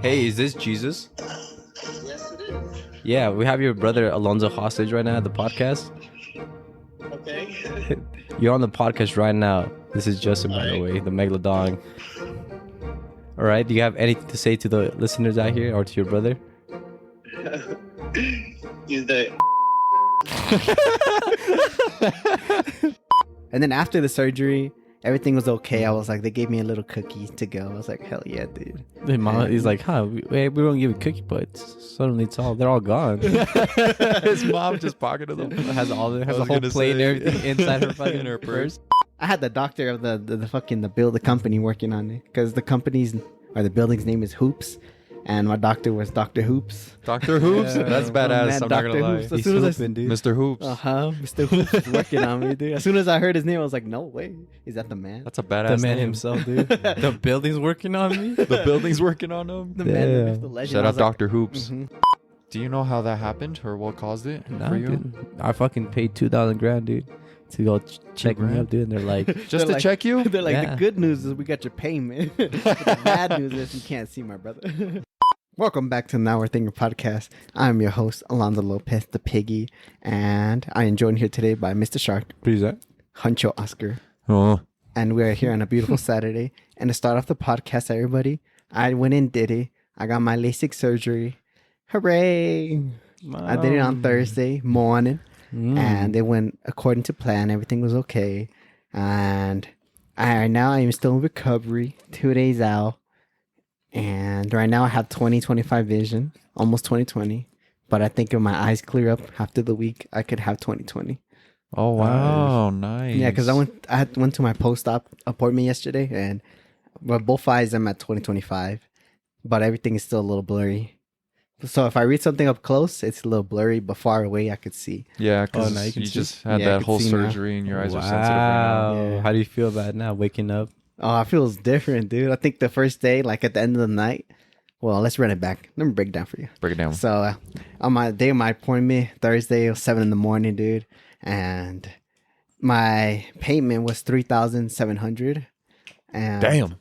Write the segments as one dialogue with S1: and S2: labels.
S1: Hey, is this Jesus?
S2: Yes, it is.
S1: Yeah, we have your brother Alonzo hostage right now at the podcast.
S2: Okay.
S1: You're on the podcast right now. This is Justin, by the way, the Megalodon. All right, do you have anything to say to the listeners out here or to your brother?
S2: He's the.
S3: And then after the surgery, everything was okay. I was like, they gave me a little cookie to go. I was like, hell yeah, dude.
S1: The mom, he's like, we don't give you cookie, but suddenly they're all gone.
S4: His mom just pocketed them.
S1: has a whole
S4: gonna
S1: plate and
S4: say.
S1: everything inside her fucking
S4: In her purse.
S3: I had the doctor of the company working on it because the company's or the building's name is Hoops, and my doctor was Dr. Hoops.
S4: Dr. Hoops?
S1: Yeah.
S4: That's badass.
S3: man,
S4: I'm not
S3: Dr.
S4: gonna lie.
S3: Hoops. As
S1: He's
S3: soon as
S1: hooping, dude.
S4: Mr. Hoops.
S3: Mr. Hoops was working on me, dude. As soon as I heard his name, I was like, no way, is that the man?
S4: That's a badass
S1: The man
S4: name.
S1: himself, dude. The building's working on me.
S4: The building's working on him.
S3: The man, the
S1: Damn.
S3: myth, the legend.
S4: Shout
S3: I
S4: out
S3: was like,
S4: Dr. Hoops.
S3: mhm.
S4: Do you know how that happened or what caused it
S1: Nah,
S4: for you?
S1: dude. I fucking paid $2,000, dude, to go check me
S4: grand?
S1: up, dude. And they're like,
S4: Just
S3: They're
S4: to
S3: like-
S4: check you?
S3: They're like,
S1: Yeah.
S3: the good news is we got your payment. The bad news is you can't see my brother. Welcome back to the Now We're Thinking podcast. I'm your host, Alonzo Lopez, the piggy, and I am joined here today by Mr. Shark,
S1: present.
S3: Huncho Oscar,
S4: Oh.
S3: and we are here on a beautiful Saturday. And to start off the podcast, everybody, I went and did it. I got my LASIK surgery. Hooray! I did it on Thursday morning. And it went according to plan. Everything was okay. And right now I am still in recovery, 2 days out. And right now I have 20/25 vision, almost 20/20. But I think if my eyes clear up after the week, I could have 20/20.
S4: Oh, wow. Nice.
S3: Yeah, because I went to my post-op appointment yesterday, and both eyes I'm at 20/25, but everything is still a little blurry. So if I read something up close, it's a little blurry, but far away I could see.
S4: Yeah, because
S1: now you
S4: you,
S1: can see?
S4: just had
S3: Yeah, I
S4: that
S3: can
S4: whole
S3: see now.
S4: surgery and your eyes are sensitive right now.
S3: Yeah.
S1: How do you feel about it now, waking up?
S3: Oh, I feel it's different, dude. I think the first day, like at the end of the night, well, let's run it back. Let me break it down for you.
S4: Break it down.
S3: So on my day of my appointment, Thursday, it was 7 a.m, dude, and my payment was $3,700, and
S4: Damn.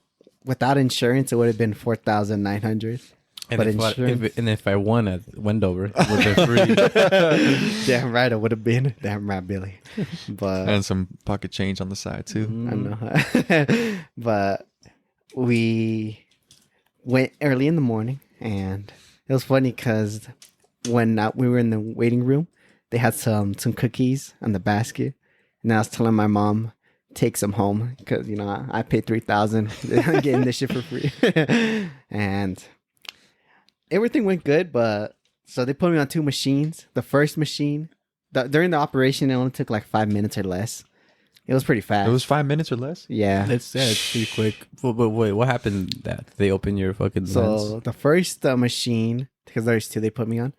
S3: without insurance, it would have been $4,900.
S1: And
S3: But
S1: if if I won at Wendover, it would have been free.
S3: Damn right, it would have been. Damn right, Billy. But
S4: And some pocket change on the side, too.
S3: I know. But we went early in the morning, and it was funny because when we were in the waiting room, they had some cookies on the basket, and I was telling my mom, take some home because I paid $3,000. I'm getting this shit for free, and everything went good. But so they put me on 2 machines. The first machine, during the operation, it only took like 5 minutes or less. It was pretty fast.
S4: It was 5 minutes or less?
S3: Yeah.
S1: It's pretty quick. But wait, what happened? That they open your fucking
S3: So
S1: lens?
S3: the first machine, because there's 2 they put me on.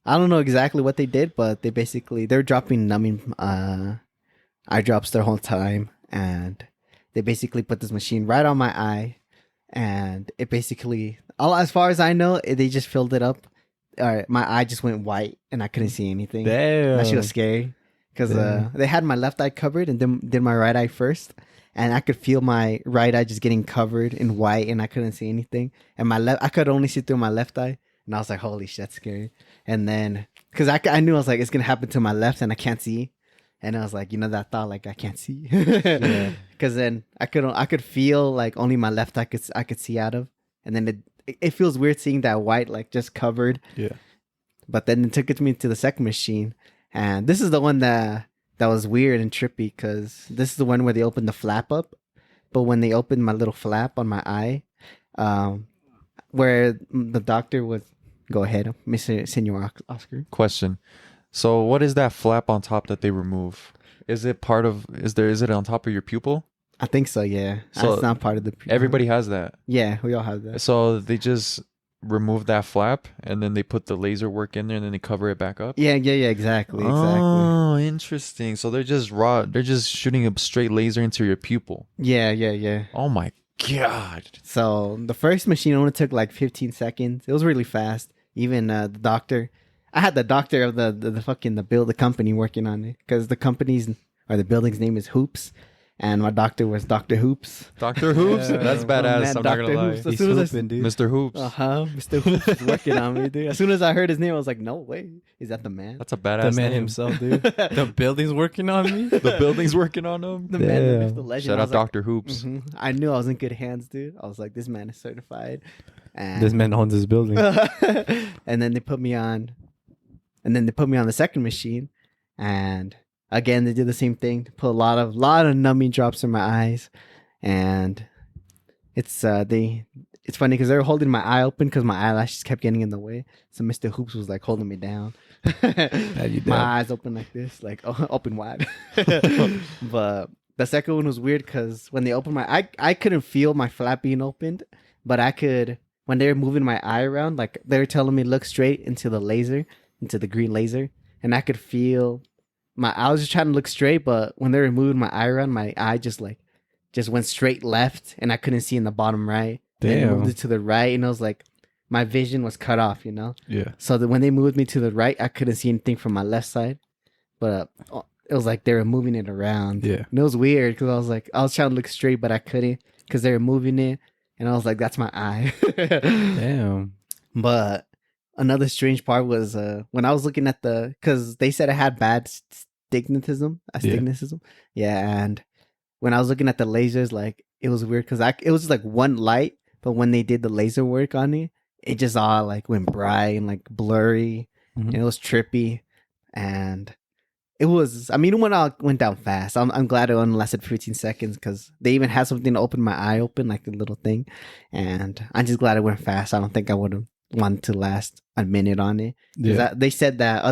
S3: I don't know exactly what they did, but they're dropping numbing eye drops their whole time, and they basically put this machine right on my eye, and it basically, as far as I know, they just filled it up. My eye just went white, and I couldn't see anything.
S1: Damn.
S3: That shit was scary because
S1: Damn.
S3: they had my left eye covered and then did my right eye first, and I could feel my right eye just getting covered in white, and I couldn't see anything. And I could only see through my left eye, and I was like, "Holy shit, that's scary!" And then because I knew I was like, it's gonna happen to my left, and I can't see, and I was like, that thought, like I can't see, because then I could feel like only my left eye I could see out of, and then it feels weird seeing that white like just covered.
S1: Yeah.
S3: But then it took me to the second machine, and this is the one that was weird and trippy because this is the one where they opened the flap up. But when they opened my little flap on my eye, where the doctor would go ahead, Mr. Senor Oscar.
S4: Question. So what is that flap on top that they remove? Is it on top of your pupil?
S3: I think so. Yeah,
S4: So
S3: that's not part of the.
S4: Everybody has that.
S3: Yeah, we all have that.
S4: So they just remove that flap and then they put the laser work in there and then they cover it back up?
S3: Yeah, exactly.
S4: Oh, interesting. So they're just shooting a straight laser into your pupil.
S3: Yeah.
S4: Oh my God.
S3: So the first machine only took like 15 seconds. It was really fast. Even the doctor, I had the doctor of the company working on it because the company's or the building's name is Hoops, and my doctor was Dr. Hoops.
S4: Dr. Hoops?
S1: Yeah.
S4: That's
S3: Oh,
S4: badass.
S3: man,
S4: I'm not gonna
S3: Dr.
S4: lie.
S3: Hoops. As
S1: He's
S3: soon as I
S1: hooping, dude.
S4: Mr. Hoops.
S3: Mr. Hoops was working on me, dude. As soon as I heard his name, I was like, no way, is that the man?
S4: That's a badass
S1: The man
S4: name.
S1: himself, dude. The building's working on me.
S4: The building's working on him.
S3: The man, the myth,
S1: Damn.
S3: the legend.
S4: Shout
S3: I
S4: out
S3: was like,
S4: Dr. Hoops.
S3: mhm. I knew I was in good hands, dude. I was like, this man is certified. And
S1: This man owns this building.
S3: and then they put me on the second machine, and again they did the same thing. Put a lot of numbing drops in my eyes, and it's funny because they were holding my eye open because my eyelashes kept getting in the way. So Mr. Hoops was like holding me down.
S1: you
S3: My
S1: down.
S3: eyes open like this, like open wide. But the second one was weird because when they opened I couldn't feel my flap being opened, but I could when they were moving my eye around, like they were telling me look straight into the laser, into the green laser, and I could feel I was just trying to look straight, but when they were moving my eye around, my eye just went straight left, and I couldn't see in the bottom right. Then
S1: Damn.
S3: moved it to the right, and it was like my vision was cut off,
S1: Yeah.
S3: So that when they moved me to the right, I couldn't see anything from my left side, but it was like they were moving it around.
S1: Yeah.
S3: And it was weird because I was trying to look straight, but I couldn't because they were moving it, and I was like, "That's my eye."
S1: Damn.
S3: But another strange part was when I was looking at because they said I had bad astigmatism. Astigmatism, yeah. And when I was looking at the lasers, like it was weird because it was just like one light, but when they did the laser work on it just all like went bright and like blurry,
S1: Mhm.
S3: and it was trippy, and it was. I mean, it went down fast. I'm glad it only lasted 15 seconds because they even had something to open my eye open, like a little thing, and I'm just glad it went fast. I don't think I would have wanted to last a minute on it.
S1: Yeah.
S3: They said that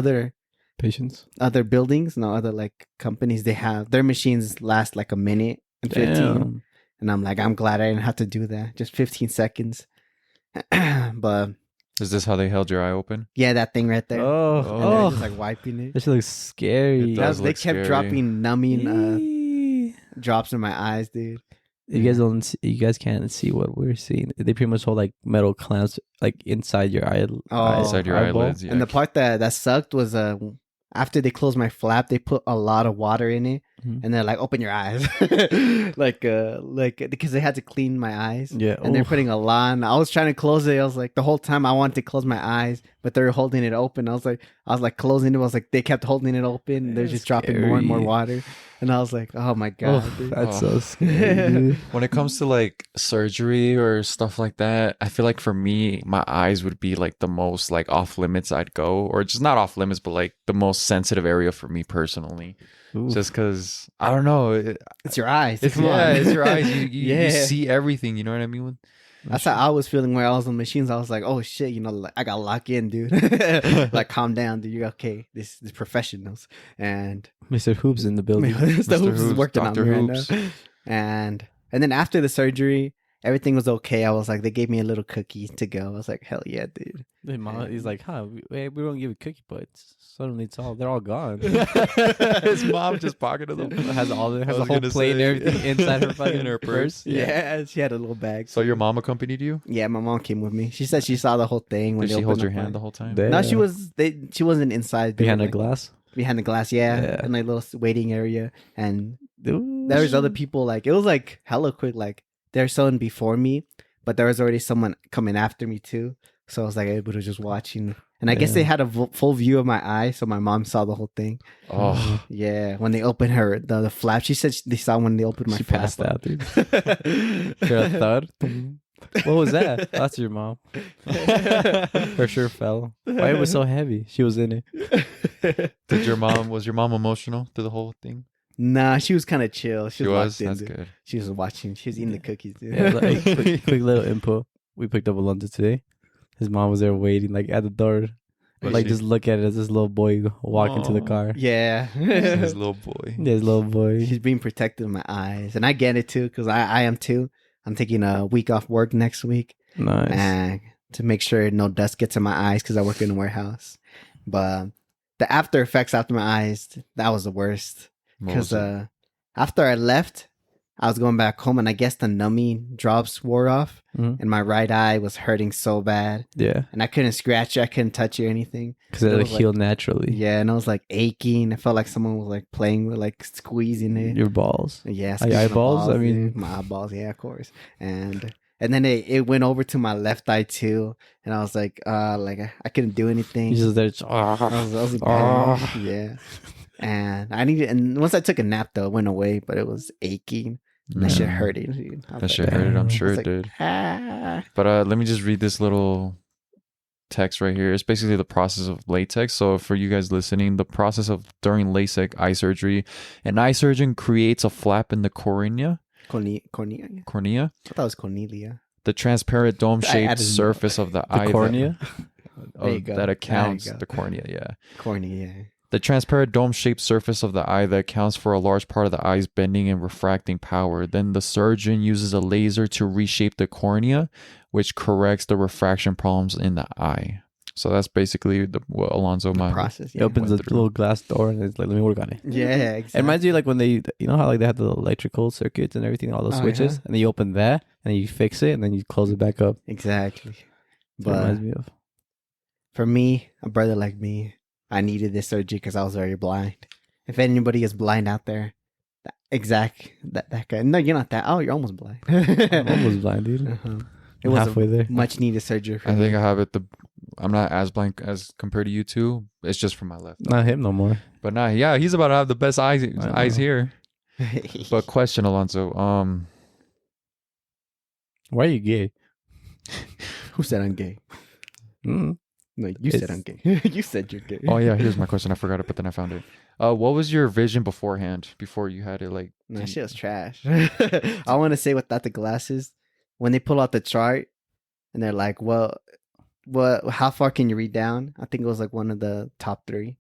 S1: Patience.
S3: other buildings, no other like companies, they have their machines last like a minute and 15.
S1: Damn.
S3: And I'm like, I'm glad I didn't have to do that. Just 15 seconds. But
S4: Is this how they held your eye open?
S3: yeah, that thing right there.
S1: Oh.
S3: And they're
S1: Oh.
S3: just like wiping it.
S1: That shit looks scary.
S4: It does.
S3: They
S4: look
S3: kept
S4: scary.
S3: dropping numbing
S1: Eee.
S3: drops in my eyes, dude.
S1: You guys don't. You guys can't see what we're seeing. They pretty much hold like metal clamps like inside your eye.
S3: Oh.
S4: Inside your
S1: eyeball.
S4: eyelids. Yeah.
S3: And the part that sucked was after they closed my flap, they put a lot of water in it,
S1: Mhm.
S3: and they're like, "Open your eyes," like because they had to clean my eyes.
S1: Yeah.
S3: And they're
S1: Oof.
S3: putting a lot. And I was trying to close it. I was like, the whole time I wanted to close my eyes, but they were holding it open. I was like closing it. I was like, they kept holding it open. They're just dropping more and more
S1: Scary.
S3: water. And I was like, oh my god,
S1: Oh,
S3: dude.
S1: that's
S4: Oh.
S1: so scary. dude.
S4: When it comes to like surgery or stuff like that, I feel like for me, my eyes would be like the most like off limits I'd go, or just not off limits, but like the most sensitive area for me personally.
S1: Oof.
S4: Just because I don't know,
S3: It's your eyes.
S4: it's
S3: Come on.
S4: it's your eyes. You
S3: Yeah.
S4: see everything. You know what I mean?
S3: That's how I was feeling when I was on machines. I was like, oh shit, like, I got locked in, dude. Like, calm down, dude. You're okay. This is professionals. And
S1: Mr. Hoops in the building.
S3: Mr. Hoops is
S4: Hoops,
S3: working
S4: Dr.
S3: on me
S4: Hoops.
S3: right now. And then after the surgery, everything was okay. I was like, they gave me a little cookie to go. I was like, hell yeah, dude.
S1: He's like, huh? We don't give a cookie, but suddenly they're all gone.
S4: His mom just pocketed them.
S1: has
S4: I
S1: a
S4: was
S1: whole
S4: gonna
S1: plate and
S4: say.
S1: everything inside her fucking
S4: In her purse.
S3: Yeah. She had a little bag.
S4: So your mom accompanied you?
S3: Yeah, my mom came with me. She said she saw the whole thing when
S4: Did
S3: they
S4: she hold
S3: opened
S4: your
S3: up
S4: hand
S3: my-
S4: the whole time?
S1: Damn.
S3: No, she wasn't inside. They
S1: behind
S3: were,
S1: a
S3: like,
S1: glass.
S3: Behind the glass, yeah,
S1: Yeah.
S3: in like little waiting area, and
S1: Dude.
S3: there was other people. Like it was like hella quick. Like there's someone before me, but there was already someone coming after me too. So I was like able to just watching, and I guess they had a full view of my eye, so my mom saw the whole thing.
S4: Oh,
S3: Yeah, when they opened the flap, she said they saw when they opened my
S1: She
S3: flap.
S1: passed out, dude. You're a thud. What was that? That's your mom. For sure fell. Why it was so heavy? She was in it.
S4: was your mom emotional through the whole thing?
S3: Nah, she was kind of chill. She was. locked in,
S4: That's
S3: dude.
S4: good.
S3: She was watching. She was eating the cookies, dude.
S1: Yeah, like, quick little input. We picked up Alonzo today. His mom was there waiting, like at the door,
S4: Was
S1: like
S4: she?
S1: just look at it as this little boy walk into the
S4: Aw.
S1: car.
S3: Yeah.
S4: His little boy.
S1: Yeah, his little boy.
S3: She's being protected in my eyes. And I get it too, because I am too. I'm taking a week off work next week
S1: Nice.
S3: and to make sure no dust gets in my eyes because I work in a warehouse. But the after effects after my eyes, that was the worst.
S4: What was
S3: Because
S4: it?
S3: after I left, I was going back home, and I guess the numbing drops wore off,
S1: Mhm.
S3: and my right eye was hurting so bad,
S1: Yeah,
S3: and I couldn't scratch it, I couldn't touch it or anything.
S1: because it
S3: It
S1: like
S3: was, like-
S1: heal naturally.
S3: Yeah, and it was like aching. I felt like someone was like playing with, like squeezing it.
S1: Your balls.
S3: Yeah,
S1: Your
S3: squeezing the
S1: eyeballs? I
S3: balls,
S1: mean-
S3: yeah. My eyeballs, yeah, of course. And then it went over to my left eye too, and I was like I couldn't do anything.
S1: You just there.
S3: I was bad.
S1: Ah.
S3: Yeah. And I needed, and once I took a nap though, it went away, but it was aching. And that shit
S4: Yeah.
S3: hurting, dude. I was
S4: That
S3: like,
S4: shit hurted. I'm
S1: I
S4: sure
S3: was
S4: it
S3: like,
S4: did.
S3: ah.
S4: But let me just read this little text right here. It's basically the process of latex. So for you guys listening, the process of during LASIK eye surgery, an eye surgeon creates a flap in the cornea.
S3: Cornea.
S4: Cornea.
S3: I thought it was Cornelia.
S4: The transparent
S3: I
S4: dome-shaped
S3: added-
S4: surface of the eye
S1: The cornea.
S3: There you go.
S4: that
S3: There
S4: accounts
S3: you go.
S4: the cornea. Yeah.
S3: Cornea.
S4: The transparent dome-shaped surface of the eye that accounts for a large part of the eye's bending and refracting power. Then the surgeon uses a laser to reshape the cornea, which corrects the refraction problems in the eye. So that's basically what Alonzo
S3: The
S4: my
S3: process.
S1: It
S3: Yeah.
S1: opens a
S4: went through.
S1: little glass door and it's like, let me work on it.
S3: Yeah, exactly.
S1: It reminds you like when they, you know how like they have the electrical circuits and everything, all those
S3: Oh,
S1: switches,
S3: yeah.
S1: and then you open that and then you fix it and then you close it back up.
S3: Exactly.
S1: That's what it
S3: But
S1: reminds me of.
S3: for me, a brother like me, I needed this surgery because I was very blind. If anybody is blind out there, that guy. No, you're not that. Oh, you're almost blind.
S1: I'm almost blind, dude.
S3: Uh-huh. It
S1: I'm
S3: was
S1: halfway there.
S3: a much needed surgery for
S4: I
S3: me.
S4: think I have it. I'm not as blank as compared to you two. It's just from my left.
S1: Not him no more.
S4: But nah, yeah, he's about to have the best eyes
S1: know.
S4: here. But question, Alonzo.
S1: Why are you gay?
S3: Who said I'm gay?
S1: Mm.
S3: No, you said
S1: It's-
S3: I'm gay. You said you're gay.
S4: Oh yeah, here's my question. I forgot it, but then I found it. What was your vision beforehand? Before you had it, like
S3: That shit was trash. I want to say without the glasses, when they pull out the chart and they're like, well, how far can you read down? I think it was like one of the top 3.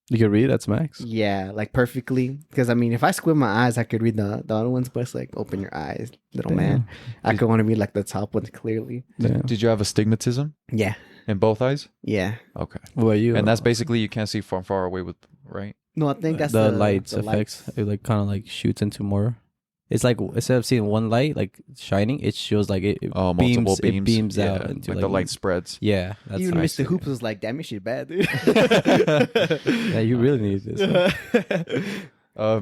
S1: You can read. That's max.
S3: Yeah, like perfectly. Because I mean, if I squint my eyes, I could read the other ones, but it's like, open your eyes, little man. I could want to read like the top ones clearly.
S1: Yeah.
S4: did you have astigmatism
S3: Yeah,
S4: in both eyes?
S3: yeah.
S4: Okay.
S1: What about you?
S4: And that's basically you can't see from far away with, right?
S3: No, I think that's
S1: the lights
S3: the
S1: effects.
S3: lights.
S1: It like kind of like shoots into more. It's like instead of seeing one light like shining, it shows like it
S4: Multiple
S1: beams.
S4: beams.
S1: It beams
S4: Yeah,
S1: out into
S4: like the light spreads.
S1: Yeah, that's
S3: Even
S1: nice.
S3: Mr. Hoops was like, damn, this shit bad, dude.
S1: Yeah, you really need this.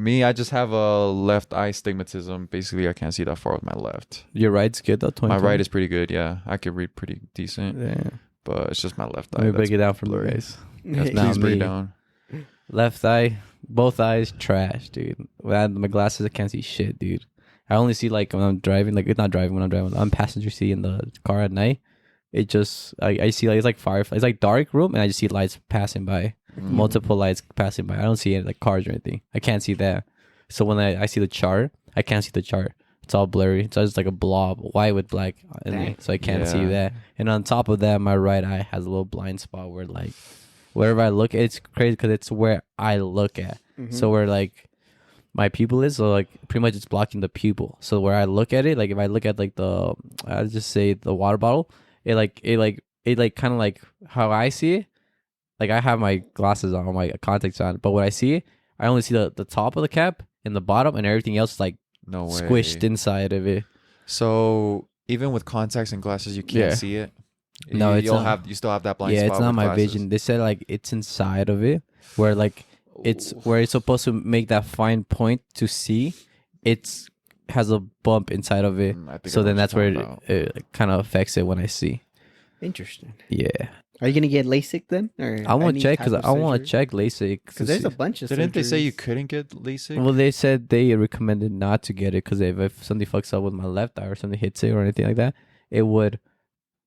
S4: Me, I just have a left eye astigmatism. Basically, I can't see that far with my left.
S1: Your right's good though. 20.
S4: My right is pretty good. Yeah, I can read pretty decent,
S1: Yeah.
S4: but it's just my left
S1: Let
S4: eye.
S1: me
S4: that's
S1: break it down for you
S4: blurry.
S1: guys.
S4: Yes,
S1: Now
S4: please break it
S1: me.
S4: down.
S1: Left eye, both eyes trash, dude. When I had my glasses, I can't see shit, dude. I only see like when I'm driving, like it's not driving when I'm driving. I'm passenger seat in the car at night. It just I see like it's like fireflies. It's like dark room, and I just see lights passing by, multiple lights passing by. I don't see any like cars or anything. I can't see that. So when I see the chart, I can't see the chart. It's all blurry. It's just like a blob, white with black in
S3: Dang.
S1: it. So I can't see
S4: Yeah.
S1: that. And on top of that, my right eye has a little blind spot where like wherever I look, it's crazy because it's where I look at.
S3: Mhm.
S1: So where like my pupil is, so like pretty much it's blocking the pupil. So where I look at it, like if I look at like the, I'll just say the water bottle, it kind of like how I see it. Like I have my glasses on, my contacts on, but when I see it, I only see the top of the cap and the bottom, and everything else is like
S4: No way.
S1: squished inside of it.
S4: So even with contacts and glasses, you can't
S1: Yeah.
S4: see it.
S1: No, it's not.
S4: You still have that blind
S1: Yeah,
S4: spot.
S1: it's not
S4: with
S1: my
S4: glasses.
S1: vision. They said like it's inside of it, where like it's where it's supposed to make that fine point to see. It's has a bump inside of it,
S4: I think
S1: so
S4: I know
S1: then
S4: what
S1: that's
S4: you're
S1: where
S4: talking
S1: it kind of affects it when I see.
S3: Interesting.
S1: Yeah,
S3: Are you gonna get LASIK then? Or
S1: I want
S3: any
S1: to check
S3: type
S1: because
S3: of
S1: I want to
S3: surgery?
S1: check LASIK.
S3: Because there's a bunch of.
S4: Didn't they say you
S3: surgeries.
S4: couldn't get LASIK?
S1: Well, they said they recommended not to get it because if something fucks up with my left eye or something hits it or anything like that, it would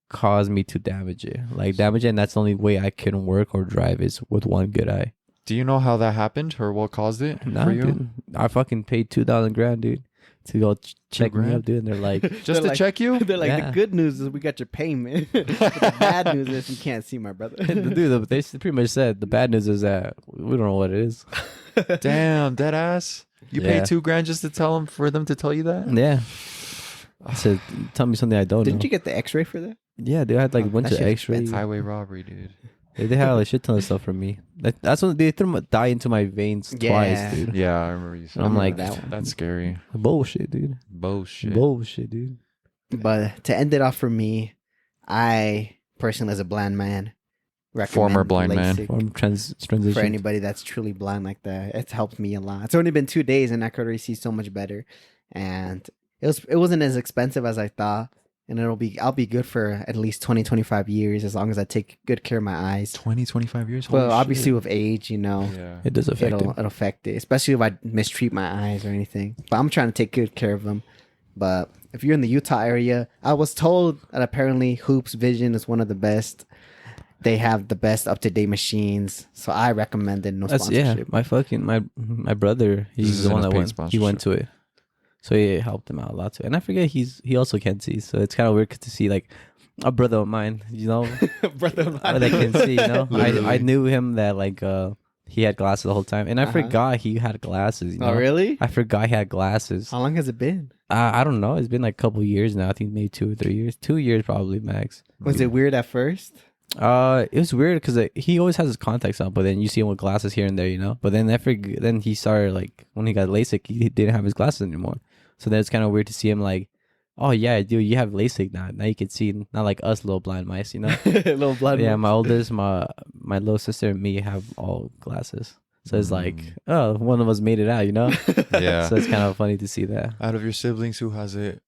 S1: cause me to damage it. Like damage it, and that's the only way I can work or drive is with one good eye.
S4: Do you know how that happened or what caused it
S1: Nah,
S4: for you?
S1: dude. I fucking paid $2,000, dude, to go check me
S4: grand?
S1: up, dude. And they're like,
S4: Just
S3: They're
S4: to
S3: like-
S4: check you?
S3: They're like,
S1: Yeah.
S3: the good news is we got your payment. But the bad news is you can't see my brother.
S1: dude, they pretty much said the bad news is that we don't know what it is.
S4: Damn, dead ass. You
S1: Yeah.
S4: paid $2,000 just to tell them for them to tell you that?
S1: Yeah. I said, tell me something I don't
S3: Didn't
S1: know.
S3: you get the X-ray for that?
S1: Yeah, dude, I had like
S3: Oh,
S1: a bunch
S3: that
S1: of
S3: shit's
S1: X-rays.
S4: Highway robbery, dude.
S1: They had a shit ton of stuff for me. That's when they threw dye into my veins
S3: Yeah.
S1: twice, dude.
S4: Yeah, I remember you saying
S1: I'm
S4: that.
S1: like,
S3: that one.
S4: That's scary.
S1: bullshit, dude.
S4: Bullshit.
S1: Bullshit, dude.
S3: But to end it off for me, I personally, as a blind man, recommend
S4: Former blind man.
S3: LASIK
S1: Form transition.
S3: for anybody that's truly blind like that. It's helped me a lot. It's only been 2 days, and I could already see so much better. And it wasn't as expensive as I thought. And I'll be good for at least 20, 25 years as long as I take good care of my eyes.
S4: 20, 25 years?
S3: Well,
S4: Holy
S3: obviously
S4: shit.
S3: with age,
S4: Yeah.
S1: It does affect
S3: it'll
S1: it.
S3: affect it, especially if I mistreat my eyes or anything. But I'm trying to take good care of them. But if you're in the Utah area, I was told that apparently Hoops Vision is one of the best. They have the best up to date machines, so I recommend it. No
S1: That's
S3: sponsorship.
S1: my brother.
S4: This
S1: He's the
S4: isn't
S1: one
S4: a
S1: that
S4: paid
S1: went. He went to it, so it helped him out a lot too. And I forget he also can see, so it's kind of weird to see like a brother of mine, you know,
S3: Brother of mine.
S1: that can see. You know, I
S4: Literally.
S1: knew him that like he had glasses the whole time, and I
S3: Uh-huh.
S1: forgot he had glasses. You know?
S3: Oh, really?
S1: I forgot he had glasses.
S3: How long has it been?
S1: I don't know. It's been like a couple years now. I think maybe 2 or 3 years. 2 years probably max.
S3: Was it weird at first?
S1: It was weird because he always has his contacts on, but then you see him with glasses here and there, you know. But then then he started like when he got LASIK, he didn't have his glasses anymore. So then it's kind of weird to see him like, oh yeah, dude, you have LASIK now. Now you can see, not like us little blind mice, you know.
S3: Little blood.
S1: Yeah, my oldest, my little sister and me have all glasses. So it's like, oh, one of us made it out, you know.
S4: Yeah.
S1: So it's kind of funny to see that.
S4: Out of your siblings, who has it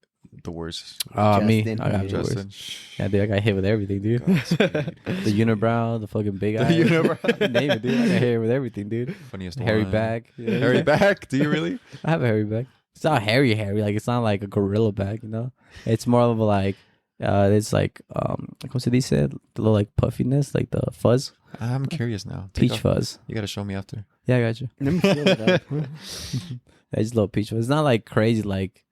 S4: the worst?
S1: Me,
S3: Justin.
S1: I got the worst.
S4: Justin.
S1: Yeah, dude, I got hit with everything, dude. The unibrow, the fucking big eye.
S4: unibrow.
S1: Name it, dude. I got hit with everything, dude.
S4: Funniest
S1: Hairy
S4: one.
S1: bag. Yeah.
S4: Hairy back? Do you really?
S1: I have a hairy bag. It's not hairy. Like it's not like a gorilla bag, you know. It's more of a like, it's like como se dice, the little like puffiness, like the fuzz,
S4: I'm curious now. Take
S1: peach
S4: off-
S1: fuzz.
S4: You gotta show me after.
S1: Yeah, I got you.
S3: Let me feel it up.
S1: Yeah, just a little peach fuzz. It's not like crazy like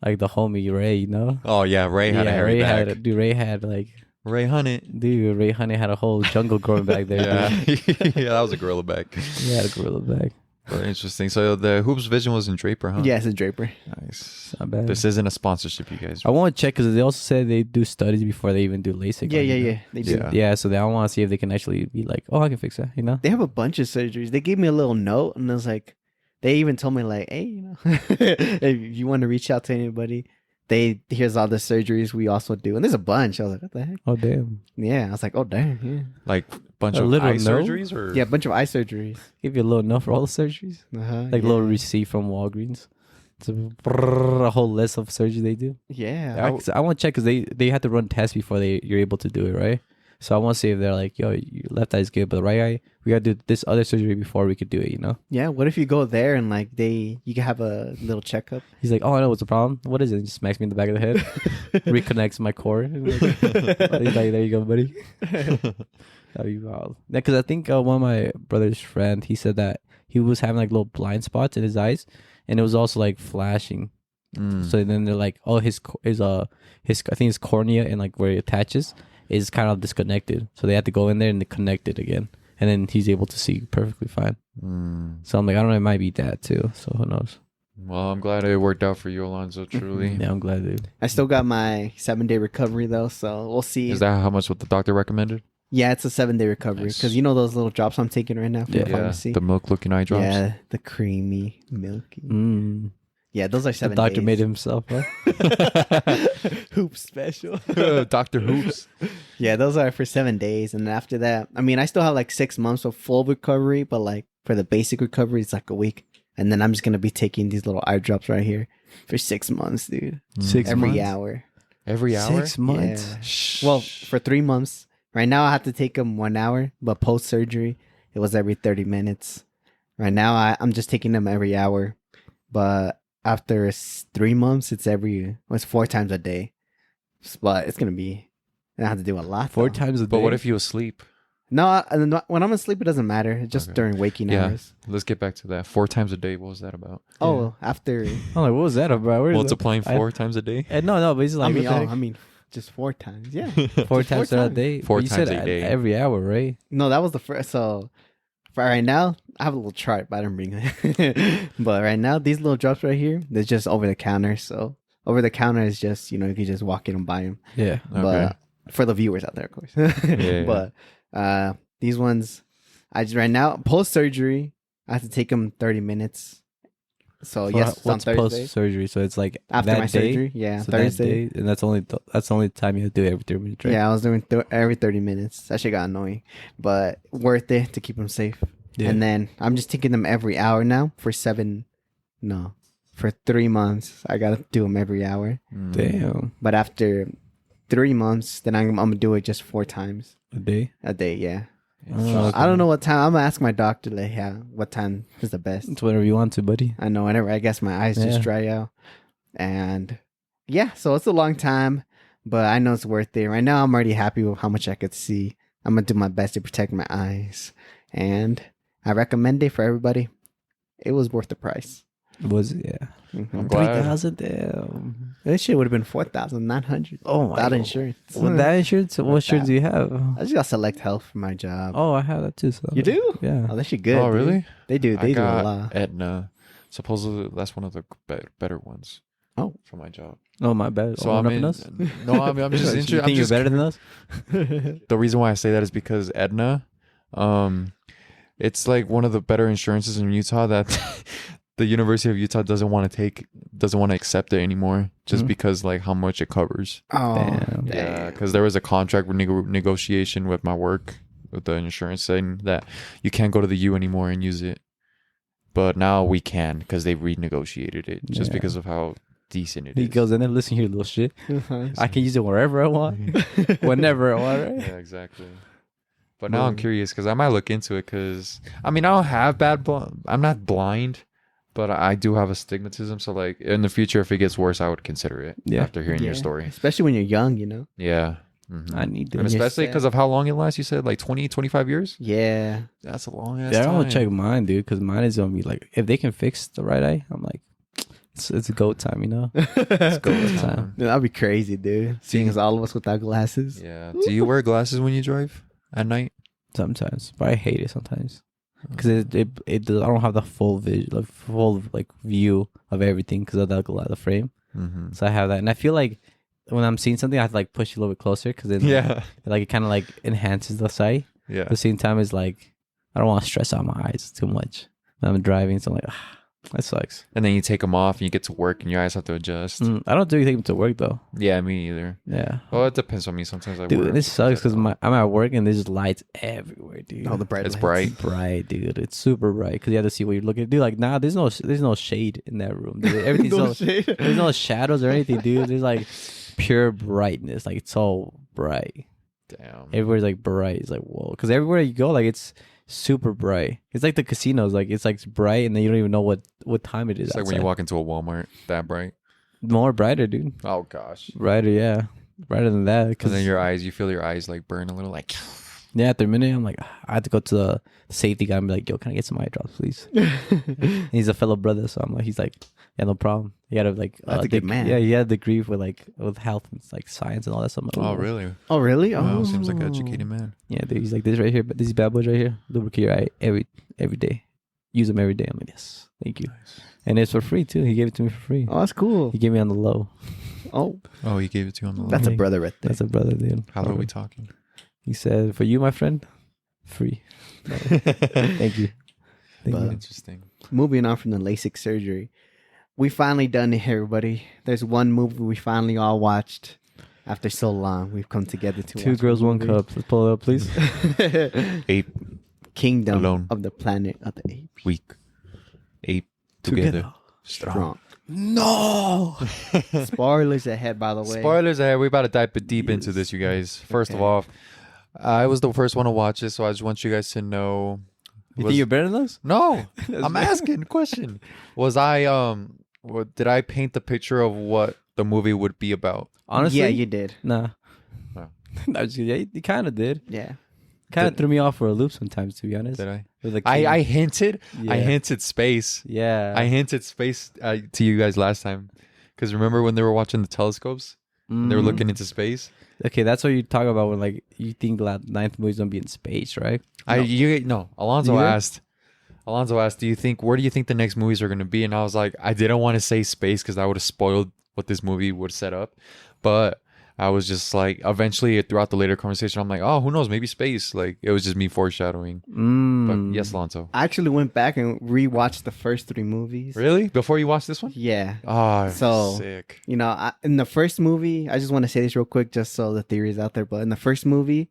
S1: the homie Ray, you know.
S4: Oh yeah, Ray had a hairy back.
S1: Ray had like,
S4: Ray Hunnit.
S1: dude, Ray Honey had a whole jungle growing back there.
S4: Yeah,
S1: Dude.
S4: yeah, that was a gorilla back.
S1: He had a gorilla bag.
S4: But interesting. So the Hoops Vision was in Draper, huh?
S3: Yeah, it's a Draper.
S4: Nice.
S1: Not bad.
S4: This isn't a sponsorship, you guys.
S1: I want to check because they also said they do studies before they even do LASIK.
S3: Yeah,
S1: on you,
S3: yeah,
S1: know?
S3: yeah. They do.
S4: Yeah.
S1: Yeah, so I want to see if they can actually be like, oh, I can fix that, you know?
S3: They have a bunch of surgeries. They gave me a little note, and it was like, they even told me like, hey, you know, if you want to reach out to anybody, here's all the surgeries we also do, and there's a bunch. I was like, what the heck?
S1: Oh, damn.
S3: Yeah, I was like, oh damn, yeah,
S4: Like bunch
S1: A
S4: of
S1: little
S4: eye
S1: no?
S4: surgeries, or
S3: yeah, a bunch of eye surgeries.
S1: Give you a little note for all the surgeries. Like a little receipt from Walgreens. It's a whole list of surgery they do.
S3: Yeah,
S1: I want to check because they have to run tests before you're able to do it, right? So I want to see if they're like, yo, your left eye is good, but the right eye, we got to do this other surgery before we could do it, you know?
S3: yeah. What if you go there and like you can have a little checkup?
S1: He's like, oh, I know what's the problem. What is it? He just smacks me in the back of the head, reconnects my core. He's like, there you go, buddy. That'd be wild. Yeah, because I think one of my brother's friend, he said that he was having like little blind spots in his eyes, and it was also like flashing.
S4: Mm.
S1: So then they're like, oh, his I think his cornea and like where it attaches is kind of disconnected. So they had to go in there and they connect it again, and then he's able to see perfectly fine. So I'm like, I don't know, it might be that too. So who knows?
S4: Well, I'm glad it worked out for you, Alonzo. Truly.
S1: Yeah, I'm glad, dude.
S3: I still got my 7-day recovery though, so we'll see.
S4: Is that how much what the doctor recommended?
S3: Yeah, it's a 7-day recovery
S4: Nice.
S3: because you know those little drops I'm taking right now from the
S1: Yeah.
S3: pharmacy.
S4: The milk-looking eye drops.
S3: Yeah, the creamy, milky.
S1: Mm.
S3: Yeah, those are
S1: The
S3: 7
S1: doctor
S3: days.
S1: made it himself, huh?
S3: Hoop special.
S4: Dr. Hoops.
S3: Yeah, those are for 7 days, and after that, I mean, I still have like 6 months of full recovery, but like for the basic recovery, it's like a week, and then I'm just gonna be taking these little eye drops right here for 6 months, dude.
S1: 6
S3: Every
S1: months?
S3: hour.
S4: Every hour?
S1: 6 months.
S3: Yeah.
S4: Shh.
S3: Well, for 3 months. Right now, I have to take them 1 hour, but post surgery, it was every 30 minutes. Right now, I'm just taking them every hour, but after 3 months, it's 4 times a day. But it's gonna be, I have to do a lot.
S1: 4
S3: though.
S1: times a day.
S4: But what if you asleep?
S3: No, when I'm asleep, it doesn't matter. It's just
S4: Okay.
S3: during waking
S4: Yeah.
S3: hours.
S4: Let's get back to that. 4 times a day. What was that about?
S3: Oh, after.
S1: I'm like, what was that about? Where is
S4: Multiplying
S1: that?
S4: 4 times a day?
S1: No, but he's like,
S3: I mean, just 4 times. Yeah.
S1: 4
S3: just
S1: times a day.
S4: 4
S1: But you
S4: times
S1: said
S4: a day.
S1: every hour, right?
S3: No, that was the first. So, for right now, I have a little chart, but I didn't bring it. But right now, these little drops right here, they're just over the counter. So, over the counter is just, you can just walk in and buy them.
S1: Yeah.
S3: But for the viewers out there, of course.
S4: Yeah.
S3: But These ones, I just right now post surgery. I have to take them 30 minutes. So yes, it's on
S1: what's
S3: Thursday
S1: post surgery? So it's like
S3: after
S1: that
S3: my
S1: day?
S3: surgery. Yeah,
S1: So
S3: Thursday.
S1: that day, and that's the only time you have to do it every 3 minutes, right?
S3: Yeah, I was doing every 30 minutes. That shit got annoying, but worth it to keep them safe.
S1: Yeah.
S3: And then I'm just taking them every hour now for 3 months. I gotta do them every hour.
S1: Damn,
S3: But after 3 months, then I'm gonna do it just 4 times
S1: a day.
S3: a day. Yeah.
S1: Oh,
S3: So
S1: okay.
S3: I don't know what time. I'm gonna ask my doctor like, yeah, what time is the best.
S1: It's whatever you want to, buddy.
S3: I know whenever I guess my eyes
S1: Yeah.
S3: just dry out, and yeah, so it's a long time, but I know it's worth it. Right now, I'm already happy with how much I could see. I'm gonna do my best to protect my eyes, and I recommend it for everybody. It was worth the price.
S1: Was it? Yeah.
S3: Mhm.
S4: I'm glad.
S1: 3,000. Damn.
S3: That shit would have been 4,900
S1: Oh my
S3: without
S1: God.
S3: insurance.
S1: With that insurance, what insurance do you have?
S3: I just got Select Health for my job.
S1: Oh, I have that too. So.
S3: You do?
S1: Yeah.
S3: Oh, that shit good.
S4: Oh,
S3: dude.
S4: really?
S3: They do.
S4: I
S3: They do a
S4: got
S3: lot.
S4: Aetna. Supposedly, that's one of the better ones.
S3: Oh.
S4: For my job.
S1: Oh, my bad.
S4: So
S1: Oh,
S4: I'm
S1: nothing
S4: in.
S1: else?
S4: No, I'm just
S1: You
S4: interested.
S1: think you're better than us?
S4: The reason why I say that is because Aetna, it's like one of the better insurances in Utah that the University of Utah doesn't want to accept it anymore, just
S1: Mhm.
S4: because like how much it covers.
S3: Oh,
S1: Damn.
S4: Yeah, because there was a contract negotiation with my work with the insurance saying that you can't go to the U anymore and use it, but now we can because they renegotiated it just
S1: Yeah.
S4: because of how decent it
S1: He
S4: is.
S1: goes in there, listen here, little shit.
S3: Uh-huh.
S1: I can use it wherever I want, whenever I want, right?
S4: Yeah, exactly. But now I'm curious because I might look into it because I mean I don't have I'm not blind, but I do have astigmatism. So like in the future, if it gets worse, I would consider it.
S1: Yeah.
S4: After hearing your
S3: Yeah.
S4: story.
S3: Especially when you're young, you know?
S4: Yeah. Mhm.
S1: I need
S4: And
S1: to.
S3: you're
S4: especially
S3: sad.
S4: because of how long it lasts. You said like 20, 25 years.
S3: Yeah.
S4: That's a long ass
S1: Yeah,
S4: time.
S1: I'm gonna check mine, dude, because mine is gonna be like, if they can fix the right eye, I'm like, it's a go time, you know?
S3: Let's
S4: Go
S1: It's
S4: with
S1: time.
S4: time.
S3: That'd be crazy, dude. Seeing as all of us without glasses.
S4: Yeah. Do you wear glasses when you drive at night?
S1: Sometimes, but I hate it sometimes because it does, I don't have the full vision, the full like view of everything because of the frame.
S4: Mm-hmm.
S1: So I have that, and I feel like when I'm seeing something, I have to like push it a little bit closer because
S4: Yeah.
S1: like it kind of like enhances the sight.
S4: Yeah.
S1: At the same time, it's like I don't want to stress out my eyes too much when I'm driving. So I'm like, that sucks.
S4: And then you take them off and you get to work and your eyes have to adjust.
S1: I don't do anything to work though.
S4: Yeah, me either.
S1: Yeah.
S4: Well, it depends on me. Sometimes I
S1: Dude,
S4: wear
S1: this sucks because
S4: sometimes
S1: I'm at work and there's just lights everywhere, dude.
S3: All the bright
S4: It's
S3: lights.
S4: bright.
S1: Bright, dude. It's super bright because you have to see what you're looking at. Dude, like now, there's no shade in that room. Dude. Everything's
S3: No
S1: so,
S3: shade.
S1: there's no shadows or anything, dude. There's like pure brightness. Like it's all bright.
S4: Damn.
S1: Everywhere's like bright. It's like whoa, because everywhere you go, like it's super bright. It's like the casinos. Like it's like bright, and then you don't even know what time it is.
S4: It's like when you
S1: outside.
S4: walk into a Walmart, that bright.
S1: More brighter, dude.
S4: Oh gosh.
S1: Brighter, yeah. Brighter than that.
S4: Because
S1: Because
S4: then your eyes, you feel your eyes like burn a little, like.
S1: yeah, after a minute, I'm like, I have to go to the safety guy and be like, yo, can I get some eye drops, please? And he's a fellow brother, so I'm like, he's like, yeah, no problem. He had a like,
S3: That's a good man.
S1: Yeah, he had a degree with health and like science and all that stuff. I'm like,
S4: Oh
S1: "Ooh."
S4: really?
S3: Oh, really?
S4: Wow,
S3: Oh,
S4: seems like an educated man.
S1: Yeah, dude. He's like, this right here, but these bad boys right here, lubricate your eye every day. Use them every day. I'm like, yes, thank you. And it's for free too. He gave it to me for free.
S3: Oh, that's cool.
S1: He gave me on the low.
S3: Oh,
S4: Oh, he gave it to you on the
S3: that's a
S1: Okay.
S3: brother right there.
S1: That's a brother, dude.
S4: How low are we talking?
S1: He said, for you, my friend, free. Thank you. Thank
S3: But-
S1: you.
S4: Interesting.
S3: Moving on from the LASIK surgery, we finally done it, everybody. There's one movie we finally all watched after so long. We've come together to
S1: Two
S3: watch
S1: girls,
S3: a
S1: one
S3: movie.
S1: cup. Let's pull it up, please.
S4: Ape
S3: Kingdom
S4: Alone.
S3: of the Planet of the Apes.
S4: weak. Ape together. Strong.
S1: No.
S3: Spoilers ahead, by the way.
S4: Spoilers ahead. We're about to dive deep into this, you guys. First of
S3: Okay.
S4: all, I was the first one to watch it, so I just want you guys to know.
S1: You
S4: was-
S1: think you're better than us?
S4: No, I'm asking a question. Was I did I paint the picture of what the movie would be about?
S1: Honestly,
S3: Yeah, you did.
S1: Nah.
S4: Oh.
S1: No, yeah, you kind of did.
S3: Yeah.
S1: Kind of
S4: Did-
S1: through me off for a loop sometimes, to be honest.
S4: Did I?
S1: With the
S4: I
S1: king.
S4: hinted. I
S1: Yeah.
S4: hinted space.
S1: Yeah.
S4: I hinted space to you guys last time. Because remember when they were watching the telescopes? And they were
S1: Mhm.
S4: looking into space?
S1: Okay, that's what you talk about when like you think the ninth movie's gonna be in space, right?
S4: Alonzo
S1: Neither?
S4: asked. Do you think where do you think the next movies are going to be? And I was like, I didn't want to say space because I would have spoiled what this movie would set up. But I was just like, eventually throughout the later conversation, I'm like, oh, who knows? Maybe space. Like, it was just me foreshadowing. But yes, Lonzo.
S3: I actually went back and rewatched the first 3 movies.
S4: Really? Before you watched this one?
S3: Yeah.
S4: Oh,
S3: So,
S4: sick.
S3: You know, in the first movie, I just want to say this real quick, just so the theory is out there. But in the first movie,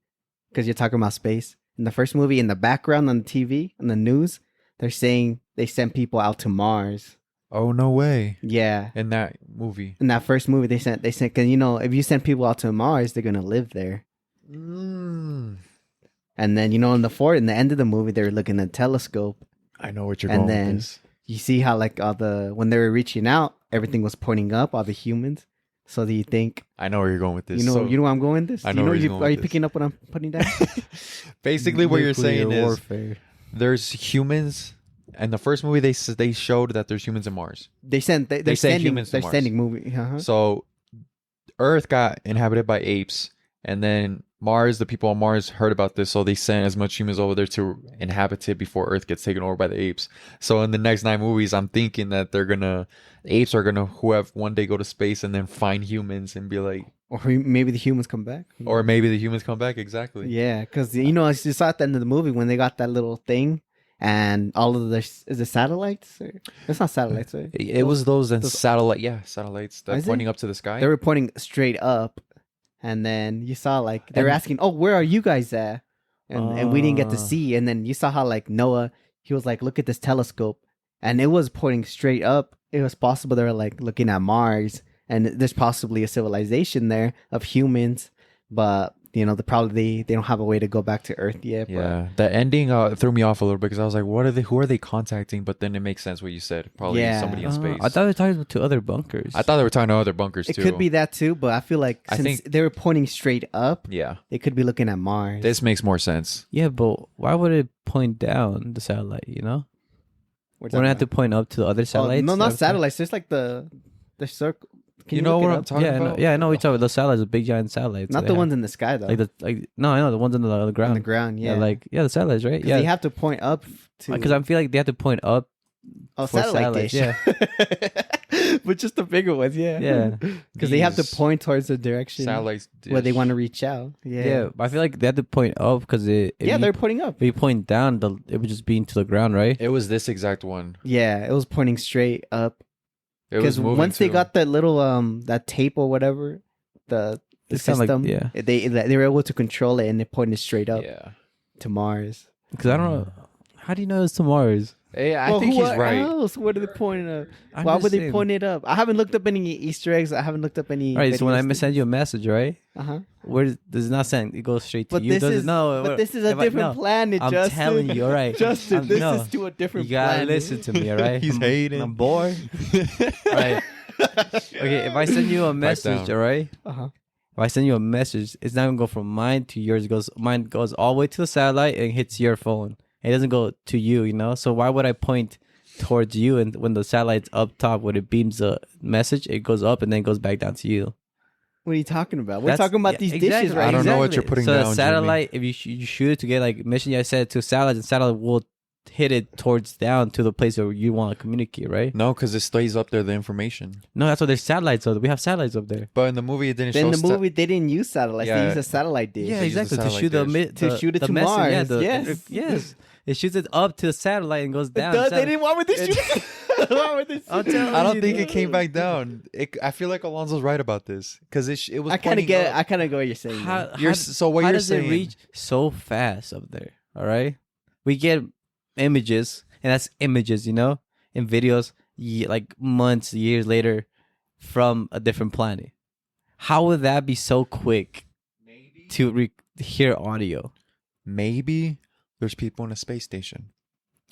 S3: because you're talking about space, in the first movie, in the background on the TV, on the news, they're saying they sent people out to Mars.
S4: Oh, no way.
S3: Yeah.
S4: In that movie.
S3: In that first movie, they sent, because, you know, if you send people out to Mars, they're going to live there.
S4: Mm.
S3: And then, you know, in the end of the movie, they were looking at a telescope.
S4: I know what you're
S3: And
S4: going
S3: then-
S4: with this.
S3: You see how, like, when they were reaching out, everything was pointing up, all the humans. So do you think,
S4: I know where you're going with this.
S3: you know where I'm going with this?
S4: I
S3: Do
S4: know
S3: you
S4: where he's going
S3: are
S4: with
S3: you
S4: this.
S3: picking up what I'm putting down?
S4: Basically, what you're saying
S1: Nuclear
S4: is
S1: warfare.
S4: there's humans. In the first movie, they showed that there's humans in Mars.
S3: They're
S4: say
S3: sending,
S4: humans to
S3: they're
S4: Mars.
S3: sending movie. Uh-huh.
S4: So Earth got inhabited by apes, and then Mars, the people on Mars heard about this, so they sent as much humans over there to inhabit it before Earth gets taken over by the apes. So in the next 9 movies, I'm thinking that apes are gonna who have one day go to space and then find humans and be like,
S3: Or maybe the humans come back.
S4: or maybe the humans come back. Exactly.
S3: Yeah, because, you know, I just saw at the end of the movie when they got that little thing and all of the, is it satellites? Or, it's not satellites, right?
S4: It was those and
S3: those-
S4: satellites that
S3: Is it?
S4: pointing up to the sky.
S3: They were pointing straight up. And then you saw, like, they were
S4: And-
S3: asking, oh, where are you guys at? And we didn't get to
S1: Ah.
S3: see. And then you saw how, like, Noah, he was like, look at this telescope. And it was pointing straight up. It was possible they were, like, looking at Mars. And there's possibly a civilization there of humans. But, you know, they don't have a way to go back to Earth yet.
S4: Yeah, the ending threw me off a little bit because I was like, who are they contacting? But then it makes sense what you said. Probably
S3: Yeah.
S4: somebody in space.
S1: I thought they were talking to other bunkers.
S4: I thought they were talking to other bunkers
S3: But
S4: too.
S3: it could be that too. But I feel like
S4: I
S3: since
S4: think-
S3: they were pointing straight up,
S4: Yeah,
S3: they could be looking at Mars.
S4: this makes more sense.
S1: Yeah, but why would it point down the satellite? You know,
S3: Where's
S1: wouldn't
S3: that
S1: it have to point up to the other
S3: Oh,
S1: satellites?
S3: no, not
S1: Every time?
S3: satellites. There's like the circle. Can
S4: You know
S3: look it
S4: what I'm
S3: up?
S4: talking
S1: Yeah, I know,
S4: about?
S1: yeah, I know. We talk about the satellites, the big giant satellites.
S3: Not
S1: they
S3: the
S1: have.
S3: ones in the sky though.
S1: No, I know the ones on the ground.
S3: on the ground. Yeah,
S1: the satellites, right?
S3: 'Cause
S1: Yeah,
S3: they have to point up to.
S1: because I feel like they have to point up.
S3: oh,
S1: for
S3: satellite
S1: satellites,
S3: dish. But just the bigger ones, yeah.
S1: Yeah,
S3: Because they have to
S4: These
S3: point towards the direction
S4: Satellites
S3: where they
S4: dish.
S3: want to reach out. Yeah.
S1: yeah. But I feel like they have to point up because
S3: They're pointing up.
S1: if you point down, it would just be into the ground, right?
S4: It was this exact one.
S3: Yeah, it was pointing straight up.
S4: It was
S3: Because
S4: moving
S3: once they
S4: too.
S3: got that little that tape or whatever, the
S1: It's kinda like-
S3: system,
S1: yeah.
S3: they were able to control it and it pointed straight up
S4: Yeah.
S3: to Mars.
S1: Because I don't know. How do you know it's to Mars?
S4: Hey, I
S3: Well,
S4: think he's
S3: who
S4: right.
S3: else? What are they pointing up?
S1: I'm
S3: Why
S1: just
S3: would they
S1: saying.
S3: point it up? I haven't looked up any Easter eggs. I haven't looked up any.
S1: All right, so when I send you a message, right?
S3: Uh-huh.
S1: Where does it not send? It goes straight to
S3: But
S1: you.
S3: this
S1: Does
S3: is
S1: it? No,
S3: but this is a
S1: if I-
S3: different
S1: no.
S3: planet,
S1: I'm
S3: Justin.
S1: telling you, all right.
S3: Justin, this
S1: no.
S3: is to a different
S1: You gotta
S3: planet.
S1: listen to me, all right?
S4: He's hating.
S1: I'm bored. Right. Okay, if I send you a message,
S4: down.
S1: all right?
S3: Uh-huh.
S1: If I send you a message, it's not gonna go from mine to yours. Mine goes all the way to the satellite and hits your phone. It doesn't go to you, you know. So why would I point towards you? And when the satellite's up top, when it beams the message, it goes up and then goes back down to you.
S3: What are you talking about? We're
S1: That's-
S3: talking about
S1: yeah,
S3: these
S1: exactly,
S3: dishes, right?
S4: I don't know what you're
S1: exactly.
S4: putting
S1: so
S4: down,
S1: the
S4: Jimmy.
S1: satellite, if you shoot it to get like mission, I said to satellite, and satellite will hit it towards down to the place where you want to communicate, right?
S4: No, because it stays up there, the information.
S1: No, that's what there's satellites. So we have satellites up there.
S4: But in the movie, it didn't
S3: Then
S4: show.
S3: the movie, they didn't use satellites. They
S4: Yeah.
S3: used a satellite dish.
S1: Yeah,
S4: use the
S1: exactly. To
S4: satellite
S1: shoot
S4: dish.
S3: To shoot it
S1: the
S3: to
S1: message,
S3: Mars,
S1: Yeah,
S3: yes.
S1: yes. It shoots it up to the satellite and goes down.
S3: They
S1: Satellite-
S3: didn't. Why would they shoot it? Why would they shoot
S1: I'm
S3: it?
S1: telling
S4: I don't
S1: you,
S4: think it
S1: dude.
S4: came back down. I feel like Alonso's right about this because it was.
S3: I kind of
S4: pointing
S3: get.
S4: up.
S3: I kind of get what you're saying.
S1: How,
S3: man.
S4: You're, so what
S1: how
S4: you're
S1: does
S4: saying?
S1: it reach so fast up there? All right, we get images, and that's images, you know, in videos, like months, years later, from a different planet. How would that be so quick to hear audio?
S4: Maybe there's people in a space station.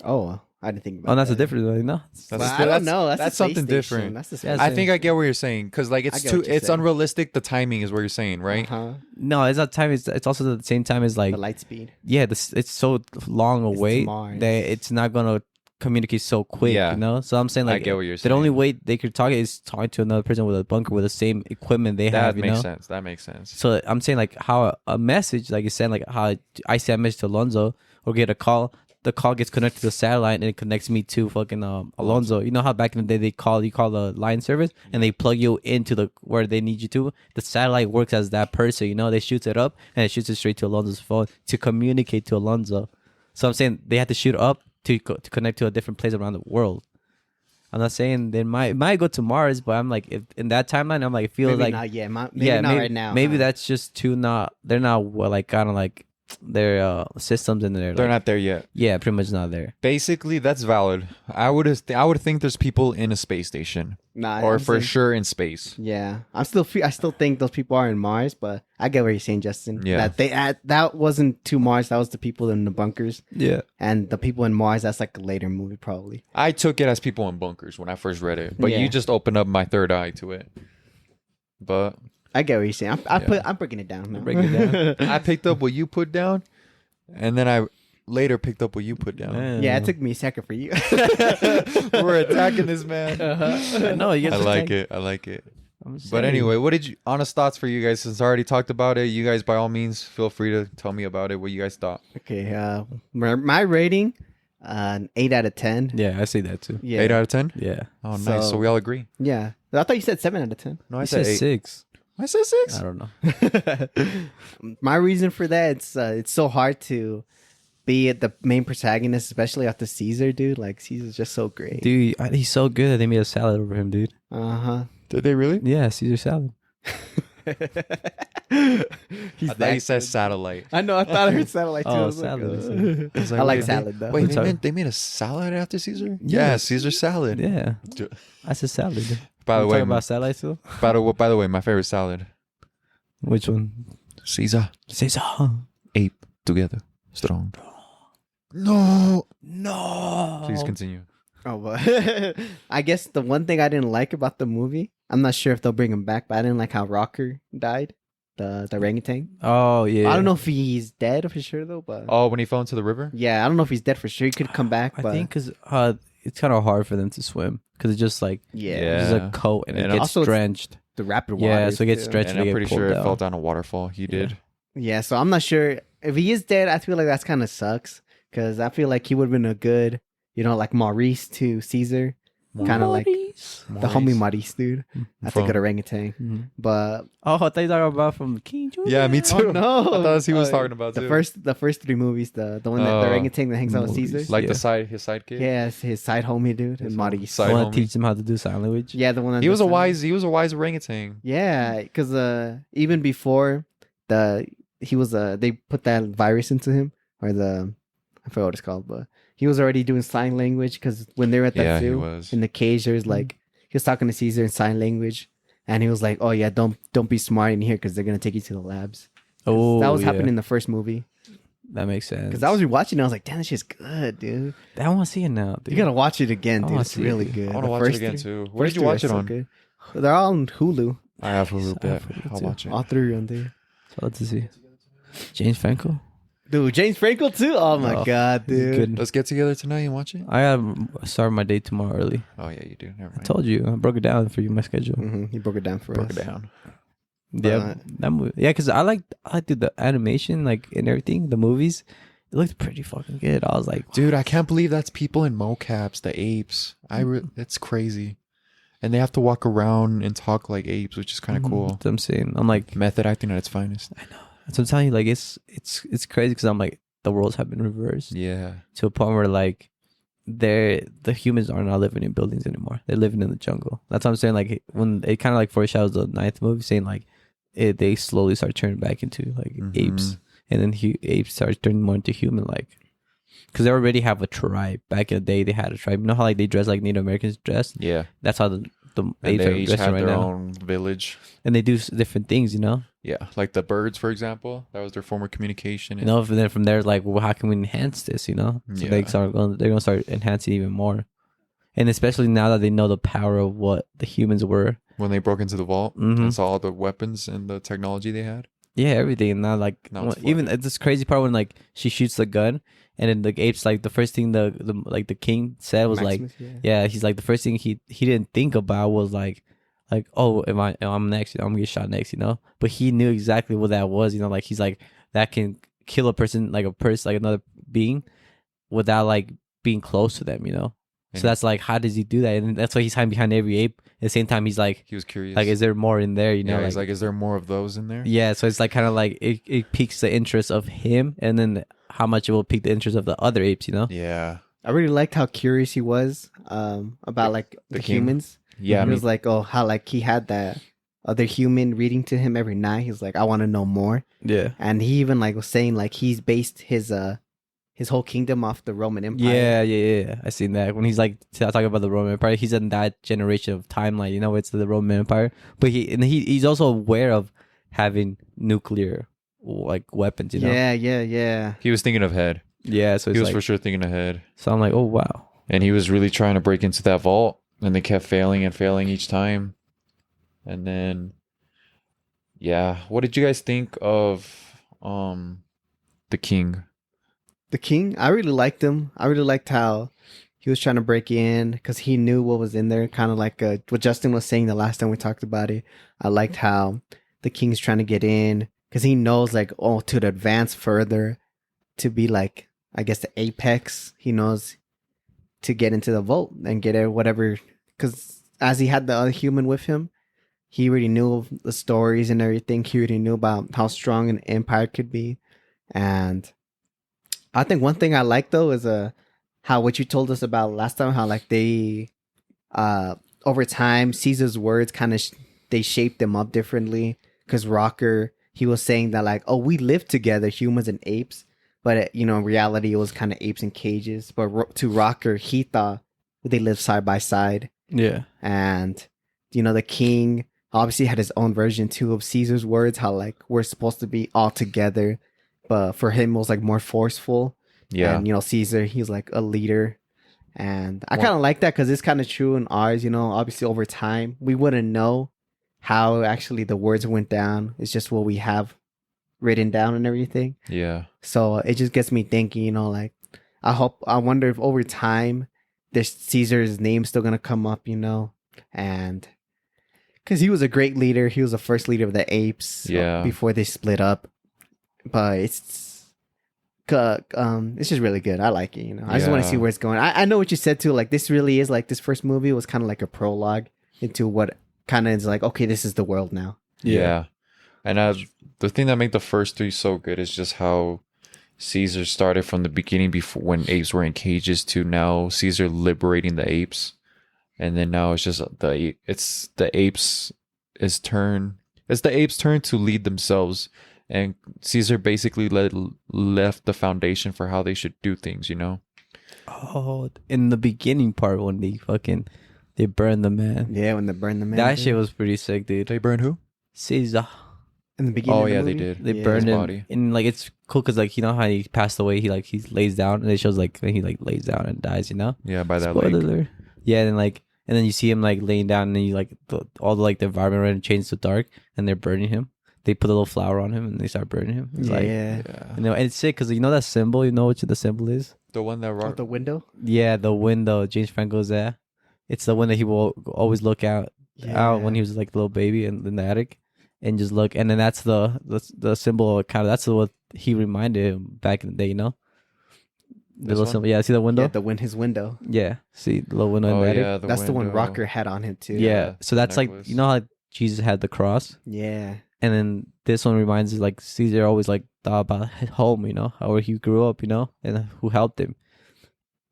S3: Oh, I didn't think about.
S1: Oh, that's
S3: that.
S1: a different one, no?
S3: Well,
S4: That's-
S3: I don't
S4: that's-
S3: know. That's,
S4: that's
S3: the space
S4: something
S3: station.
S4: different.
S3: That's the
S1: Yeah,
S3: space
S4: I
S1: same.
S4: think I get what you're saying because like
S3: I
S4: it's
S3: get
S4: too
S3: what you're
S4: it's
S3: saying.
S4: unrealistic. The timing is what you're saying, right?
S3: Uh-huh.
S1: No, it's not time. It's also at the same time as like
S3: The light speed.
S1: yeah, it's so long
S3: It's
S1: away
S3: Mars.
S1: that it's not gonna communicate so quick.
S4: Yeah.
S1: You know, so I'm saying
S4: I
S1: like
S4: get what you're
S1: the
S4: saying.
S1: only way they could talk is talking to another person with a bunker with the same equipment they
S4: That
S1: have. You
S4: makes
S1: know,
S4: sense. That makes sense.
S1: so I'm saying like how a message, like you said, like how I send a message to Alonzo or get a call. the call gets connected to the satellite and it connects me to fucking Alonso. You know how back in the day you call the line service and they plug you into the where they need you to. The satellite works as that person. You know, they shoots it up and it shoots it straight to Alonso's phone to communicate to Alonso. So I'm saying they had to shoot up to connect to a different place around the world. I'm not saying they might go to Mars, but I'm like, if in that timeline, I'm like, it feels
S3: maybe
S1: like
S3: not yet. Maybe not right now.
S1: Maybe that's just too not. They're not well, like kind of like their systems in there.
S4: They're
S1: like,
S4: not there yet.
S1: Yeah, pretty much not there.
S4: Basically, that's valid. I would think there's people in a space station,
S3: Nah,
S4: or
S3: I'm
S4: for
S3: saying-
S4: sure in space.
S3: Yeah, I still think those people are in Mars, but I get what you're saying, Justin.
S4: Yeah.
S3: That wasn't to Mars. That was the people in the bunkers,
S1: Yeah.
S3: and the people in Mars. That's like a later movie, probably.
S4: I took it as people in bunkers when I first read it, but
S3: Yeah.
S4: you just opened up my third eye to it. But
S3: I get what you're saying. I'm breaking it down now.
S1: Break it down.
S4: I picked up what you put down, and then I later picked up what you put down.
S1: Man.
S3: Yeah, it took me a second for you.
S4: We're attacking this man.
S1: No, you
S4: I
S1: guys
S4: like it. I like it.
S1: I'm just
S4: But
S1: saying.
S4: anyway, what did you honest thoughts for you guys? Since I already talked about it, you guys by all means feel free to tell me about it. What you guys thought?
S3: Okay, my rating, an 8 out of 10.
S1: Yeah, I say that too.
S3: Yeah,
S4: 8 out of 10.
S1: Yeah.
S4: Oh, nice. So
S3: So-
S4: we all agree.
S3: Yeah, I thought you said 7 out of 10.
S4: No, I
S1: I
S4: said
S1: said
S4: 8.
S1: 6.
S4: I said 6.
S1: I don't know.
S3: My reason for that, it's so hard to be the main protagonist, especially after Caesar, dude. Like Caesar's just so great.
S1: Dude, he's so good that they made a salad over him, dude.
S3: Uh
S4: Did they really?
S1: Yeah, Caesar salad.
S3: huh.
S4: I thought you said satellite.
S3: I know. I thought I heard salad too.
S1: Oh,
S3: I was like,
S1: salad,
S4: I was
S3: I like
S4: wait,
S3: salad though.
S4: Wait,
S1: I'm sorry.
S4: they made a salad after Caesar? Yeah,
S1: Yes.
S4: Caesar salad.
S1: Yeah.
S4: Dude.
S1: I said salad. Dude.
S4: By the
S1: You
S4: way,
S1: talking about salad too?
S4: by the way, my favorite salad.
S1: Which one?
S4: Caesar.
S1: Caesar.
S4: Ape together. Strong. No.
S1: No.
S4: Please continue.
S3: Oh, but I guess the one thing I didn't like about the movie, I'm not sure if they'll bring him back, but I didn't like how Rocker died, the orangutan.
S1: Oh yeah.
S3: I don't know if he's dead for sure though, but
S4: Oh, when he fell into the river?
S3: yeah, I don't know if he's dead for sure. He could come back,
S1: I
S3: but
S1: think because it's kind of hard for them to swim because it's just like
S3: yeah,
S1: it's
S4: Yeah.
S1: a coat and it
S4: And
S1: gets
S3: also it's
S1: drenched.
S3: the rapid water.
S1: Yeah, so it gets
S3: too.
S1: stretched.
S4: And
S1: they
S4: I'm
S1: get
S4: pretty
S1: pulled
S4: sure it
S1: down.
S4: fell down a waterfall. He did.
S3: Yeah, so I'm not sure if he is dead. I feel like that's kind of sucks because I feel like he would have been a good, like Maurice to Caesar, kind of like the homie Maurice, dude. That's a
S4: From-
S3: good orangutan.
S1: Mhm.
S3: But
S1: Oh, I thought you were talking about from King George.
S4: Yeah, me too.
S3: oh no,
S4: I thought that's he was
S3: Uh,
S4: talking about
S3: the
S4: too.
S3: first 3 movies, the one that the
S4: Oh.
S3: orangutan that hangs out with
S1: Movies.
S3: Caesar.
S4: Like
S1: Yeah.
S4: his sidekick.
S3: Yeah, it's his side homie, dude, and
S4: His
S3: Maurice.
S4: side
S1: I want
S4: homie.
S1: to teach them how to do sign language.
S3: Yeah, the one. That
S4: He was
S3: does
S4: a
S3: that.
S4: wise orangutan.
S3: Yeah, because even before they put that virus into him, or I forgot what it's called, but he was already doing sign language because when they were at that
S4: Yeah, he
S3: zoo
S4: was.
S3: in the cage, there's like he was talking to Caesar in sign language, and he was like, "Oh yeah, don't be smart in here because they're gonna take you to the labs." 'Cause
S1: Oh,
S3: that was
S1: yeah.
S3: happening in the first movie.
S1: That makes sense.
S3: Because I was rewatching, it, I was like, "Damn, this shit's good, dude.
S1: I want to see it now. Dude.
S3: You gotta watch it again,
S1: I
S3: dude.
S1: wanna
S3: It's
S1: see
S3: really
S1: it.
S3: good."
S4: I want
S3: The
S4: to watch it
S3: first
S4: again
S3: three-
S4: too. Where did
S3: first
S4: you
S3: three
S4: watch
S3: are
S4: it
S3: so
S4: on?
S3: good. They're all on Hulu.
S4: I have Hulu.
S1: I
S4: Bet.
S1: have Hulu
S4: I'll
S1: too.
S4: watch it.
S3: All 3 are on there.
S1: So let's see. James Franco.
S3: Dude, James Franco too. Oh my
S1: Oh,
S3: god,
S1: he's
S3: dude.
S1: good.
S4: Let's get together tonight and watch it.
S1: I gotta start my day tomorrow early.
S4: Oh yeah, you do. Never
S1: I
S4: mind.
S1: told you. I broke it down for you, my schedule.
S3: He broke it down for
S4: Broke
S3: us.
S4: it down.
S1: Yeah, that movie. Yeah, because I like the animation, like and everything. The movies, it looked pretty fucking good. I was like,
S4: Dude, I can't believe that's people in mocaps, the apes. It's crazy. And they have to walk around and talk like apes, which is kind of cool.
S1: That's what I'm saying. I'm like,
S4: Method acting at its finest.
S1: that's what I'm telling you. Like, it's crazy because I'm like, the roles have been reversed
S4: Yeah.
S1: to a point where like, the humans are not living in buildings anymore. They're living in the jungle. That's what I'm saying. Like when it kind of like foreshadows the 9th movie, saying like, they slowly start turning back into like apes, and then apes start turning more into human like. Because they already have a tribe. Back in the day, they had a tribe. You know how like they dress like Native Americans dress?
S4: Yeah.
S1: That's how the
S4: And
S1: apes
S4: they
S1: are
S4: each
S1: dressing
S4: have
S1: right
S4: their
S1: now.
S4: own village.
S1: And they do different things, you know?
S4: Yeah. Like the birds, for example. That was their form of communication.
S1: You know, and then from there, like, well, how can we enhance this, you know? So
S4: Yeah.
S1: they're going to start enhancing even more. And especially now that they know the power of what the humans were.
S4: When they broke into the vault
S1: Mhm.
S4: and saw all the weapons and the technology they had.
S1: Yeah, everything. And now, like,
S4: Now it's
S1: even
S4: flooded.
S1: it's this crazy part when, like, she shoots the gun. And then the apes, like, the first thing the king said was,
S3: Maximus,
S1: like,
S3: yeah.
S1: yeah, he's like, the first thing he didn't think about was, like, oh, I'm next, I'm gonna get shot next, you know? But he knew exactly what that was, you know? Like, he's like, that can kill a person, like another being. without like being close to them, you know.
S4: And
S1: So that's like, how does he do that? And that's why he's hiding behind every ape. At the same time, he's like,
S4: he was curious.
S1: is there more in there? You know,
S4: yeah, he's like, is there more of those in there?
S1: yeah. So it's like kind of like it piques the interest of him, and then how much it will pique the interest of the other apes, you know?
S4: Yeah.
S3: I really liked how curious he was about like the
S4: king?
S3: humans.
S4: Yeah.
S3: He was like, oh, how like he had that other human reading to him every night. He's like, I want to know more.
S1: Yeah.
S3: And he even like was saying like he's based his whole kingdom off the Roman Empire.
S1: Yeah. I seen that when he's like talking about the Roman Empire. He's in that generation of timeline, you know. It's the Roman Empire, but he's also aware of having nuclear like weapons, you know.
S3: Yeah.
S4: he was thinking ahead.
S1: Yeah. So
S4: He
S1: it's
S4: was
S1: like,
S4: for sure thinking ahead.
S1: so I'm like, oh wow.
S4: And he was really trying to break into that vault, and they kept failing and failing each time. And then, yeah, what did you guys think of the king?
S3: The king, I really liked him. I really liked how he was trying to break in because he knew what was in there. Kind of like what Justin was saying the last time we talked about it. I liked how the king's trying to get in because he knows like, oh, to advance further, to be like, I guess the apex. He knows to get into the vault and get it, whatever. Because as he had the other human with him, he already knew the stories and everything. He already knew about how strong an empire could be. And I think one thing I like though is how what you told us about last time, how like they over time Caesar's words kind of they shaped them up differently. Because Rocker, he was saying that like, oh, we live together, humans and apes, but you know, in reality it was kind of apes in cages. But to Rocker, he thought they lived side by side.
S1: Yeah.
S3: And you know, the king obviously had his own version too of Caesar's words, how like we're supposed to be all together, but for him it was like more forceful.
S4: Yeah.
S3: And you know, Caesar, he's like a leader, and I kind of like that because it's kind of true in ours. You know, obviously over time we wouldn't know how actually the words went down. It's just what we have written down and everything.
S4: Yeah.
S3: So it just gets me thinking. You know, like I wonder if over time this Caesar's name's still gonna come up. You know, and because he was a great leader, he was the first leader of the apes.
S4: Yeah.
S3: Before they split up, but it's just really good. I like it. You know, I just want to
S4: Yeah.
S3: see where it's going. I know what you said too. Like this really is like this first movie was kind of like a prologue into what kind of is like. Okay, this is the world now.
S4: Yeah. And the thing that made the first three so good is just how Caesar started from the beginning, before when apes were in cages, to now Caesar liberating the apes. And then now it's just the apes' turn. It's the apes' turn to lead themselves. And Caesar basically left the foundation for how they should do things, you know?
S1: Oh, in the beginning part when they burned the man.
S3: Yeah, when they burned the man.
S1: That
S3: dude.
S1: shit was pretty sick, dude.
S4: They burned who?
S1: Caesar.
S3: In the beginning.
S4: Oh,
S3: of the
S4: yeah, they
S3: movie?
S4: did.
S1: They
S3: Yeah.
S1: burned
S4: His
S1: him,
S4: body.
S1: and like it's cool because like you know how he passed away. He lays down, and it shows like when he like lays down and dies. You know.
S4: Yeah, by that
S1: Spoiler
S4: lake.
S1: alert. Yeah, and then you see him like laying down, and then you like all the like the environment around him changes to dark, and they're burning him. They put a little flower on him, and they start burning him. It's like,
S3: Yeah.
S4: Yeah.
S1: you know, and it's sick because you know that symbol. You know what the symbol is?
S4: The one that
S3: Out the window.
S1: Yeah, the window. James Franco's there. It's the one that he will always look out when he was like a little baby in the attic, and just look. And then that's the symbol. Kind of that's what he reminded him back in the day. You know, the
S4: This
S1: little
S4: one?
S1: symbol. Yeah, see the window.
S3: His window.
S1: Yeah, see the little window in
S4: Oh,
S1: the attic.
S4: yeah.
S3: That's the one
S4: window.
S3: Rocker had on him too.
S1: Yeah, so that's
S4: necklace.
S1: like you know how Jesus had the cross,
S3: Yeah.
S1: and then this one reminds us like Caesar always like thought about his home, you know, how he grew up, you know, and who helped him.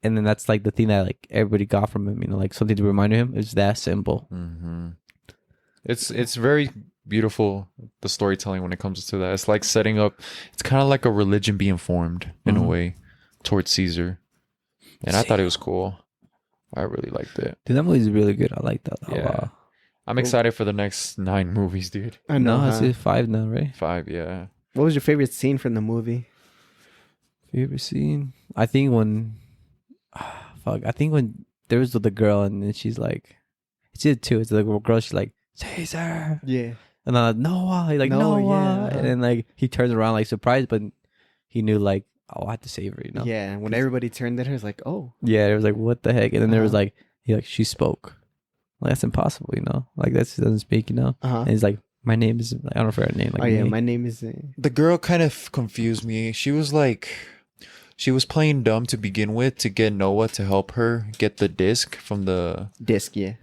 S1: And then that's like the thing that like everybody got from him, you know, like something to remind him is that symbol.
S4: Mm-hmm. It's very beautiful, the storytelling when it comes to that. It's like setting up. It's kind of like a religion being formed in a
S1: Mhm.
S4: way towards Caesar, and I thought it was cool. I really liked it.
S1: Dude, that movie's really good. I like that.
S4: Yeah.
S1: Wow.
S4: I'm excited for the next 9 movies, dude.
S3: I know.
S1: No,
S3: huh?
S1: it's 5 now, right?
S4: 5, yeah.
S3: What was your favorite scene from the movie?
S1: Favorite scene? I think when, I think when there was the girl and then she's like, it's it too. It's the girl. She's like Caesar,
S3: Yeah.
S1: and then like, Noah. He's like
S3: Noah,
S1: Noah,
S3: yeah.
S1: and then like he turns around like surprised, but he knew like, oh, I have to save her, you know?
S3: Yeah. And when everybody turned at her, it's like, oh.
S1: Yeah, it was like, what the heck? And then there was
S3: Uh-huh.
S1: like, she spoke. Like, that's impossible, you know? Like, that she doesn't speak, you know?
S3: Uh-huh.
S1: And he's like, my name is, I don't know if her name. Like,
S3: Oh yeah,
S1: May.
S3: my name is.
S4: The girl kind of confused me. She was like, She was playing dumb to begin with to get Noah to help her get the disc from the
S3: Disc, yeah.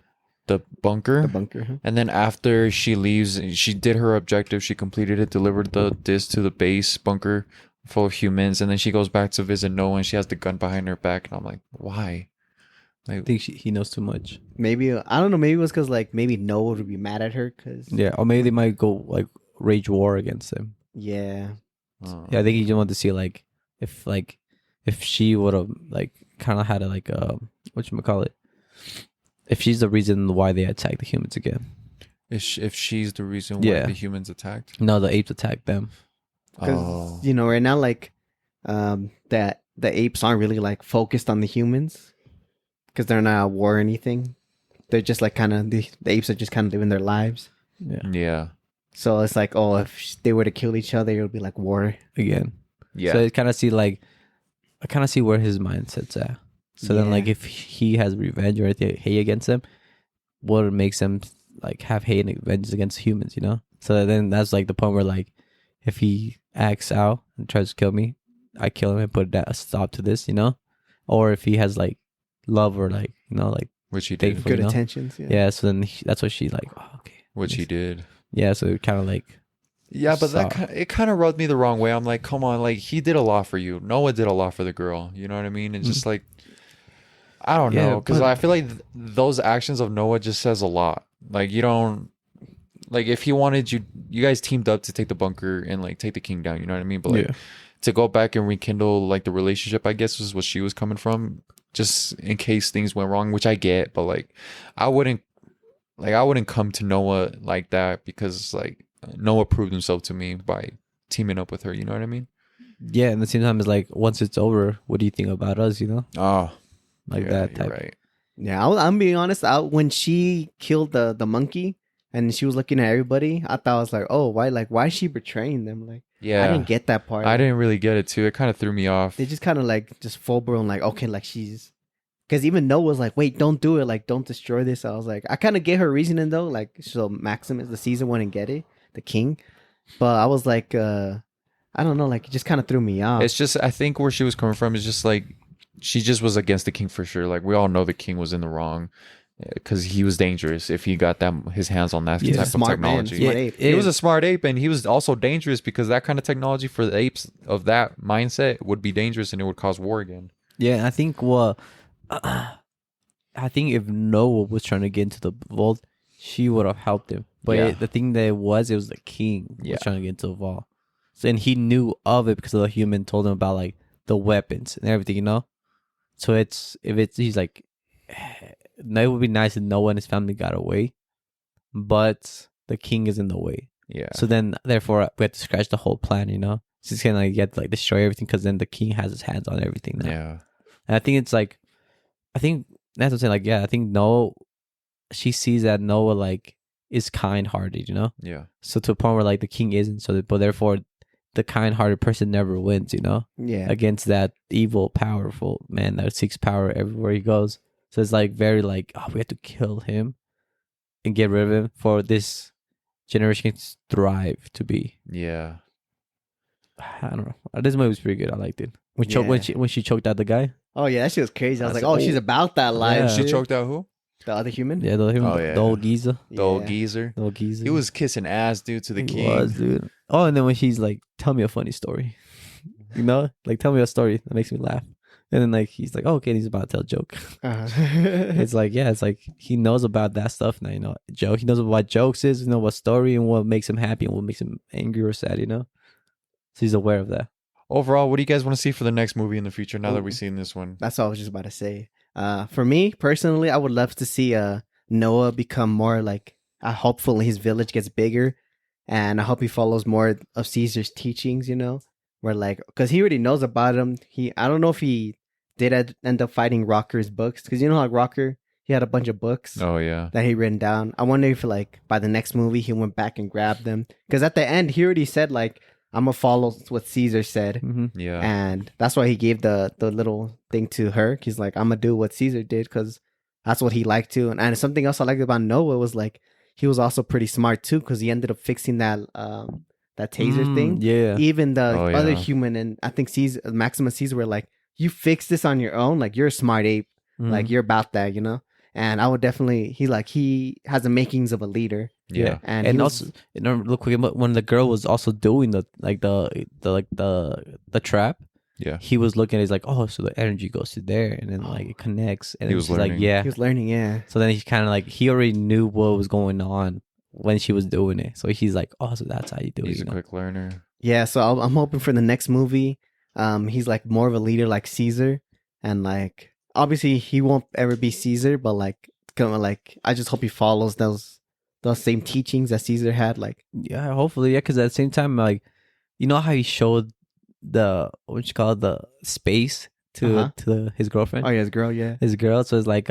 S4: bunker.
S3: The bunker. Huh?
S4: And then after she leaves, she did her objective. She completed it, delivered the disc to the base bunker full of humans, and then she goes back to visit Noah, and she has the gun behind her back. And I'm like, why?
S1: I think he knows too much.
S3: Maybe, I don't know, maybe it was because, like, maybe Noah would be mad at her because...
S1: Yeah, or maybe they might go like rage war against him.
S3: Yeah.
S1: Yeah, I think he just wanted to see if she would have like kind of had a like whatchamacallit, if she's the reason why they attacked the humans again.
S4: If she's the reason why
S1: Yeah.
S4: the humans attacked.
S1: No, the apes attacked them.
S3: Because, you know, right now, like, that the apes aren't really, like, focused on the humans because they're not at war or anything. They're just, like, kind of, the apes are just kind of living their lives.
S1: Yeah,
S4: Yeah.
S3: So it's like, oh, if they were to kill each other, it would be like war.
S1: again.
S4: Yeah.
S1: So I kind of see where his mindset's at. So then,
S3: Yeah.
S1: like, if he has revenge or anything, hate against them, what makes him like have hate and vengeance against humans? You know. So then that's like the point where like, if he acts out and tries to kill me, I kill him and put a stop to this. You know, or if he has like love or like like
S4: Which he did.
S1: faithful,
S3: Good
S1: you know?
S3: intentions. Yeah.
S1: Yeah. So then that's what she like. Oh, okay.
S4: Which he did.
S1: Yeah. So it kind of like.
S4: Yeah, but
S1: Stop.
S4: it kind of rubbed me the wrong way. I'm like, come on, like he did a lot for you. Noah did a lot for the girl. You know what I mean? It's just like, I don't
S1: Yeah,
S4: know, because
S1: but-
S4: I feel like those actions of Noah just says a lot. Like you don't, like if he wanted you guys teamed up to take the bunker and like take the king down. You know what I mean? But like to go back and rekindle like the relationship, I guess was what she was coming from. Just in case things went wrong, which I get, but like I wouldn't come to Noah like that because like. Noah proved himself to me by teaming up with her. You know what I mean?
S1: Yeah, and at the same time, it's like once it's over, what do you think about us? You know,
S4: Oh,
S1: like
S4: yeah,
S1: that
S4: you're
S1: type.
S4: right.
S3: Yeah, I'm being honest. When she killed the monkey and she was looking at everybody, I thought I was like, oh, why is she betraying them? Like,
S4: Yeah,
S3: I didn't get that part.
S4: I didn't really get it too. It kind of threw me off.
S3: They just kind of like just full blown like, okay, like she's, because even Noah was like, wait, don't do it, like don't destroy this. I was like, I kind of get her reasoning though, like so Maximus the season wouldn't get it, the king, but I was like, I don't know, like it just kind of threw me off.
S4: It's just I think where she was coming from is just like she just was against the king for sure. Like we all know the king was in the wrong because he was dangerous if he got his hands on that
S3: He's a
S4: type of
S3: smart man,
S4: technology.
S3: smart ape.
S4: He was a smart ape, and he was also dangerous because that kind of technology for the apes of that mindset would be dangerous, and it would cause war again.
S1: Yeah, I think I think if Noah was trying to get into the vault, she would have helped him. But
S4: Yeah.
S1: the thing that it was the king
S4: Yeah.
S1: was trying to get into the vault. So, and he knew of it because the human told him about like the weapons and everything, you know? So he's like, no, it would be nice if Noah and his family got away, but the king is in the way.
S4: Yeah.
S1: So then, therefore, we had to scratch the whole plan, you know? So it's kind of like, you have to like destroy everything because then the king has his hands on everything now.
S4: Yeah.
S1: And I think it's like, I think that's what I'm saying. Like, yeah, I think Noah, she sees that Noah like is kind-hearted, you know.
S4: Yeah.
S1: So to a point where like the king isn't. So, but therefore, the kind-hearted person never wins, you know,
S3: Yeah.
S1: against that evil, powerful man that seeks power everywhere he goes. So it's like very like, oh, we have to kill him and get rid of him for this generation to thrive to be.
S4: Yeah.
S1: I don't know. This movie was pretty good. I liked it. When she choked out the guy.
S3: Oh yeah, that shit was crazy. I was
S1: That's
S3: like, oh,
S1: like,
S3: she's about that life.
S1: Yeah.
S4: She
S3: dude.
S4: choked out who?
S3: The other human.
S1: Yeah,
S4: Oh, yeah.
S1: the old geezer.
S4: The old
S3: Yeah.
S4: geezer.
S1: The old geezer.
S4: He was kissing ass, dude, to the
S1: He
S4: king.
S1: was, dude. Oh, and then when she's like, tell me a funny story. You know? Like, tell me a story that makes me laugh. And then, like, he's like, oh, okay, and he's about to tell a joke.
S3: Uh-huh.
S1: It's like, yeah, it's like he knows about that stuff now, you know? Joke. He knows what jokes is, you know, what story and what makes him happy and what makes him angry or sad, you know? So he's aware of that.
S4: Overall, what do you guys want to see for the next movie in the future now that we've seen this one?
S3: That's what I was just about to say. For me personally, I would love to see Noah become more like. Hopefully, his village gets bigger, and I hope he follows more of Caesar's teachings. You know, where like because he already knows about him. I don't know if he did end up fighting Rocker's books because you know how Rocker he had a bunch of books
S4: Oh, yeah.
S3: that he written down. I wonder if like by the next movie he went back and grabbed them because at the end he already said like I'm gonna follow what Caesar said.
S1: Mm-hmm.
S4: Yeah.
S3: And that's why he gave the little thing to her. He's like, I'm gonna do what Caesar did because that's what he liked to. And something else I liked about Noah was like he was also pretty smart too because he ended up fixing that that taser thing.
S1: Yeah.
S3: Even the
S4: Oh,
S3: other
S4: yeah.
S3: human, and I think Maximus Caesar were like, you fix this on your own. Like, you're a smart ape. Like, you're about that, you know? And I would definitely, he has the makings of a leader.
S4: Yeah.
S3: And,
S1: And
S3: he
S1: also, you know, real quick, when the girl was also doing the trap,
S4: Yeah.
S1: he was looking. He's like, oh, so the energy goes to there, and then like it connects. And
S4: He
S1: then
S4: was
S1: she's like,
S4: learning.
S1: yeah.
S3: he was learning, yeah.
S1: So then he's kind of like, he already knew what was going on when she was doing it. So he's like, oh, so that's how you do it.
S4: He's
S1: You
S4: a
S1: know?
S4: quick learner.
S3: Yeah, so I'm hoping for the next movie. He's like more of a leader like Caesar, and like obviously he won't ever be Caesar, but like kind of like I just hope he follows those same teachings that Caesar had. Like,
S1: Yeah, hopefully, yeah. Because at the same time, like, you know how he showed the what you call it, the space
S3: Uh-huh.
S1: to his girlfriend,
S3: oh yeah, his girl, yeah,
S1: his girl. So it's like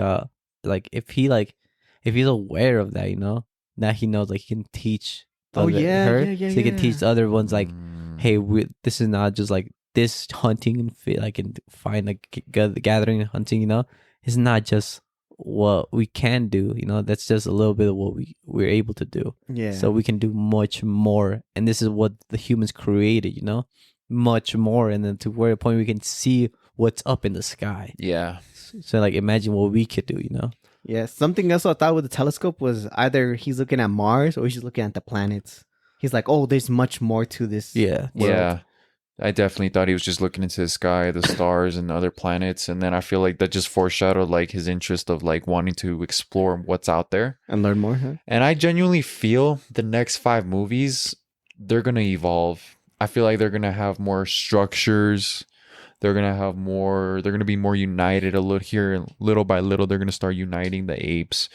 S1: if he's aware of that, you know, that he knows like he can teach.
S3: Oh, yeah,
S1: her,
S3: yeah,
S1: so he can teach the other ones like,
S4: Mm.
S1: hey, this is not just like this hunting and like and find like gathering and hunting, you know, it's not just what we can do, you know, that's just a little bit of what we're able to do.
S3: yeah.
S1: So we can do much more, and this is what the humans created, you know, much more, and then to where a point we can see what's up in the sky.
S4: Yeah.
S1: So like imagine what we could do, you know.
S3: Yeah, something else I thought with the telescope was either he's looking at Mars or he's looking at the planets. He's like, oh, there's much more to this.
S1: Yeah.
S3: world.
S4: Yeah. I definitely thought he was just looking into the sky, the stars, and other planets, and then I feel like that just foreshadowed like his interest of like wanting to explore what's out there.
S3: And learn more, huh?
S4: And I genuinely feel the next 5 movies, they're gonna evolve. I feel like they're gonna have more structures. They're gonna be more united a little here, little by little. They're gonna start uniting the apes,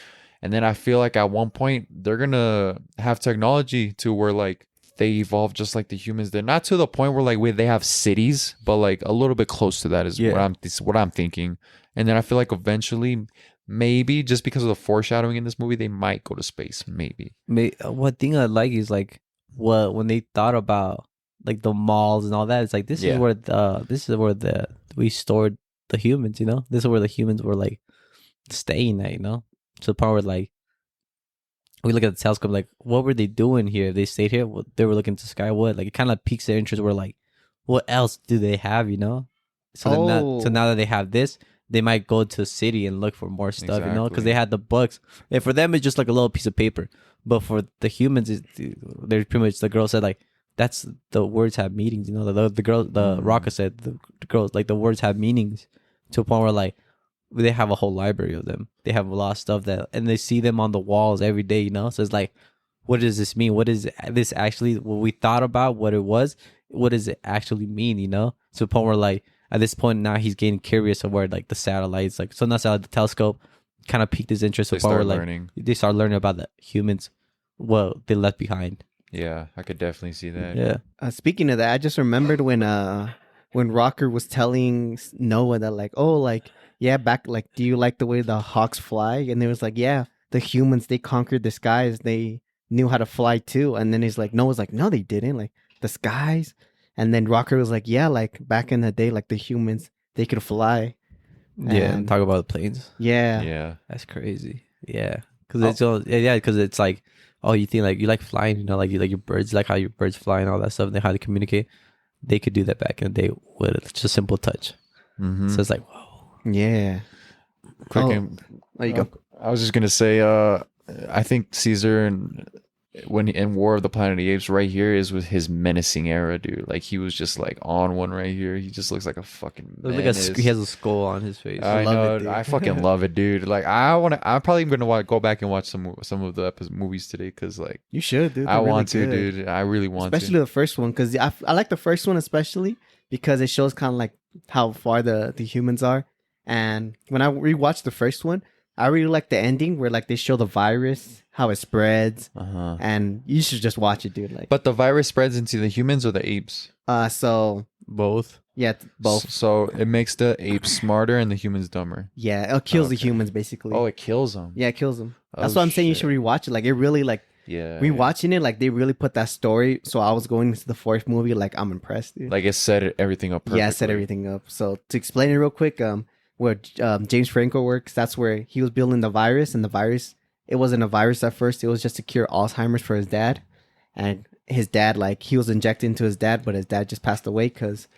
S4: and then I feel like at one point they're gonna have technology to where like they evolve just like the humans did. Not to the point where like they have cities, but like a little bit close to that is
S1: Yeah.
S4: what I'm thinking. And then I feel like eventually, maybe just because of the foreshadowing in this movie, they might go to space. Maybe.
S1: What thing I like is like when they thought about like the malls and all that. It's like this
S4: Yeah.
S1: is where we stored the humans. You know, this is where the humans were like staying at. You know, to the part where like we look at the telescope, like what were they doing here? They stayed here. They were looking to the sky. What like it kind of piques their interest. We're like, what else do they have? You know, so now that they have this, they might go to a city and look for more stuff, you know, because they had the books. And for them, it's just like a little piece of paper. But for the humans, they're pretty much, the girl said, like, that's the words have meanings, you know. The rocket said, the girls, like, the words have meanings to a point where, like, they have a whole library of them. They have a lot of stuff and they see them on the walls every day, you know. So it's like, what does this mean? What is this actually, what we thought about, what it was, what does it actually mean, you know? To a point where, like, at this point now he's getting curious of where like the satellites, like, so not satellite, the telescope kind of piqued his interest.
S4: They
S1: To a point where,
S4: start
S1: like,
S4: learning.
S1: they start learning about the humans, what they left behind.
S4: Yeah, I could definitely see that.
S1: Yeah.
S3: Speaking of that, I just remembered when Rocker was telling Noah that like, oh, like, yeah, back, like, do you like the way the hawks fly? And it was like, yeah, the humans, they conquered the skies. They knew how to fly too. And then he's like, Noah's like, no, they didn't. Like, the skies. And then Rocker was like, yeah, like back in the day, like the humans, they could fly.
S1: Yeah. And talk about the planes.
S3: Yeah.
S4: Yeah.
S1: That's crazy. Yeah. Because it's all, yeah, because it's like, oh, you think like you like flying, you know, like you like your birds, like how your birds fly and all that stuff, and how they communicate. They could do that back in the day with just a simple touch.
S4: Mm-hmm.
S1: So it's like, whoa.
S3: Yeah.
S4: Quick
S3: Oh,
S4: and-
S3: there you go.
S4: I was just gonna say, I think Caesar and when in War of the Planet of the Apes, right here is with his menacing era, dude. Like he was just like on one right here. He just looks like a fucking menace.
S1: He has a skull on his face.
S4: I
S3: love
S4: know,
S3: it, dude.
S4: I fucking love it, dude. Like I'm probably gonna go back and watch some of the movies today because like
S3: You should, dude.
S4: I
S3: They're really
S4: want to,
S3: good.
S4: dude. I really want
S3: Especially
S4: to.
S3: the first one, because I like the first one especially because it shows kind of like how far the humans are. And when I rewatched the first one, I really like the ending where like they show the virus, how it spreads,
S4: Uh-huh.
S3: and you should just watch it, dude. Like,
S4: But the virus spreads into the humans or the apes.
S3: so
S1: Both.
S3: yeah, both.
S4: So it makes the apes smarter and the humans dumber.
S3: Yeah, it kills the
S4: Okay.
S3: humans basically.
S4: Oh, it kills them.
S3: Yeah, it kills them.
S4: Oh,
S3: That's why I'm saying you
S4: shit.
S3: should rewatch it. Like, it really like
S4: Yeah.
S3: rewatching it. Like, they really put that story. So I was going into the fourth movie. Like, I'm impressed, dude.
S4: Like it set everything up perfectly.
S3: Yeah, I set everything up. So to explain it real quick, where James Franco works, that's where he was building the virus, and the virus, it wasn't a virus at first. It was just to cure Alzheimer's for his dad, and his dad, like he was injected into his dad, but his dad just passed away because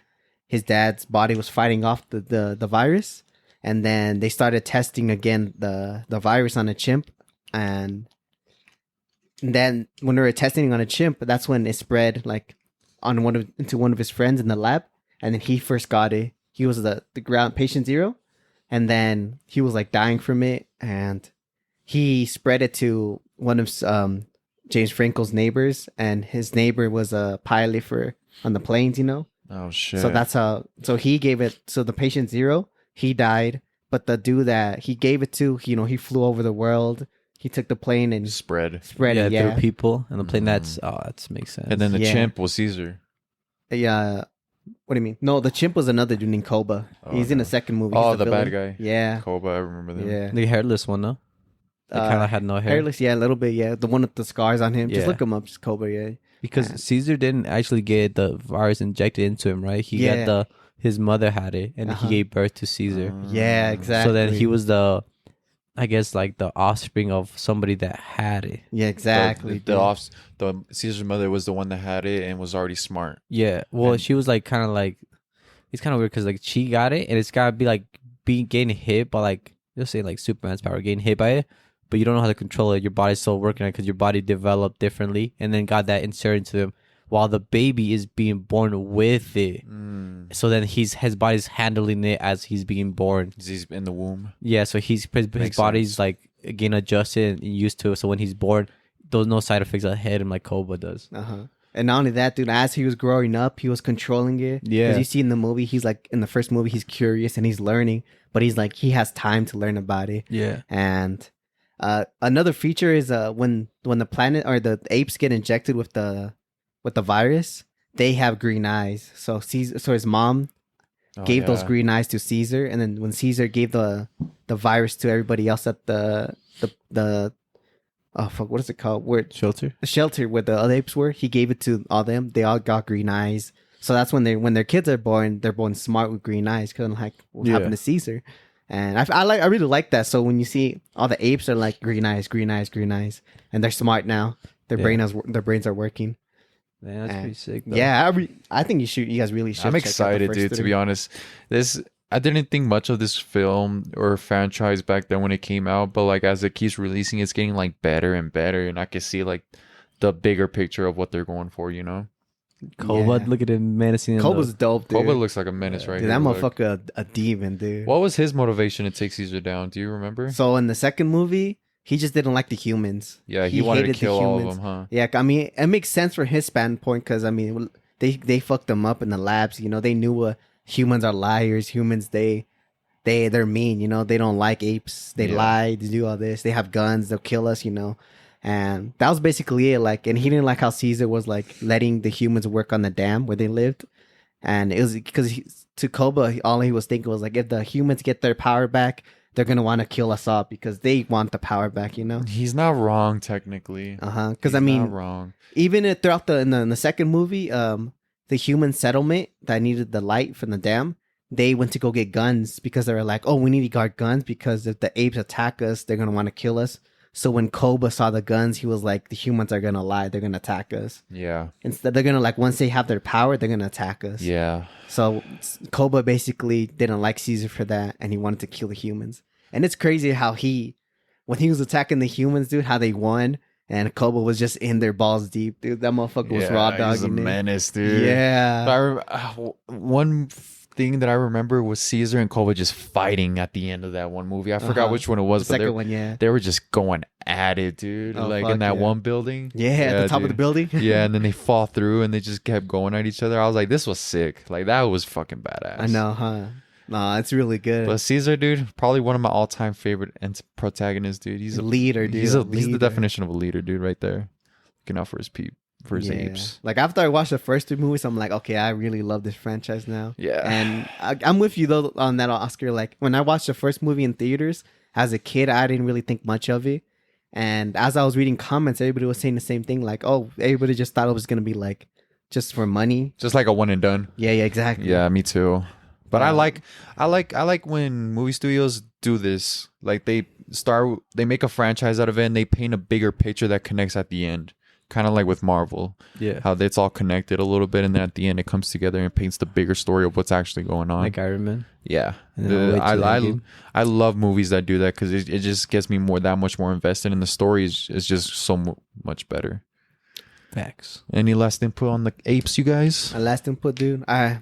S3: his dad's body was fighting off the virus. And then they started testing again the virus on a chimp. And then when they were testing on a chimp, that's when it spread like into one of his friends in the lab. And then he first got it. He was the ground patient zero. And then he was like dying from it. And he spread it to one of James Franco's neighbors. And his neighbor was a pilot on the planes, you know?
S4: Oh, shit.
S3: So that's how, so he gave it, so the patient zero, he died. But the dude that he gave it to, you know, he flew over the world. He took the plane and
S4: spread
S3: it, yeah.
S1: Through people and the plane. That makes sense.
S4: And then the chimp was Caesar.
S3: Yeah. What do you mean? No, the chimp was another dude named Koba. He's in the second movie.
S4: Oh,
S3: He's
S4: the
S3: villain.
S4: bad guy.
S3: Yeah.
S4: Koba, I remember that.
S3: Yeah.
S1: The hairless one, no? They kind of had no hair.
S3: Hairless, yeah, a little bit, yeah. The one with the scars on him.
S1: Yeah.
S3: Just look him up, just Koba, yeah.
S1: Because Caesar didn't actually get the virus injected into him, right? He got his mother had it, and he gave birth to Caesar.
S3: Yeah, exactly.
S1: So then he was the offspring of somebody that had it.
S3: Yeah, exactly.
S4: The Caesar's mother was the one that had it and was already smart.
S1: Yeah. Well, she was like kind of like, it's kind of weird because like she got it, and it's gotta be like getting hit by like, just say like Superman's power, getting hit by it, but you don't know how to control it. Your body's still working on it because your body developed differently, and then got that inserted into him while the baby is being born with it. So then his body's handling it as he's being born.
S4: He's in the womb.
S1: Yeah, so his body's like getting adjusted and used to it. So when he's born, there's no side effects that hit him like Koba does.
S3: And not only that, dude, as he was growing up, he was controlling it.
S1: Yeah.
S3: As you see in the movie, he's like, in the first movie, he's curious and he's learning, but he's like, he has time to learn about it.
S1: Yeah.
S3: And another feature is when the planet or the apes get injected with the virus, they have green eyes. So his mom gave those green eyes to Caesar, and then when Caesar gave the virus to everybody else at the oh fuck, what is it called?
S1: Shelter.
S3: The shelter where the other apes were, he gave it to all them. They all got green eyes. So that's when their kids are born, they're born smart with green eyes. Kind of like what happened to Caesar. And I really like that. So when you see all the apes are like green eyes, green eyes, green eyes, and they're smart now. Their brains are working.
S1: Man, that's pretty sick, though.
S3: Yeah, I think you guys really should.
S4: I'm
S3: check out the
S4: excited,
S3: first
S4: dude. To
S3: three.
S4: be honest, I didn't think much of this film or franchise back then when it came out, but like as it keeps releasing, it's getting like better and better, and I can see like the bigger picture of what they're going for. You know,
S1: Koba, look at him menacing.
S3: Koba's dope, dude.
S4: Koba looks like a menace right
S3: Dude,
S4: here.
S3: that
S4: Look.
S3: motherfucker a demon, dude.
S4: What was his motivation to take Caesar down? Do you remember?
S3: So in the second movie, he just didn't like the humans.
S4: Yeah, he wanted to
S3: hated the
S4: kill all of
S3: humans.
S4: them, huh?
S3: Yeah, I mean, it makes sense from his standpoint because I mean, they fucked them up in the labs. You know, they knew humans are liars. Humans, they're mean. You know, they don't like apes. They lie. They do all this. They have guns. They'll kill us. You know, and that was basically it. Like, and he didn't like how Caesar was like letting the humans work on the dam where they lived, and it was because to Koba, all he was thinking was like, if the humans get their power back, they're gonna want to kill us all because they want the power back, you know.
S4: He's not wrong technically.
S3: Because I mean,
S4: not wrong.
S3: Even throughout in the second movie, the human settlement that needed the light from the dam, they went to go get guns because they were like, oh, we need to guard guns because if the apes attack us, they're gonna want to kill us. So when Koba saw the guns, he was like, the humans are gonna lie, they're gonna attack us.
S4: Yeah.
S3: Instead, they're gonna like once they have their power, they're gonna attack us.
S4: Yeah.
S3: So Koba basically didn't like Caesar for that, and he wanted to kill the humans. And it's crazy how when he was attacking the humans, dude, how they won, and Koba was just in their balls deep, dude. That motherfucker was raw dogging.
S4: He's a menace, dude.
S3: Yeah.
S4: One thing that I remember was Caesar and Koba just fighting at the end of that one movie. I forgot which one it was,
S3: The
S4: but
S3: second one, yeah.
S4: they were just going at it, dude.
S3: Oh,
S4: like
S3: fuck,
S4: in that
S3: yeah.
S4: one building.
S3: Yeah, at the top of the
S4: dude.
S3: building.
S4: Yeah, and then they fall through and they just kept going at each other. I was like, this was sick. Like that was fucking badass.
S3: I know, huh? Nah, it's really good.
S4: But Caesar, dude, probably one of my all-time favorite protagonists, dude. He's a
S3: leader, dude.
S4: He's
S3: leader.
S4: the definition of a leader, dude, right there. Looking out for his apes.
S3: Like after I watched the first three movies, I'm like, okay, I really love this franchise now.
S4: Yeah.
S3: And I'm with you though on that, Oscar. Like when I watched the first movie in theaters as a kid, I didn't really think much of it. And as I was reading comments, everybody was saying the same thing. Like, oh, everybody just thought it was gonna be like just for money.
S4: Just like a one and done.
S3: Yeah, exactly.
S4: Yeah, me too. But I like when movie studios do this. Like they make a franchise out of it and they paint a bigger picture that connects at the end. kind of like with Marvel,
S1: Yeah.
S4: how it's all connected a little bit, and then at the end it comes together and paints the bigger story of what's actually going on.
S1: Like Iron Man.
S4: Yeah,
S1: And then all the way to the Endgame.
S4: I love movies that do that because it just gets me that much more invested, and the story is just so much better.
S1: Facts.
S4: Any last input on the apes, you guys?
S3: My last input, dude. I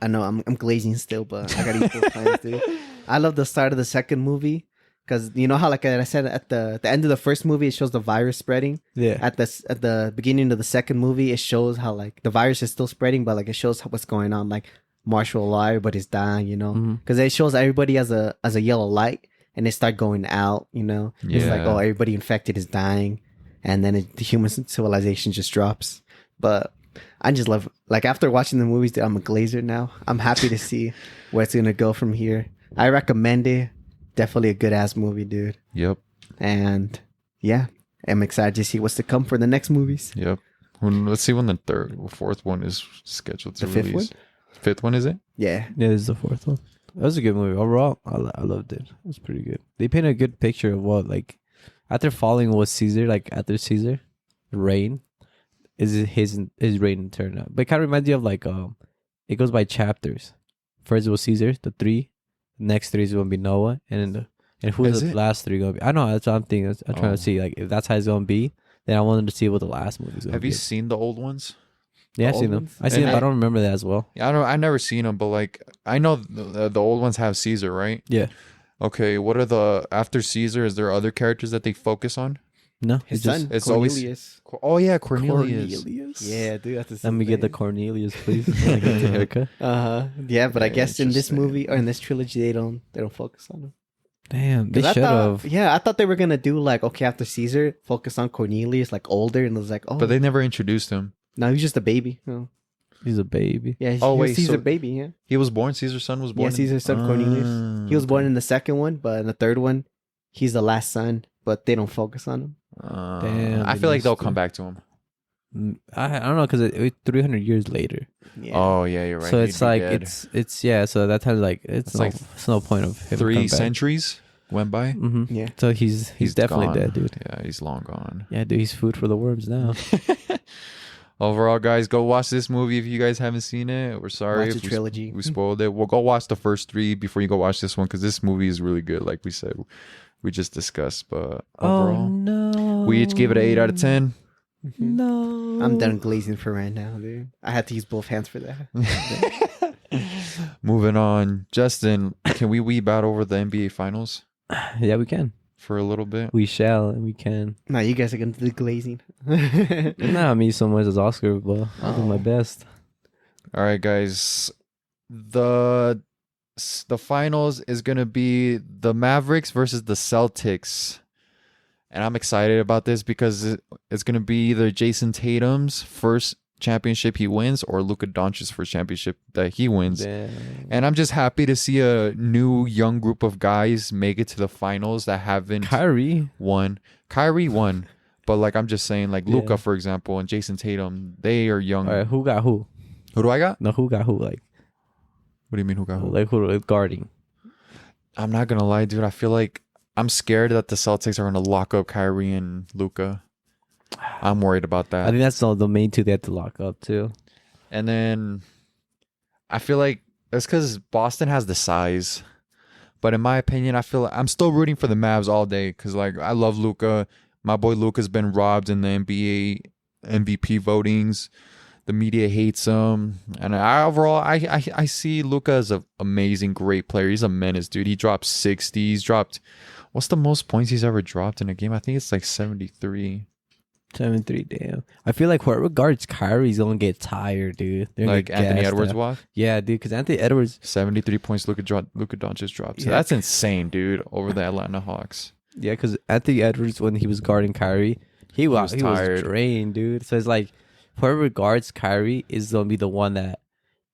S3: know I'm glazing still, but I gotta eat those plans, dude. I love the start of the second movie because you know how, like I said, at the end of the first movie, it shows the virus spreading.
S1: Yeah.
S3: At the beginning of the second movie, it shows how like the virus is still spreading, but like it shows what's going on. Like Marshall alive, but he's dying. You know, because it shows everybody as a yellow light, and they start going out. You know, it's like,
S4: Yeah.
S3: oh, everybody infected is dying, and then the human civilization just drops. But I just love, like, after watching the movies, dude, I'm a glazer now. I'm happy to see where it's gonna go from here. I recommend it. Definitely a good ass movie, dude.
S4: Yep.
S3: And yeah, I'm excited to see what's to come for the next movies.
S4: Yep. Let's see when the fourth one is scheduled to
S3: The fifth
S4: release. Fifth one, is it?
S3: Yeah.
S1: Yeah, this is the fourth one. That was a good movie. Overall, I loved it. It was pretty good. They painted a good picture of what, like, after falling was Caesar, like, after Caesar, reign, is his reign turned out. But it kind of reminds you of, like, it goes by chapters. First it was Caesar, the 3. The next 3 is going to be Noah. And who's
S4: Is
S1: the
S4: it?
S1: last 3 going to be? I know, that's what I'm thinking. I'm trying
S4: Oh.
S1: to see, like, if that's how it's going to be, then I wanted to see what the last movie is going to
S4: Have
S1: be.
S4: you seen the old ones?
S1: Yeah, I've
S3: the
S1: seen
S3: old
S1: them.
S3: ones?
S1: I've seen them,
S4: And
S1: but I don't remember that as well.
S4: Yeah, I never seen them, but like I know the old ones have Caesar, right?
S1: Yeah.
S4: Okay, what are the after Caesar? Is there other characters that they focus on?
S1: No,
S3: His
S1: it's just
S3: son,
S4: it's always-
S3: Cornelius.
S4: Oh yeah, Cornelius.
S3: Yeah, dude. That's his
S1: Let me get the
S3: name.
S1: Cornelius, please. When I get the haircut.
S3: Yeah, but I
S4: Yeah,
S3: guess in this
S4: interesting.
S3: movie or in this trilogy, they don't focus on him.
S1: Damn, they
S3: 'Cause I
S1: should
S3: thought-
S1: have.
S3: Yeah, I thought they were gonna do like, okay, after Caesar, focus on Cornelius, like older, and it was like, oh,
S4: But they never introduced him.
S3: no, he's just a baby. Oh.
S1: He's a baby.
S3: Yeah,
S4: Oh,
S3: he
S4: wait,
S3: was Caesar
S4: so-
S3: baby. Yeah,
S4: He was born. Caesar's son was born.
S3: yeah, Caesar's son Cornelius. He was born in the second one, but in the third one, he's the last son. But they don't focus on him.
S1: Damn,
S4: I
S1: they
S4: feel like
S1: missed
S4: they'll
S1: it.
S4: come back to him.
S1: I don't know because it's 300 years later.
S3: Yeah.
S4: Oh yeah, you're right.
S1: So
S4: He'd
S1: it's
S4: be
S1: like
S4: dead.
S1: it's yeah. So that time like it's
S4: like
S1: it's no point of him
S4: 3
S1: coming back.
S4: centuries went by.
S1: Mm-hmm.
S3: Yeah.
S1: So he's definitely
S4: gone.
S1: dead, dude.
S4: Yeah, he's long gone.
S1: Yeah, dude, he's food for the worms now.
S4: Overall, guys, go watch this movie if you guys haven't seen it. We're sorry
S3: Watch
S4: if
S3: the trilogy.
S4: we spoiled it. We'll go watch the first 3 before you go watch this one because this movie is really good. Like we said, we just discussed. But overall,
S1: no,
S4: we each gave it an 8 out of 10.
S1: No,
S3: I'm done glazing for right now, dude. I had to use both hands for that.
S4: Moving on, Justin, can we weeb out over the NBA Finals
S1: Yeah, we can.
S4: for a little bit?
S1: We shall and we can.
S3: Nah, you guys are gonna do the glazing.
S1: Not me so much as Oscar, but I'll do my best.
S4: All right, guys. The finals is gonna be the Mavericks versus the Celtics, and I'm excited about this because it's gonna be either Jason Tatum's first championship he wins or Luka Doncic's first championship that he wins.
S1: Damn.
S4: And I'm just happy to see a new young group of guys make it to the finals that haven't
S1: Kyrie.
S4: won. Kyrie won, but like I'm just saying, like Luka,
S1: Yeah.
S4: for example, and Jason Tatum, they are young.
S1: All right, who got who?
S4: Who do I got?
S1: No, who got who? Like
S4: What do you mean who got who?
S1: who guarding?
S4: I'm not gonna lie, dude. I feel like I'm scared that the Celtics are gonna lock up Kyrie and Luka. I'm worried about
S1: I
S4: that.
S1: think that's the main two they have to lock up too.
S4: And then I feel like that's because Boston has the size. But in my opinion, I feel like I'm still rooting for the Mavs all day because like I love Luka. My boy Luka's been robbed in the NBA MVP votings. The media hates him, and I see Luka as an amazing, great player. He's a menace, dude. He dropped 60. He's dropped. What's the most points he's ever dropped in a game? I think it's like 73.
S1: 7-3, damn. I feel like whoever guards Kyrie's gonna get tired, dude. They're gonna
S4: Like
S1: get
S4: Anthony
S1: gassed
S4: Edwards
S1: out.
S4: was
S1: Yeah, dude, because Anthony Edwards,
S4: 73 points. Luka Doncic dropped. So
S1: Yeah.
S4: that's insane, dude. Over the Atlanta Hawks.
S1: yeah, because Anthony Edwards, when he was guarding Kyrie, he was
S4: tired.
S1: drained, dude. So it's like whoever guards Kyrie is gonna be the one that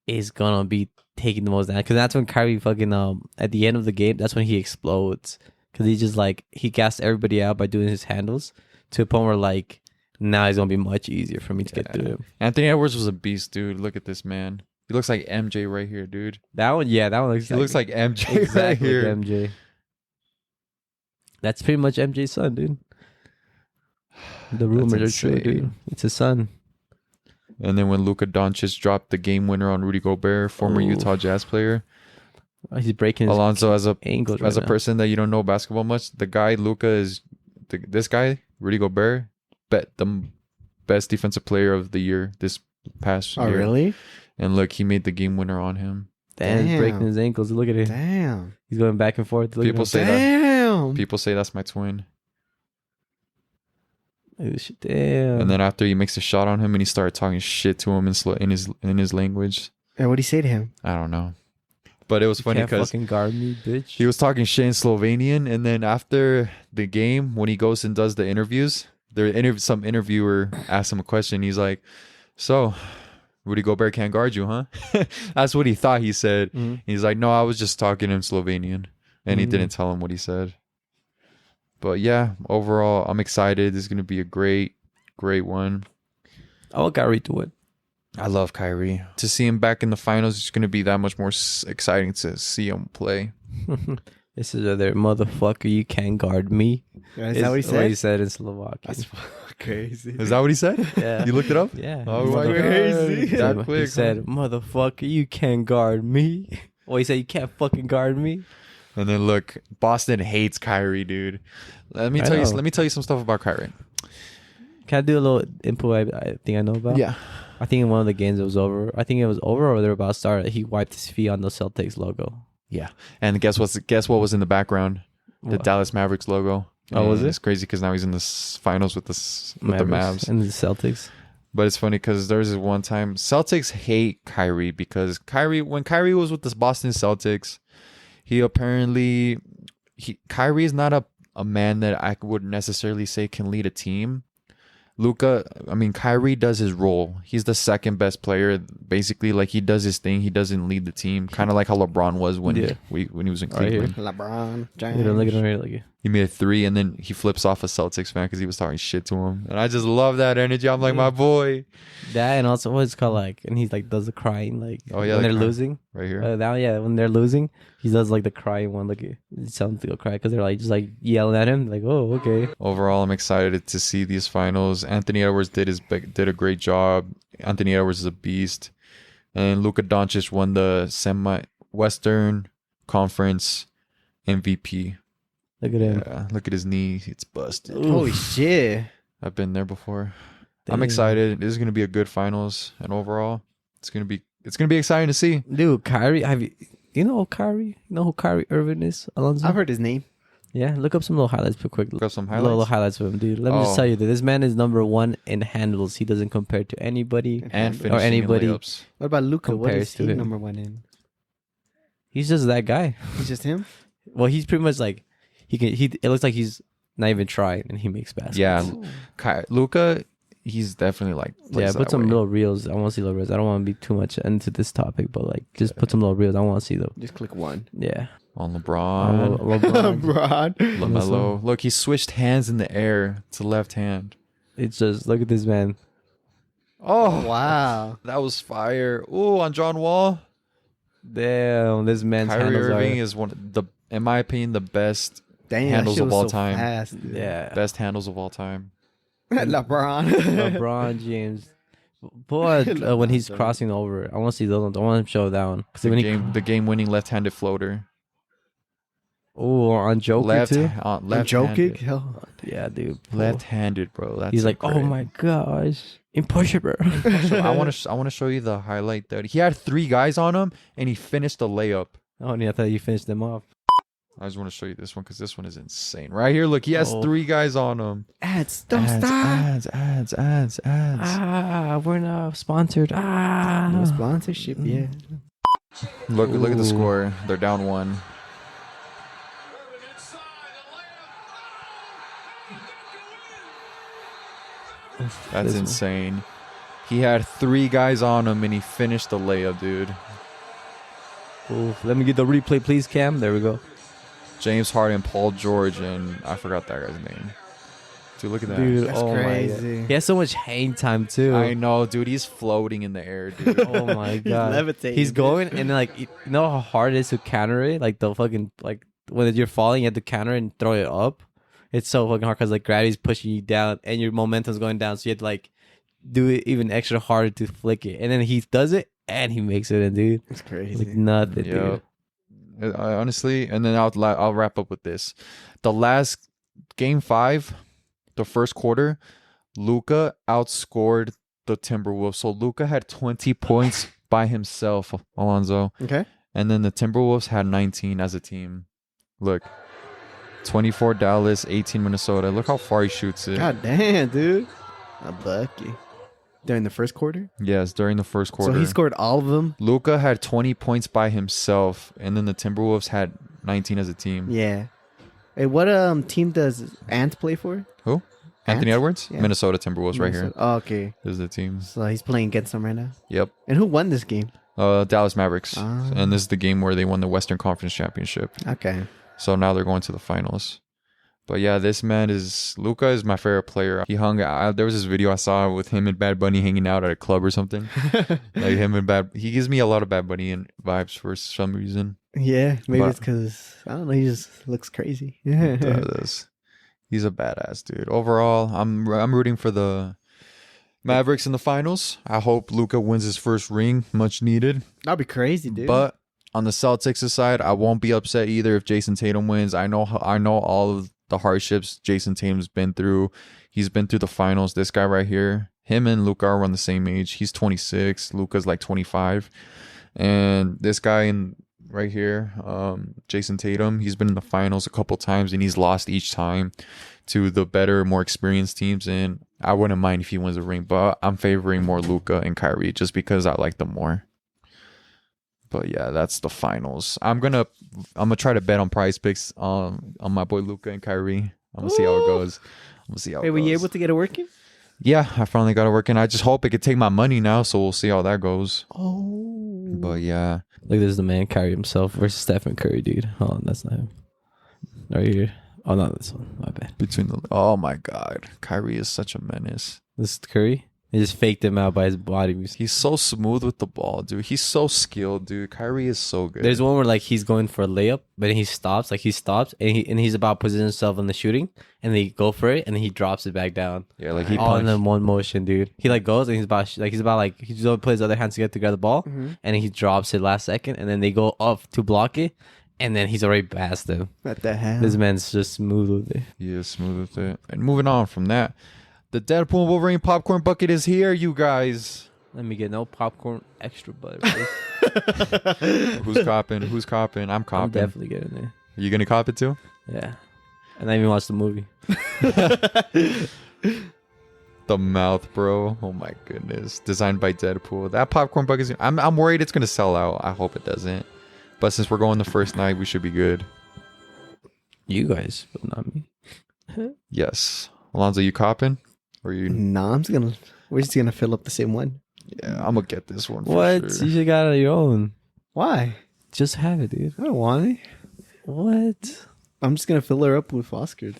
S1: is gonna be taking the most damage. Because that's when Kyrie fucking at the end of the game, that's when he explodes. Because he just like he gassed everybody out by doing his handles to a point where like now it's gonna be much easier for me to get through him.
S4: Anthony Edwards was a beast, dude. Look at this man. He looks like MJ right here, dude.
S1: That one looks.
S4: He looks like MJ
S1: exactly
S4: right here.
S1: like MJ. That's pretty much MJ's son, dude. The rumors are
S4: That's
S1: true, dude.
S4: insane.
S1: It's his son.
S4: And then when Luka Doncic dropped the game winner on Rudy Gobert, former
S1: Oh.
S4: Utah Jazz player,
S1: He's breaking his
S4: Alonzo, as a
S1: ankles right now.
S4: person that you don't know basketball much, the guy Luka is this guy Rudy Gobert, bet the best defensive player of the year this past
S3: Oh,
S4: year.
S3: really?
S4: And look, he made the game winner on him.
S1: Damn, he's breaking
S3: Damn.
S1: his ankles. Look at it.
S3: Damn.
S1: He's going back and forth. Look
S4: People
S1: at
S4: say that.
S3: Damn.
S4: People say that's my twin.
S1: him. Damn.
S4: And then after he makes a shot on him, and he started talking shit to him in his language.
S3: And what'd he say to him?
S4: I don't know, but it was funny
S1: can't
S4: because
S1: fucking guard me, bitch.
S4: he was talking shit in Slovenian, and then after the game, when he goes and does the interviews, some interviewer asked him a question. He's like, "So, Rudy Gobert can't guard you, huh?" That's what he thought he said.
S1: Mhm.
S4: He's like, "No, I was just talking in Slovenian," and he
S1: Mhm.
S4: didn't tell him what he said. But yeah, overall, I'm excited. This is gonna be a great one.
S1: I want Kyrie to win.
S4: I love Kyrie. To see him back in the finals, it's gonna be that much more exciting to see him play.
S1: This is other motherfucker. You can't guard me.
S3: Is that what he
S1: What
S3: said?
S1: he said in Slovakian.
S3: That's crazy.
S4: Is that what he said?
S1: Yeah.
S4: You looked it up?
S1: Yeah.
S4: Oh my
S3: Crazy.
S4: god! That
S1: He
S4: quick.
S1: said, "Motherfucker, you can't guard me." Well, he said, "You can't fucking guard me."
S4: And then look, Boston hates Kyrie, dude. Let me
S1: I
S4: tell you.
S1: know.
S4: Let me tell you some stuff about Kyrie.
S1: Can I do a little input? I think I know about.
S4: Yeah.
S1: I think in one of the games it was over. I think it was over or they were about to start. He wiped his feet on the Celtics logo.
S4: Yeah. And guess what was in the background? The
S1: What?
S4: Dallas Mavericks logo.
S1: Oh, was
S4: And
S1: it?
S4: It's crazy because now he's in the finals with the
S1: Mavericks
S4: Mavs.
S1: and the Celtics.
S4: But it's funny because there's this one time Celtics hate Kyrie because when Kyrie was with the Boston Celtics, Kyrie is not a man that I would necessarily say can lead a team. Kyrie does his role. He's the second best player. Basically, like he does his thing. He doesn't lead the team. Kind of like how LeBron was when
S1: Yeah.
S4: when he was in
S1: Right here.
S4: Cleveland.
S3: LeBron James.
S1: Look at him here. Look at
S4: He made a 3 and then he flips off a Celtics fan because he was talking shit to him. And I just love that energy. I'm like, my boy.
S1: that, and also what's it called like, and he's like does the crying like
S4: Oh, yeah,
S1: when
S4: the
S1: they're
S4: cry.
S1: losing.
S4: Right here.
S1: When they're losing, he does like the crying one. Look, it sounds like a cry because they're like just like yelling at him. Like, oh, okay.
S4: Overall, I'm excited to see these finals. Anthony Edwards did a great job. Anthony Edwards is a beast. And Luka Doncic won the Western Conference MVP.
S1: Look at him.
S4: Yeah, look at his knee. It's busted.
S3: Holy shit.
S4: I've been there before. I'm
S1: Damn.
S4: excited. This is going to be a good finals. And overall, it's going to be exciting to see.
S1: Dude, Kyrie, you know Kyrie? You know who Kyrie Irving is, Alonso?
S3: I've heard his name.
S1: Yeah, look up some little highlights real quick.
S4: Look up some
S1: Little
S4: highlights.
S1: highlights of him, dude. Let me just
S4: Oh.
S1: tell you that this man is number one in handles. He doesn't compare to anybody.
S4: And
S3: Or
S4: finishing
S1: anybody.
S4: in layups.
S3: What about Luca? What
S1: Compares
S3: is
S1: to
S3: he
S1: him.
S3: number one in?
S1: He's just that guy.
S3: He's just him?
S1: Well, he's pretty much like it looks like he's not even trying and he makes baskets.
S4: Yeah, Luka, he's definitely like plays
S1: Yeah, put
S4: that
S1: some
S4: way.
S1: little reels. I want to see little reels. I don't want to be too much into this topic, but like just put some little reels. I want to see them.
S3: Just click one.
S1: Yeah.
S4: on LeBron.
S1: LeBron.
S3: Broad.
S4: LaMelo. Look, he switched hands in the air to left hand.
S1: It's just look at this man.
S4: Oh,
S3: Wow.
S4: that was fire. Ooh, on John Wall.
S1: Damn, this man's
S4: Kyrie
S1: handles
S4: Irving
S1: are.
S4: is in my opinion, the best
S3: Damn,
S4: Handles
S3: that shit
S4: of
S3: was
S4: all
S3: so
S4: time.
S3: Fast, dude.
S1: Yeah.
S4: best handles of all time.
S3: LeBron.
S1: LeBron James. But when he's crossing over, I want to see those ones. I want him to show that one. Because
S4: The game-winning left-handed floater.
S1: Oh, on Joker too.
S3: I'm
S4: left-handed.
S3: joking. Hell.
S1: Yeah, dude.
S4: Left-handed, bro. That's
S1: He's like,
S4: great.
S1: oh my gosh, impossible.
S4: So I want to show you the highlight that he had 3 guys on him and he finished the layup.
S1: Oh, yeah, I thought you finished them off.
S4: I just want to show you this one because this one is insane. Right here, look, he has
S1: Oh.
S4: 3 guys on him.
S3: Ads. Don't stop.
S4: Ads.
S1: Ah, we're not sponsored. Ah,
S3: No sponsorship, yeah.
S4: Look at the
S1: Ooh.
S4: score. They're down 1. That's
S1: This one.
S4: insane. He had 3 guys on him and he finished the layup, dude.
S1: Oof. Let me get the replay, please, Cam. There we go.
S4: James Harden, Paul George, and I forgot that guy's name. Dude, look at that.
S1: Dude,
S3: That's
S1: oh my
S3: crazy.
S1: God. He has so much hang time too.
S4: I know, dude. He's floating in the air, dude.
S1: Oh my god,
S3: levitating,
S1: he's
S3: dude.
S1: going and then, like you know how hard it is to counter it. Like the fucking like when you're falling, you have to counter it and throw it up. It's so fucking hard because like gravity's pushing you down and your momentum's going down, so you have to like do it even extra harder to flick it. And then he does it and he makes it in, dude.
S3: It's crazy.
S1: Like nothing,
S4: Yeah.
S1: dude.
S4: I honestly, and then I'll wrap up with this. The last game 5, the first quarter, Luka outscored the Timberwolves. So Luka had 20 points by himself, Alonzo.
S3: Okay.
S4: And then the Timberwolves had 19 as a team. Look. 24 Dallas, 18 Minnesota. Look how far he shoots it.
S3: God damn, dude. A bucky. During the first quarter?
S4: Yes, during the first quarter.
S3: So he scored all of them?
S4: Luka had 20 points by himself, and then the Timberwolves had 19 as a team.
S3: Yeah. Hey, what team does Ant play for?
S4: Who? Anthony
S3: Ant?
S4: Edwards?
S3: Yeah.
S4: Minnesota Timberwolves right here.
S3: Oh, okay.
S4: This is the team.
S3: So he's playing against them right now.
S4: Yep.
S3: And who won this game?
S4: Dallas Mavericks.
S3: Ah.
S4: And this is the game where they won the Western Conference Championship.
S3: Okay.
S4: So now they're going to the finals. But yeah, this man Luka is my favorite player. He hung out. There was this video I saw with him and Bad Bunny hanging out at a club or something. Like him and he gives me a lot of Bad Bunny and vibes for some reason.
S3: Yeah, maybe
S4: But-
S3: it's because, I don't know, he just looks crazy.
S4: He's a badass dude. Overall, I'm rooting for the Mavericks in the finals. I hope Luka wins his first ring, much needed.
S3: That'd be crazy, dude.
S4: But on the Celtics side, I won't be upset either if Jason Tatum wins. I know all of the hardships Jason Tatum's been through. He's been through the finals. This guy right here, him and Luka are around the same age. He's 26. Luka's like 25. And this guy right here, Jason Tatum, he's been in the finals a couple times and he's lost each time to the better, more experienced teams. And I wouldn't mind if he wins a ring, but I'm favoring more Luka and Kyrie just because I like them more. But yeah, that's the finals. I'm gonna try to bet on Prize Picks on my boy Luka and Kyrie. I'm gonna see how it goes.
S3: Hey, were you able to get it working?
S4: Yeah, I finally got it working. I just hope it could take my money now, so we'll see how that goes.
S3: Oh.
S4: But yeah,
S1: Look, this is the man Kyrie himself versus Stephen Curry, dude. Oh, that's not him. Right here. Oh, not this one. My bad.
S4: oh my God, Kyrie is such a menace.
S1: This is Curry. He just faked him out by his body.
S4: He's so smooth with the ball, dude. He's so skilled, dude. Kyrie is so good.
S1: There's one where like he's going for a layup, but then he stops. Like he stops and he's about to position himself in the shooting, and then he go for it, and then he drops it back down.
S4: Yeah, like he
S1: all in
S4: punched.
S1: one motion, dude. He like goes and he's about he just put his other hand together to grab the ball, and then he drops it last second, and then they go up to block it, and then he's already past them.
S3: What the hell?
S1: This man's just smooth with it.
S4: He is smooth with it. And moving on from that, the Deadpool Wolverine popcorn bucket is here, you guys.
S1: Let me get no popcorn extra butter. Please.
S4: Who's copping? Who's copping? I'm
S1: I'm
S4: copping.
S1: definitely getting there.
S4: You gonna cop it too?
S1: Yeah, and I even watched the movie.
S4: The mouth, bro. Oh my goodness. Designed by Deadpool. That popcorn bucket is. I'm worried it's gonna sell out. I hope it doesn't. But since we're going the first night, we should be good.
S1: You guys, but not me.
S4: Yes. Alonzo, you copping? Or you?
S3: Nah, we're just gonna fill up the same one.
S4: Yeah, I'm gonna get this one. For
S1: What?
S4: Sure.
S1: You should got it on your own.
S3: Why?
S1: Just have it, dude.
S3: I don't want it.
S1: What?
S3: I'm just gonna fill her up with Oscar.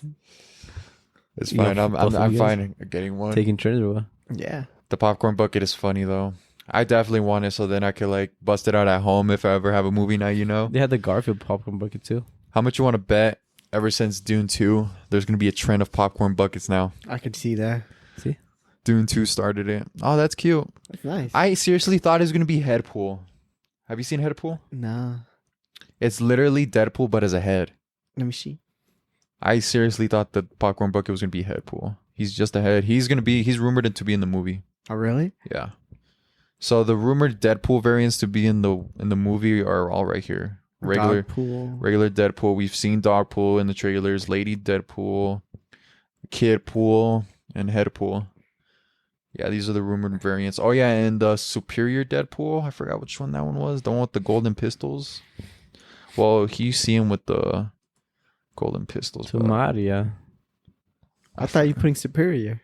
S4: It's
S1: You
S4: fine.
S1: know, both of
S4: I'm
S1: you guys?
S4: fine getting one.
S1: Taking turns or what?
S3: Yeah.
S4: The popcorn bucket is funny though. I definitely want it so then I could like bust it out at home if I ever have a movie night, you know?
S1: They had the Garfield popcorn bucket too.
S4: How much you want to bet ever since Dune 2, there's going to be a trend of popcorn buckets now.
S3: I could see that.
S1: See?
S4: Dune 2 started it. Oh, that's cute.
S3: That's nice.
S4: I seriously thought it was going to be Headpool. Have you seen Headpool?
S3: Nah.
S4: It's literally Deadpool but as a head.
S3: Let me see.
S4: I seriously thought the popcorn bucket was going to be Headpool. He's just a head. He's rumored to be in the movie.
S3: Oh, really?
S4: Yeah. So the rumored Deadpool variants to be in the movie are all right here. Regular Deadpool. We've seen Dogpool in the trailers, Lady Deadpool, Kidpool, and Headpool. Yeah, these are the rumored variants. Oh yeah, and the Superior Deadpool. I forgot which one that one was. The one with the golden pistols. Well, you see him with the golden pistols.
S1: To
S4: but
S1: Maria.
S3: I thought you were putting Superior.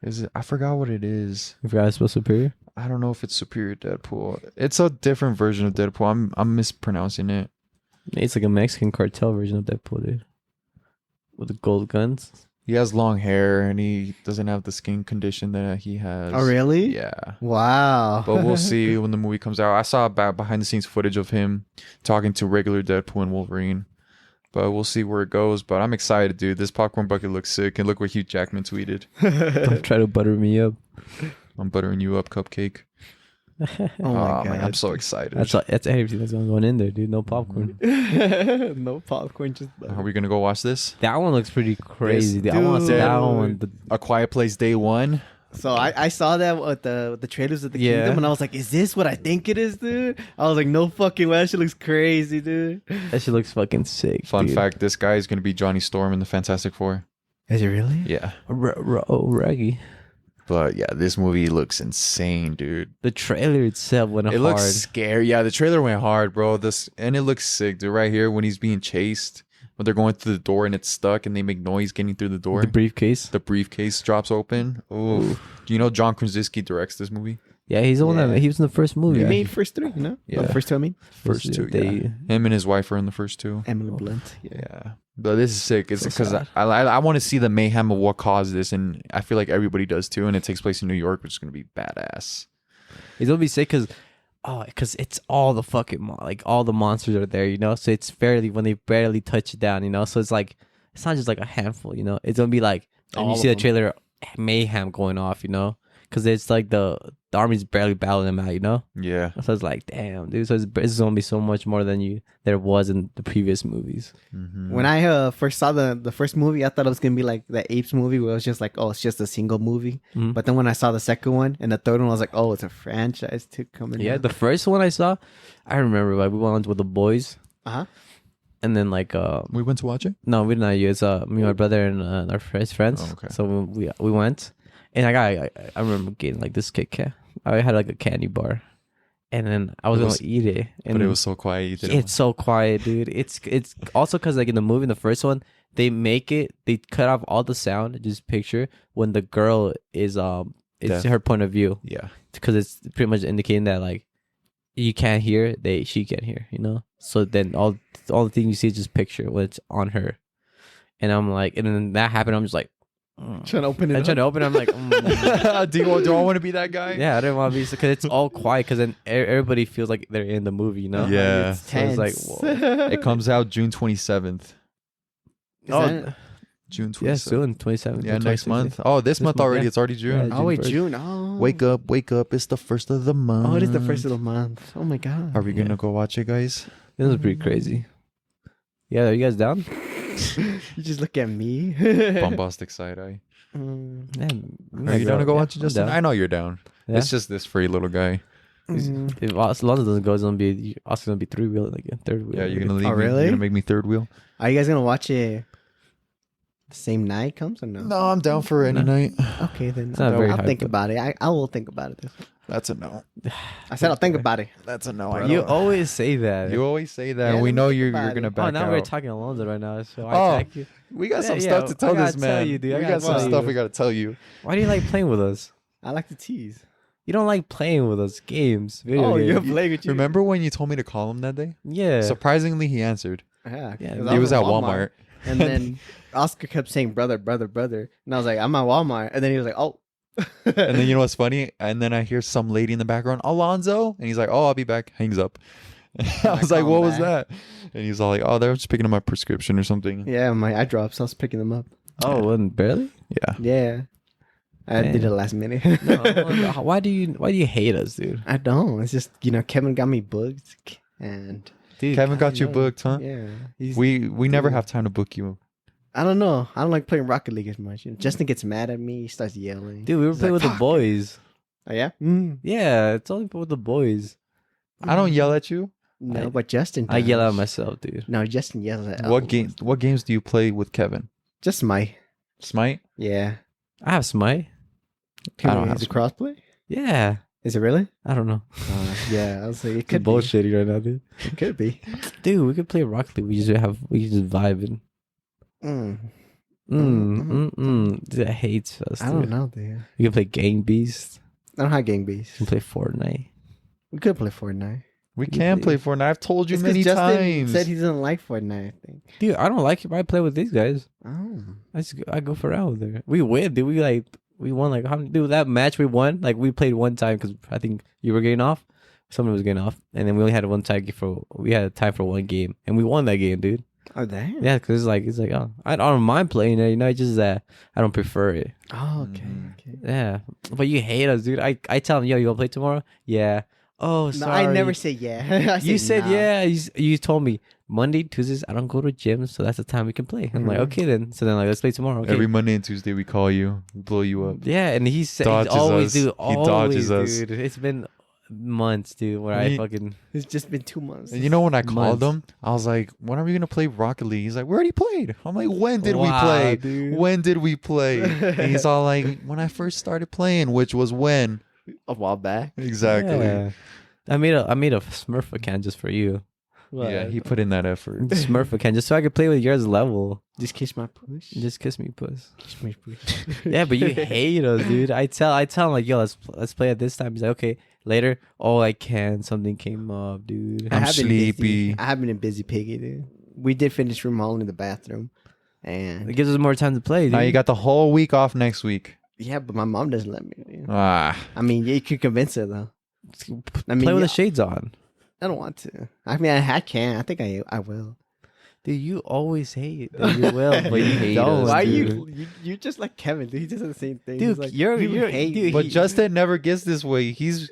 S4: Is it? I forgot what it is.
S1: You forgot to spell superior?
S4: I don't know if it's Superior Deadpool. It's a different version of Deadpool. I'm mispronouncing it.
S1: It's like a Mexican cartel version of Deadpool, dude. With the gold guns.
S4: He has long hair and he doesn't have the skin condition that he has.
S3: Oh, really?
S4: Yeah.
S3: Wow.
S4: But we'll see when the movie comes out. I saw behind the scenes footage of him talking to regular Deadpool and Wolverine. But we'll see where it goes. But I'm excited, dude. This popcorn bucket looks sick. And look what Hugh Jackman tweeted.
S1: Don't try to butter me up.
S4: I'm buttering you up, cupcake.
S3: Oh my god!
S4: Man, I'm so excited.
S1: That's everything that's going in there, dude. No popcorn.
S3: No popcorn, just.
S4: Are we gonna go watch this?
S1: That one looks pretty crazy.
S3: Yes,
S1: I want to see that
S3: dude.
S1: one.
S4: A Quiet Place Day 1.
S3: So I saw that with the trailers of the
S1: Yeah.
S3: Kingdom, and I was like, "Is this what I think it is, dude?" I was like, "No fucking way! That shit looks crazy, dude."
S1: That shit looks fucking sick.
S4: Fun
S1: dude.
S4: fact: this guy is gonna be Johnny Storm in the Fantastic Four.
S3: Is it really?
S4: Yeah.
S1: Raggy.
S4: But yeah, this movie looks insane, dude.
S1: The trailer itself went
S4: It
S1: hard.
S4: looks scary. Yeah, the trailer went hard, bro. And it looks sick, dude. Right here when he's being chased, when they're going through the door and it's stuck and they make noise getting through the door.
S1: The briefcase.
S4: The briefcase drops open. Oh, do you know John Krasinski directs this movie?
S1: Yeah, he's the one that he was in the first movie.
S3: He
S4: Yeah.
S3: made first three, no?
S4: Yeah.
S3: Oh, the first two, I mean.
S4: First two,
S1: They-
S4: yeah. Him and his wife are in the first two.
S3: Emily Blunt.
S4: Yeah, but this is sick. It's
S1: So
S4: because
S1: sad.
S4: I want to see the mayhem of what caused this, and I feel like everybody does too. And it takes place in New York, which is gonna be badass.
S1: He's gonna be sick because it's all the fucking like all the monsters are there, you know. So it's barely when they barely touch it down, you know. So it's like it's not just like a handful, you know. It's gonna be like and
S3: All
S1: you see
S3: of
S1: the trailer mayhem going off, you know, because it's like the army's barely battling them out, you know.
S4: Yeah.
S1: So it's like damn, dude. So it's gonna be so much more than there was in the previous movies.
S4: Mm-hmm.
S3: When I first saw the first movie, I thought it was gonna be like the Apes movie, where it was just like, oh, it's just a single movie.
S1: Mhm.
S3: But then when I saw the second one and the third one, I was like, oh, it's a franchise to come in.
S1: Yeah, the first one I saw, I remember like we went with the boys,
S3: Uh-huh.
S1: and then like
S4: we went to watch it.
S1: no, we did not. It's me, my brother, and our friends.
S4: Oh, okay.
S1: So we went, and I remember getting like this Kit Kat. I had like a candy bar, and then I was
S4: It
S1: gonna
S4: was-
S1: eat it, and
S4: But it was so quiet. You didn't
S1: it's so quiet, dude. It's also because like in the movie, in the first one, they cut off all the sound. Just picture when the girl is it's
S4: Deaf.
S1: her point of view,
S4: yeah.
S1: because it's pretty much indicating that like you can't hear, she can't hear, you know. So then all the thing you see is just picture when it's on her, and I'm like, and then that happened. I'm just like.
S3: Trying to open it.
S1: I'm trying to open. I'm like,
S4: do I want to be that guy?
S1: yeah, I didn't want to be because it's all quiet. Because then everybody feels like they're in the movie, you know?
S4: Yeah.
S3: It's
S1: So it's like,
S3: tense.
S1: whoa.
S4: It comes out June 27th.
S3: Is
S1: Oh,
S3: that-
S4: June 27th.
S1: yeah, soon 27th.
S4: Yeah, next
S1: 26th.
S4: month. Oh, this month
S1: month,
S4: already.
S1: yeah.
S4: It's already June.
S1: Yeah,
S3: Oh wait,
S1: first.
S3: June. Oh,
S4: Wake up. It's the first of the month.
S3: Oh, it is the first of the month. Oh my god.
S4: Are we going to go watch it, guys?
S1: This was pretty crazy. Yeah, are you guys down?
S3: You just look at me.
S4: Bombastic side eye.
S3: Mm,
S1: Man,
S4: Are you down to go watch it,
S1: I'm
S4: Justin?
S1: down.
S4: I know you're down.
S1: Yeah?
S4: It's just this free little guy.
S3: mm.
S1: If Alonso doesn't go, it's gonna be also gonna be 3-wheel again, 3rd wheel.
S4: Yeah, you're gonna leave
S3: Oh,
S4: me.
S3: really?
S4: You're gonna make me third wheel.
S3: Are you guys gonna watch it the same night comes or no?
S4: No, I'm down for any night.
S3: Okay, then
S1: not very
S3: I'll
S1: hype,
S3: think
S1: but-
S3: about it. I will think about it.
S4: That's a no.
S3: I said I'll think about it.
S4: That's a no.
S3: Bro.
S1: You always say that.
S4: You always say that.
S3: Yeah,
S4: we
S3: let me
S4: know
S3: think
S4: you're
S3: about
S4: gonna
S3: it.
S4: back
S1: Oh, now
S4: out.
S1: we're talking Alonso right now, so
S4: Oh.
S1: I attack you.
S4: We got some
S1: Yeah,
S4: stuff
S1: yeah,
S4: to tell
S1: I gotta
S4: this man.
S1: tell you, dude. I
S4: We
S1: gotta
S4: got some
S1: tell
S4: stuff
S1: you.
S4: we gotta tell you.
S1: Why do you like playing with us?
S3: I like to tease.
S1: You don't like playing with us games. Video games.
S3: playing with
S4: Remember when you told me to call him that day?
S1: Yeah.
S4: Surprisingly, he ansed.
S3: Yeah,
S1: Yeah,
S3: 'cause
S1: he
S3: I
S4: He was at
S3: in
S4: Walmart.
S3: and then Oscar kept saying brother, and I was like, I'm at Walmart, and then he was like, oh,
S4: And then you know what's funny? And then I hear some lady in the background, Alonzo, and he's like, "Oh, I'll be back." Hangs up. I was like,
S3: call
S4: "What
S3: him
S4: was that?" And he's all like, "Oh, they were just picking up my prescription or something."
S3: yeah, my eye drops. I was picking them up.
S1: Oh, wasn't barely?
S4: Yeah.
S3: Yeah, I did it
S1: Damn.
S3: last minute.
S1: No. Why do you hate us, dude?
S3: I don't. It's just Kevin got me booked, and
S1: Dude,
S4: Kevin got you
S3: know.
S4: booked, huh?
S3: yeah,
S4: We never
S3: dude.
S4: have time to book you.
S3: I don't know. I don't like playing Rocket League as much. Justin gets mad at me. He starts yelling.
S1: dude, we were
S3: He's
S1: playing
S3: like,
S1: with the
S3: "Fuck."
S1: boys.
S3: Oh yeah. Mm.
S1: Yeah, it's only with the boys.
S4: I don't yell at you.
S3: No,
S1: I-
S3: but Justin.
S1: I yell
S3: does.
S1: at myself, dude.
S3: No, Justin yells at.
S4: What games do you play with Kevin?
S3: Just my.
S4: Smite?
S3: Yeah.
S1: I have Smite.
S4: I don't have
S3: Is it crossplay?
S1: Yeah,
S3: Is it really?
S1: I don't know.
S3: Yeah, I was like, it
S1: It's
S3: could
S1: bullshitting right now, dude.
S3: be. It could be.
S1: Dude, we could play Rocket League. We just vibing.
S3: Mm.
S1: Dude, I hate us.
S3: I
S1: Dude.
S3: don't know, dude.
S1: We can play Gang Beast.
S3: I don't have gang beast.
S1: We can play Fortnite.
S3: We could play Fortnite.
S4: We can play Fortnite. I've told you
S3: It's 'cause
S4: many
S3: Justin
S4: times.
S3: said he doesn't like Fortnite. I think.
S1: Dude, I don't like it, but I play with these guys.
S3: Oh.
S1: I go for round there. We win, dude. We won like how many? Dude, that match we won. Like we played one time because I think you were getting off. Someone was getting off, and then we only had one time we had time for one game, and we won that game, dude.
S3: Oh, damn.
S1: Yeah, because it's like, oh, I don't mind playing it. You know, it's just that I don't prefer it.
S3: Oh, okay.
S4: Mhm.
S3: Okay.
S1: Yeah, but you hate us, dude. I tell him, yo, you want to play tomorrow? Yeah. Oh,
S3: No,
S1: sorry.
S3: I never say yeah. I
S1: You
S3: say
S1: said
S3: nah.
S1: yeah. You told me Monday, Tuesdays. I don't go to gym, so that's the time we can play. I'm like,
S3: Mhm.
S1: okay then. So then like, let's play tomorrow. Okay.
S4: Every Monday and Tuesday we call you, we blow you up.
S1: Yeah, and he said he's
S4: Dodges
S1: always
S4: us.
S1: dude.
S4: He
S1: Always,
S4: dodges us.
S1: dude. It's been months, dude, where I
S4: He-
S1: fucking
S3: It's just been 2 months.
S4: And you know when I called
S1: Months.
S4: him, I was like, "When are we gonna play Rocket League?" He's like, "We already played." I'm like, "When did we
S1: Wow,
S4: play?
S1: dude.
S4: When did we play?" And he's all like, "When I first started playing, which was when?"
S3: a while back.
S4: Exactly.
S1: Yeah. I made a Smurf account just for you.
S4: Yeah, he put in that effort.
S1: Smurf account just so I could play with yours level.
S3: Just kiss my push.
S1: Just kiss me, puss.
S3: Kiss my push.
S1: Yeah, but you hate us, dude. I tell him like, yo, let's play at this time. He's like, okay. Later, oh, I can't. Something came up, dude.
S4: I'm
S3: have been busy.
S4: sleepy.
S3: I have been a busy piggy, dude. We did finish remodeling the bathroom,
S1: It
S3: and
S1: gives us more time to play, dude.
S4: Now you got the whole week off next week.
S3: yeah, but my mom doesn't let me. Dude.
S4: Ah,
S3: I mean, yeah, you could convince her though. I mean,
S1: play with
S3: yeah,
S1: the shades on.
S3: I don't want to. I mean, I can. I think I will.
S1: Dude, you always hate that you will, but you
S4: hate
S1: don't.
S4: us,
S3: Why
S1: dude.
S3: you just like Kevin? Dude, he just does the same thing.
S1: Dude,
S3: He's like,
S1: you're
S3: hate
S1: dude,
S4: but
S1: he-
S4: Justin never gets this way. He's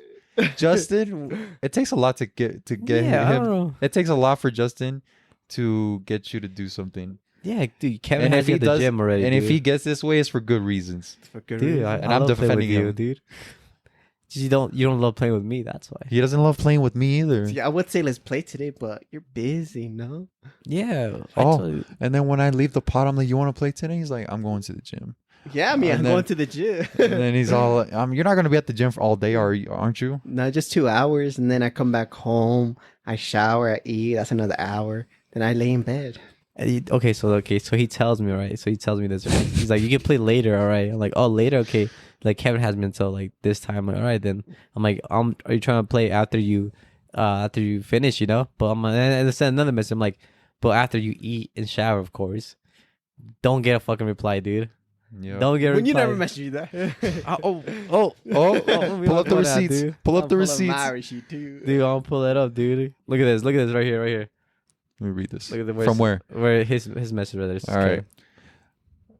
S4: Justin. It takes a lot to get
S1: Yeah, I don't
S4: him.
S1: know.
S4: It takes a lot for Justin to get you to do something.
S1: Yeah, dude, Kevin
S4: And
S1: has
S4: if
S1: you
S4: he
S1: at the
S4: does,
S1: gym already.
S4: and
S1: dude.
S4: if he gets this way, it's for good reasons.
S3: For good
S1: dude,
S3: reason.
S4: And I'm
S1: love playing
S4: defending
S1: with you,
S4: him.
S1: dude. Just you don't love playing with me. That's why.
S4: He doesn't love playing with me either.
S3: Yeah, I would say let's play today, but you're busy, no?
S1: Yeah. I
S4: Oh.
S1: told you.
S4: And then when I leave the pot, I'm like, "You want to play today?" He's like, "I'm going to the gym."
S3: Yeah, I mean,
S4: And
S3: I'm
S4: then-
S3: going to the gym.
S4: And then he's all, "You're not going to be at the gym for all day, aren't you?"
S3: No, just 2 hours, and then I come back home. I shower, I eat. That's another hour. Then I lay in bed.
S1: Okay, so he tells me, right? So he tells me this. Right? He's like, you can play later, all right? I'm like, oh, later, okay. Like Kevin has me until like this time. I'm like, all right, then. I'm like, are you trying to play after you finish? You know? But and I sent another message. I'm like, but after you eat and shower, of course. Don't get a fucking reply, dude.
S4: Yeah.
S1: Don't get a
S3: When you
S1: reply.
S3: never messaged me that.
S1: Oh,
S4: Oh, pull up the
S1: Pull that,
S4: receipts.
S1: dude.
S4: Pull up the
S3: I'm pulling
S4: receipts.
S3: my receipt too.
S1: Dude, I'll pull that up, dude. Look at this right here, right here.
S4: Let me read this.
S1: Look at the
S4: From where?
S1: Where his message right there.
S4: All right.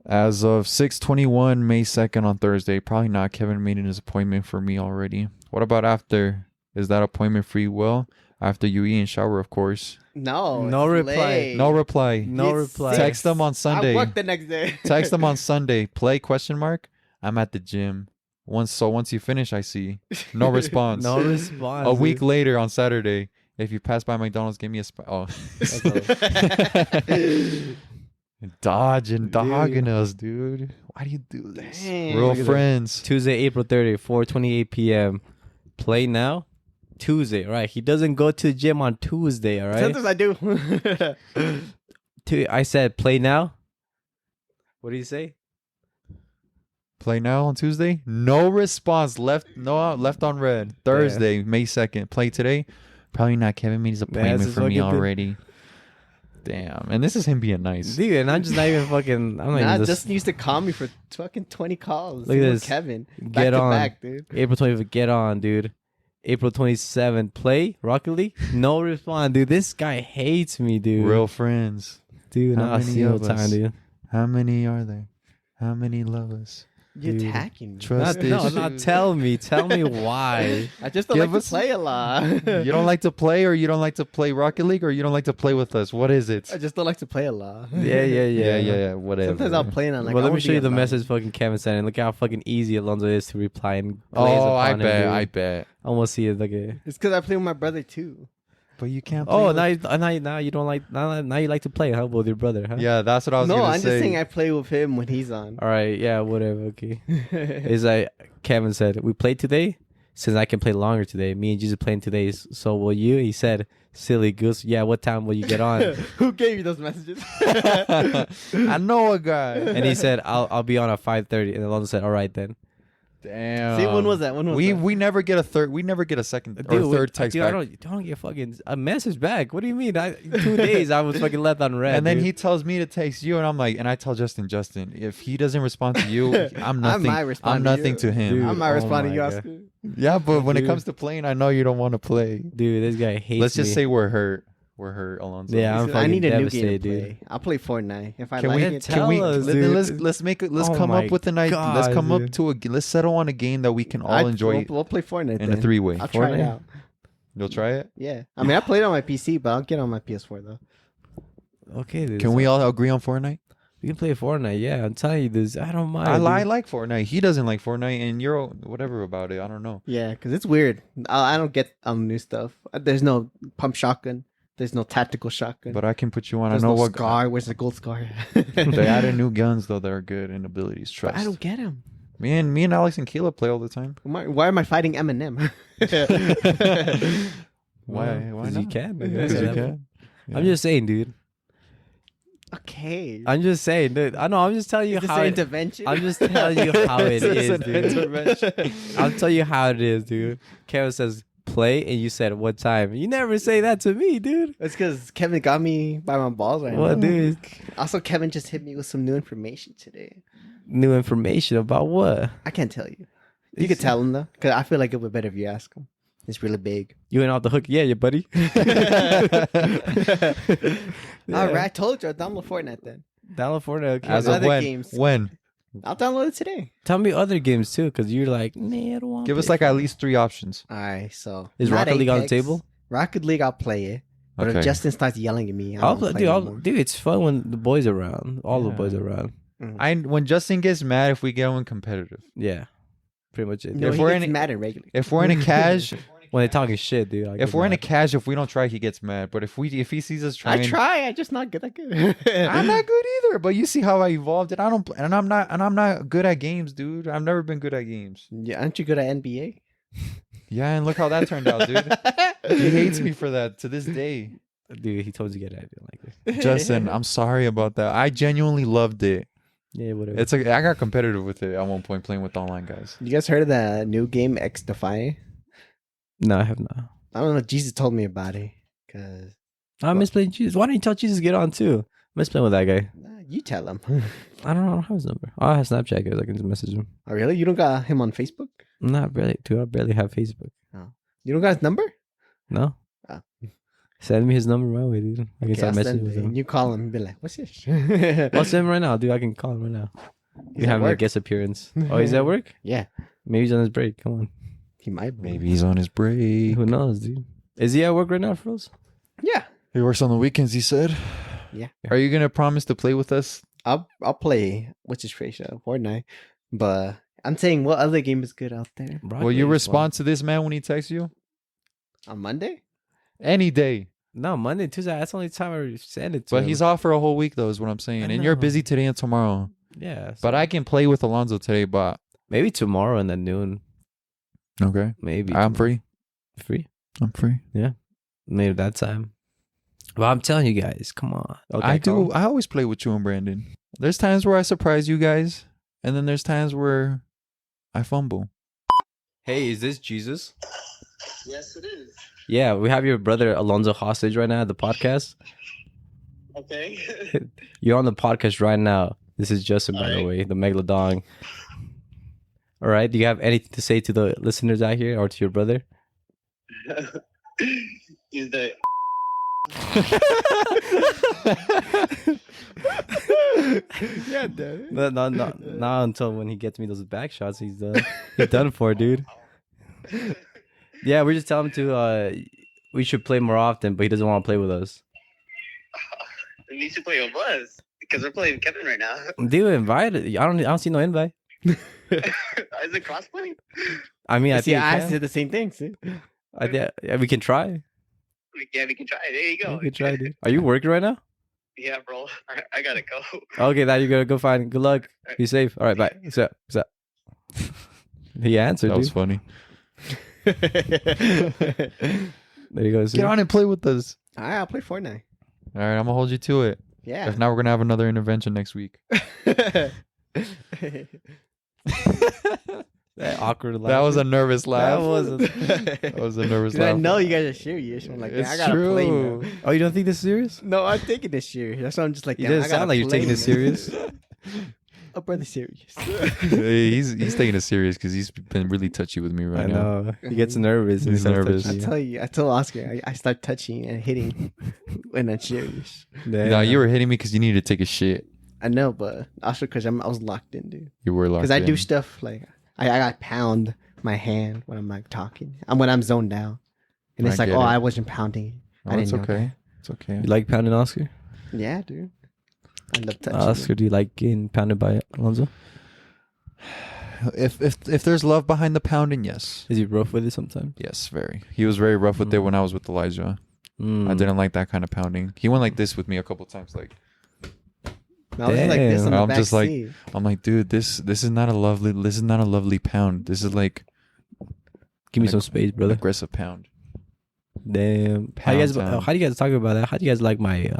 S4: As of 6/21, May 2nd on Thursday. Probably not. Kevin made his appointment for me already. What about after? Is that appointment free? Well, after you eat and shower, of course.
S3: No,
S1: No
S3: it's
S1: reply.
S3: late.
S4: No reply.
S1: No
S3: He's
S1: reply.
S3: sick.
S4: Text them on Sunday.
S3: I work the next day.
S4: Text them on Sunday. Play question mark. I'm at the gym. Once you finish, I see. No response.
S1: No response.
S4: A week
S1: dude.
S4: later on Saturday, if you pass by McDonald's, give me a oh. Dogging us, dude. Why do you do this?
S3: Dang.
S4: Real
S1: Look at
S4: friends.
S1: Tuesday, April 30th, 4:28 p.m. Play now. Tuesday, right? He doesn't go to the gym on Tuesday, all right?
S3: Sometimes I do.
S1: I said play now. What do you say?
S4: Play now on Tuesday. No response. Left on red. Thursday, May 2nd. Play today. Probably not. Kevin made his appointment
S1: his
S4: for me
S1: fucking thing.
S4: already. Damn. And this is him being nice.
S1: Dude, and I'm just not even fucking. I'm not
S3: Nah,
S1: even
S3: just used to call me for fucking 20 calls.
S1: Look at
S3: With
S1: this.
S3: Kevin. Back
S1: Get
S3: to
S1: on.
S3: back, dude.
S1: April 25th. Get on, dude. April 27th. Play Rocket League. No response, dude. This guy hates me, dude.
S4: Real friends.
S1: dude.
S4: How
S1: Not a
S4: many
S1: single
S4: of
S1: time,
S4: us?
S1: dude.
S4: How many are there? How many love us?
S3: You're
S1: Dude.
S3: attacking me.
S4: Trust
S1: No,
S4: issues.
S1: not tell me. Tell me why.
S3: I just don't
S4: Give
S3: like
S4: us-
S3: to play a lot.
S4: You don't like to play, or you don't like to play Rocket League, or you don't like to play with us? What is it?
S3: I just don't like to play a lot.
S4: Yeah. Whatever.
S3: Sometimes I'll play and I'm like,
S1: well,
S3: I
S1: let me
S3: wanna
S1: show
S3: be
S1: you the
S3: alone.
S1: message fucking Kevin sent. And look how fucking easy Alonso is to reply and glaze
S4: Oh, I
S1: upon him,
S4: bet.
S1: dude.
S4: I bet.
S1: Almost see it like a.
S3: It's because I play with my brother too.
S4: But you can't. Play
S1: Oh,
S4: with-
S1: now you don't like now you like to play, huh, with your brother, huh?
S4: Yeah, that's what I was
S3: No,
S4: gonna
S3: I'm
S4: say.
S3: just saying I play with him when he's on.
S1: All right, yeah, whatever. Okay. It's like Kevin said, we played today. Since I can play longer today, me and Jesus playing today. So will you? He said, "Silly goose." Yeah, what time will you get on?
S3: Who gave you those messages?
S4: I know a guy.
S1: And he said, "I'll be on at 5:30." And Alonso said, "All right then."
S4: Damn.
S3: See, when was that? When was that?
S4: we never get a third. We never get a second or
S1: Dude,
S4: third text
S1: dude,
S4: back.
S1: I don't get fucking a message back. What do you mean? 2 days I was fucking left on red.
S4: And then
S1: dude.
S4: he tells me to text you, and I'm like, and I tell Justin, if he doesn't respond to you, I'm nothing.
S3: might respond
S4: I'm
S3: to
S4: nothing
S3: you.
S4: to him.
S1: Dude.
S3: I might
S1: Oh
S3: respond to
S1: my
S3: you,
S1: God.
S3: Oscar.
S4: Yeah, but when it
S1: Dude.
S4: comes to playing, I know you don't want to play.
S1: Dude, this guy hates
S4: Let's just
S1: me.
S4: say we're hurt. were hurt, Alonso.
S1: Yeah, I'm
S3: I
S1: fucking
S3: need a new game to
S1: devastated,
S3: play.
S1: dude.
S3: I'll play Fortnite if I
S4: Can
S3: like
S4: we?
S3: it.
S1: Tell us,
S4: Let,
S1: dude.
S4: let's make it. Let's
S1: Oh
S4: come
S1: my
S4: up with an idea. Let's
S1: God,
S4: come
S1: dude.
S4: up to a. Let's settle on a game that we can all enjoy
S3: We'll play Fortnite
S4: in a
S3: then.
S4: 3-way.
S3: I'll try it
S1: Fortnite?
S3: out.
S4: You'll try it.
S3: Yeah, I mean I played on my PC, but I'll get on my PS4 though.
S1: Okay, dude.
S4: Can we all agree on Fortnite?
S1: We can play Fortnite. Yeah, I'm telling you this. I don't mind.
S4: I
S1: dude.
S4: like Fortnite. He doesn't like Fortnite, and you're whatever about it. I don't know.
S3: Yeah, because it's weird. I don't get new stuff. There's no pump shotgun. There's no tactical shotgun.
S4: But I can put you on.
S3: There's
S4: I know
S3: no
S4: what.
S3: scar. Where's the gold scar?
S4: They added new guns though that are good and abilities.
S3: But
S4: Trust.
S3: I don't get him.
S4: Me and Alex and Caleb play all the time.
S3: Why am I fighting Eminem?
S4: Why? Why
S1: 'Cause
S4: not?
S1: you can.
S4: Because you
S1: Yeah.
S4: can.
S1: I'm just saying, dude.
S3: Okay.
S1: I'm just saying, dude. I know. I'm just telling you
S3: Is this
S1: how.
S3: an
S1: It,
S3: intervention?
S1: I'm just telling you how it
S4: This is
S1: is,
S4: an
S1: dude.
S4: intervention.
S1: I'll tell you how it is, dude. Kevin says play, and you said what time. You never say that to me, dude.
S3: It's because Kevin got me by my balls right
S1: What,
S3: now.
S1: dude?
S3: Also, Kevin just hit me with some new information today.
S1: New information about what?
S3: I can't tell you. You could tell him though, because I feel like it would be better if you ask him. It's really big.
S1: You ain't off the hook, yeah, you buddy.
S3: All right, I told you. I'll download Fortnite then.
S1: Download Fortnite. Okay.
S4: As of
S3: Other
S4: when?
S3: games.
S4: When?
S3: I'll download it today.
S1: Tell me other games too, because you're like, nah, I don't want.
S4: Give us like at least 3 options.
S3: All right, so
S1: Is
S3: not
S1: Rocket League on the
S3: Apex.
S1: table?
S3: Rocket League, I'll play it. But
S4: Okay.
S3: if Justin starts yelling at me, I
S1: I'll
S3: don't
S1: play,
S3: play
S1: dude.
S3: anymore.
S1: Dude, it's fun when the boys are around. All the
S4: Yeah.
S1: boys are around.
S4: When Justin gets mad, if we get him competitive.
S1: Yeah, pretty much it.
S3: No,
S4: If
S3: he
S4: we're
S3: gets
S4: in-
S3: mad at regular.
S4: If we're in a cash,
S1: When they're talking shit, dude. I
S4: if
S1: get
S4: we're in a
S1: mad.
S4: cash, if we don't try, he gets mad. But if he sees us trying,
S3: I try. I'm just not good that good.
S4: I'm not good either. But you see how I evolved, and I'm not good at games, dude. I've never been good at games.
S3: Yeah, aren't you good at NBA?
S4: Yeah, and look how that turned out, dude. He hates me for that to this day.
S1: dude, he told you to get at it like this.
S4: Justin, I'm sorry about that. I genuinely loved it.
S1: Yeah, whatever.
S4: It's like I got competitive with it at one point playing with online guys.
S3: You guys heard of the new game X Defy?
S1: No, I have not.
S3: I don't know. Jesus told me about it. Cause
S1: I miss playing Jesus. Why don't you tell Jesus to get on too? I miss playing with that guy.
S3: you tell him.
S1: I don't have his number. Oh, I have Snapchat, guys. I can just message him.
S3: Oh, really? You don't got him on Facebook?
S1: Not really, dude. I barely have Facebook.
S3: You don't got his number?
S1: No.
S3: Oh.
S1: Send me his number my way, dude. I can
S3: Okay,
S1: start
S3: I'll
S1: messaging
S3: send
S1: with
S3: it.
S1: him.
S3: You call him and be like, "What's this?"
S1: I'll send him right now, dude. I can call him right now. You
S3: at
S1: have him a
S3: work.
S1: guest appearance. Oh, he's at work?
S3: Yeah,
S1: Maybe he's on his break. Come on.
S3: he might be.
S4: Maybe he's on his break.
S1: Who knows, dude? Is he at work right now, Froze?
S3: Yeah,
S4: He works on the weekends. He said.
S3: Yeah.
S4: Are you gonna promise to play with us?
S3: I'll play. What's his face? Fortnite. But I'm saying, what other game is good out there
S4: Will you respond to this man when he texts you?
S3: on Monday?
S4: Any day.
S1: No, Monday, Tuesday. That's the only time I send it to
S4: But
S1: him.
S4: he's off for a whole week though, is what I'm saying.
S1: I
S4: And you're
S1: know.
S4: busy today and tomorrow.
S1: Yeah.
S4: But I can play with Alonzo today, but
S1: maybe tomorrow and then noon.
S4: okay.
S1: Maybe.
S4: I'm free.
S1: Free?
S4: I'm free.
S1: Maybe that time. But I'm telling you guys, come on. Okay,
S4: I
S1: call
S4: do. I always play with you and Brandon. There's times where I surprise you guys, and then there's times where I fumble.
S1: Hey, is this Jesus?
S2: Yes, it is.
S1: Yeah, we have your brother Alonzo hostage right now at the podcast.
S2: Okay.
S1: You're on the podcast right now. This is Justin, by the
S2: Alright.
S1: way, the Megalodon. All right. Do you have anything to say to the listeners out here or to your brother?
S2: He's the.
S3: Yeah, dude.
S1: No, not until when he gets me those back shots. He's done for, dude. Yeah, we're just telling him to. We should play more often, but he doesn't want to play with us.
S2: We need to play with us because we're playing Kevin right now.
S1: Dude, invite. I don't see no invite.
S2: Is it crossplay?
S1: I mean, I
S3: See,
S1: think
S3: I
S1: we can.
S3: said the same thing. See?
S1: Yeah, we can try.
S2: Yeah, we can try. There you go.
S1: We can try, dude. Are you working right now?
S2: Yeah, bro. I gotta go.
S1: Okay, now you gotta go find. Good luck. Be safe. All right, bye. What's up? What's up? He answered,
S4: That was
S1: dude.
S4: funny.
S1: There you go. See?
S4: Get on and play with us.
S3: All right, I'll play Fortnite.
S4: All right, I'm gonna hold you to it.
S3: Yeah.
S4: If not, we're gonna have another intervention next week.
S1: That awkward laugh.
S4: That was a nervous laugh.
S1: That
S4: That was a nervous
S3: Dude, I
S4: laugh.
S3: know you guys are serious. I'm like,
S4: It's
S3: I gotta play
S4: true.
S3: now.
S1: Oh, you don't think this is serious?
S3: No, I'm taking this serious. That's why I'm just like,
S1: You
S3: damn,
S1: didn't
S3: I gotta
S1: sound like you're
S3: play
S1: taking it
S3: now.
S1: serious.
S3: Oh, brother, serious.
S4: Hey, he's taking it serious because he's been really touchy with me
S1: I
S4: right now.
S1: know. He gets nervous.
S4: He's
S1: and
S4: nervous.
S1: stuff.
S3: I told Oscar, I start touching and hitting when I'm serious.
S4: No, you were hitting me because you needed to take a shit.
S3: I know, but also because I was locked in, dude.
S4: You were locked
S3: Because I do
S4: in.
S3: stuff like I pound my hand when I'm like talking. When I'm zoned out, and it's
S4: I
S3: like,
S4: get
S3: oh,
S4: it.
S3: I wasn't pounding.
S4: Oh,
S3: I didn't
S4: it's
S3: know
S4: okay. It's okay.
S1: You like pounding Oscar?
S3: that. Yeah, dude. I love touching.
S1: Oscar, do you like getting pounded by Alonzo?
S4: If there's love behind the pounding, yes.
S1: Is he rough with it sometimes?
S4: Yes, very. He was very rough with it when I was with Elijah. I didn't like that kind of pounding. He went like this with me a couple times. Like
S3: I was like this on the
S4: I'm
S3: back
S4: just like-
S3: seat.
S4: I'm like, dude, this is not a lovely pound. This is like
S1: Give me
S4: Like-
S1: some space, brother.
S4: aggressive pound.
S1: Damn. How do you guys?
S4: Pound
S1: How do you guys talk about that? How do you guys like my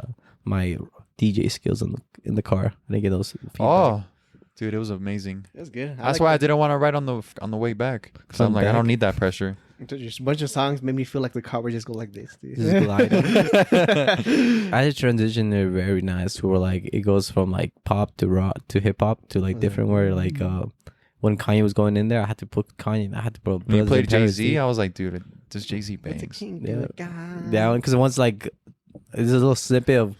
S1: my DJ skills in the car? I didn't get those. Feedback.
S4: Oh, dude, it was amazing.
S3: It was good.
S4: That's why I didn't want to ride on the way back. Cause I'm
S1: Come
S4: like, I
S1: back.
S4: don't need that pressure.
S3: Just a bunch of songs made me feel like the car would just go like this, dude.
S1: Just glide. I had transition there very nice. Where like it goes from like pop to rock to hip hop to like different. Where like when Kanye was going in there, I had to put Kanye. I had to put.
S4: When you
S1: Brothers
S4: played
S1: in Paris,
S4: Jay-Z,
S1: dude.
S4: I was like, dude, this Jay-Z
S3: It's a
S4: bangs.
S3: king,
S1: Yeah.
S3: dude. God.
S1: That one because once like there's a little snippet of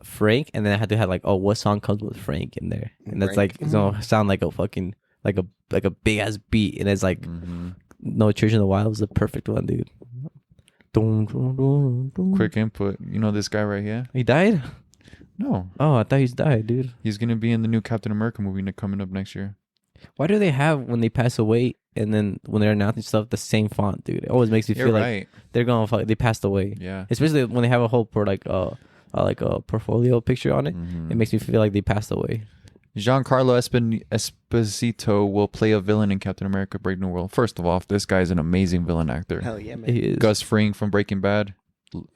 S1: Frank, and then I had to have like, oh, what song comes with Frank in there, and that's
S3: Frank.
S1: like it's gonna sound like a fucking like a big ass beat, and it's like
S4: Mhm.
S1: No Church in the Wild was the perfect one, dude. Dun, dun, dun, dun.
S4: Quick input. You know this guy right here?
S1: He died?
S4: No,
S1: Oh, I thought he's died, dude.
S4: he's gonna be in the new Captain America movie coming up next year.
S1: Why do they have when they pass away and then when they're announcing stuff the same font, dude? It always makes me
S4: You're
S1: feel like
S4: right.
S1: they're gonna they passed away.
S4: Yeah.
S1: Especially when they have a whole like a portfolio picture on it.
S4: Mhm.
S1: It makes me feel like they passed away.
S4: Giancarlo Esposito will play a villain in Captain America: Brave New World. First of all, this guy is an amazing villain actor.
S3: Hell yeah, man.
S1: He is.
S4: Gus Fring from Breaking Bad,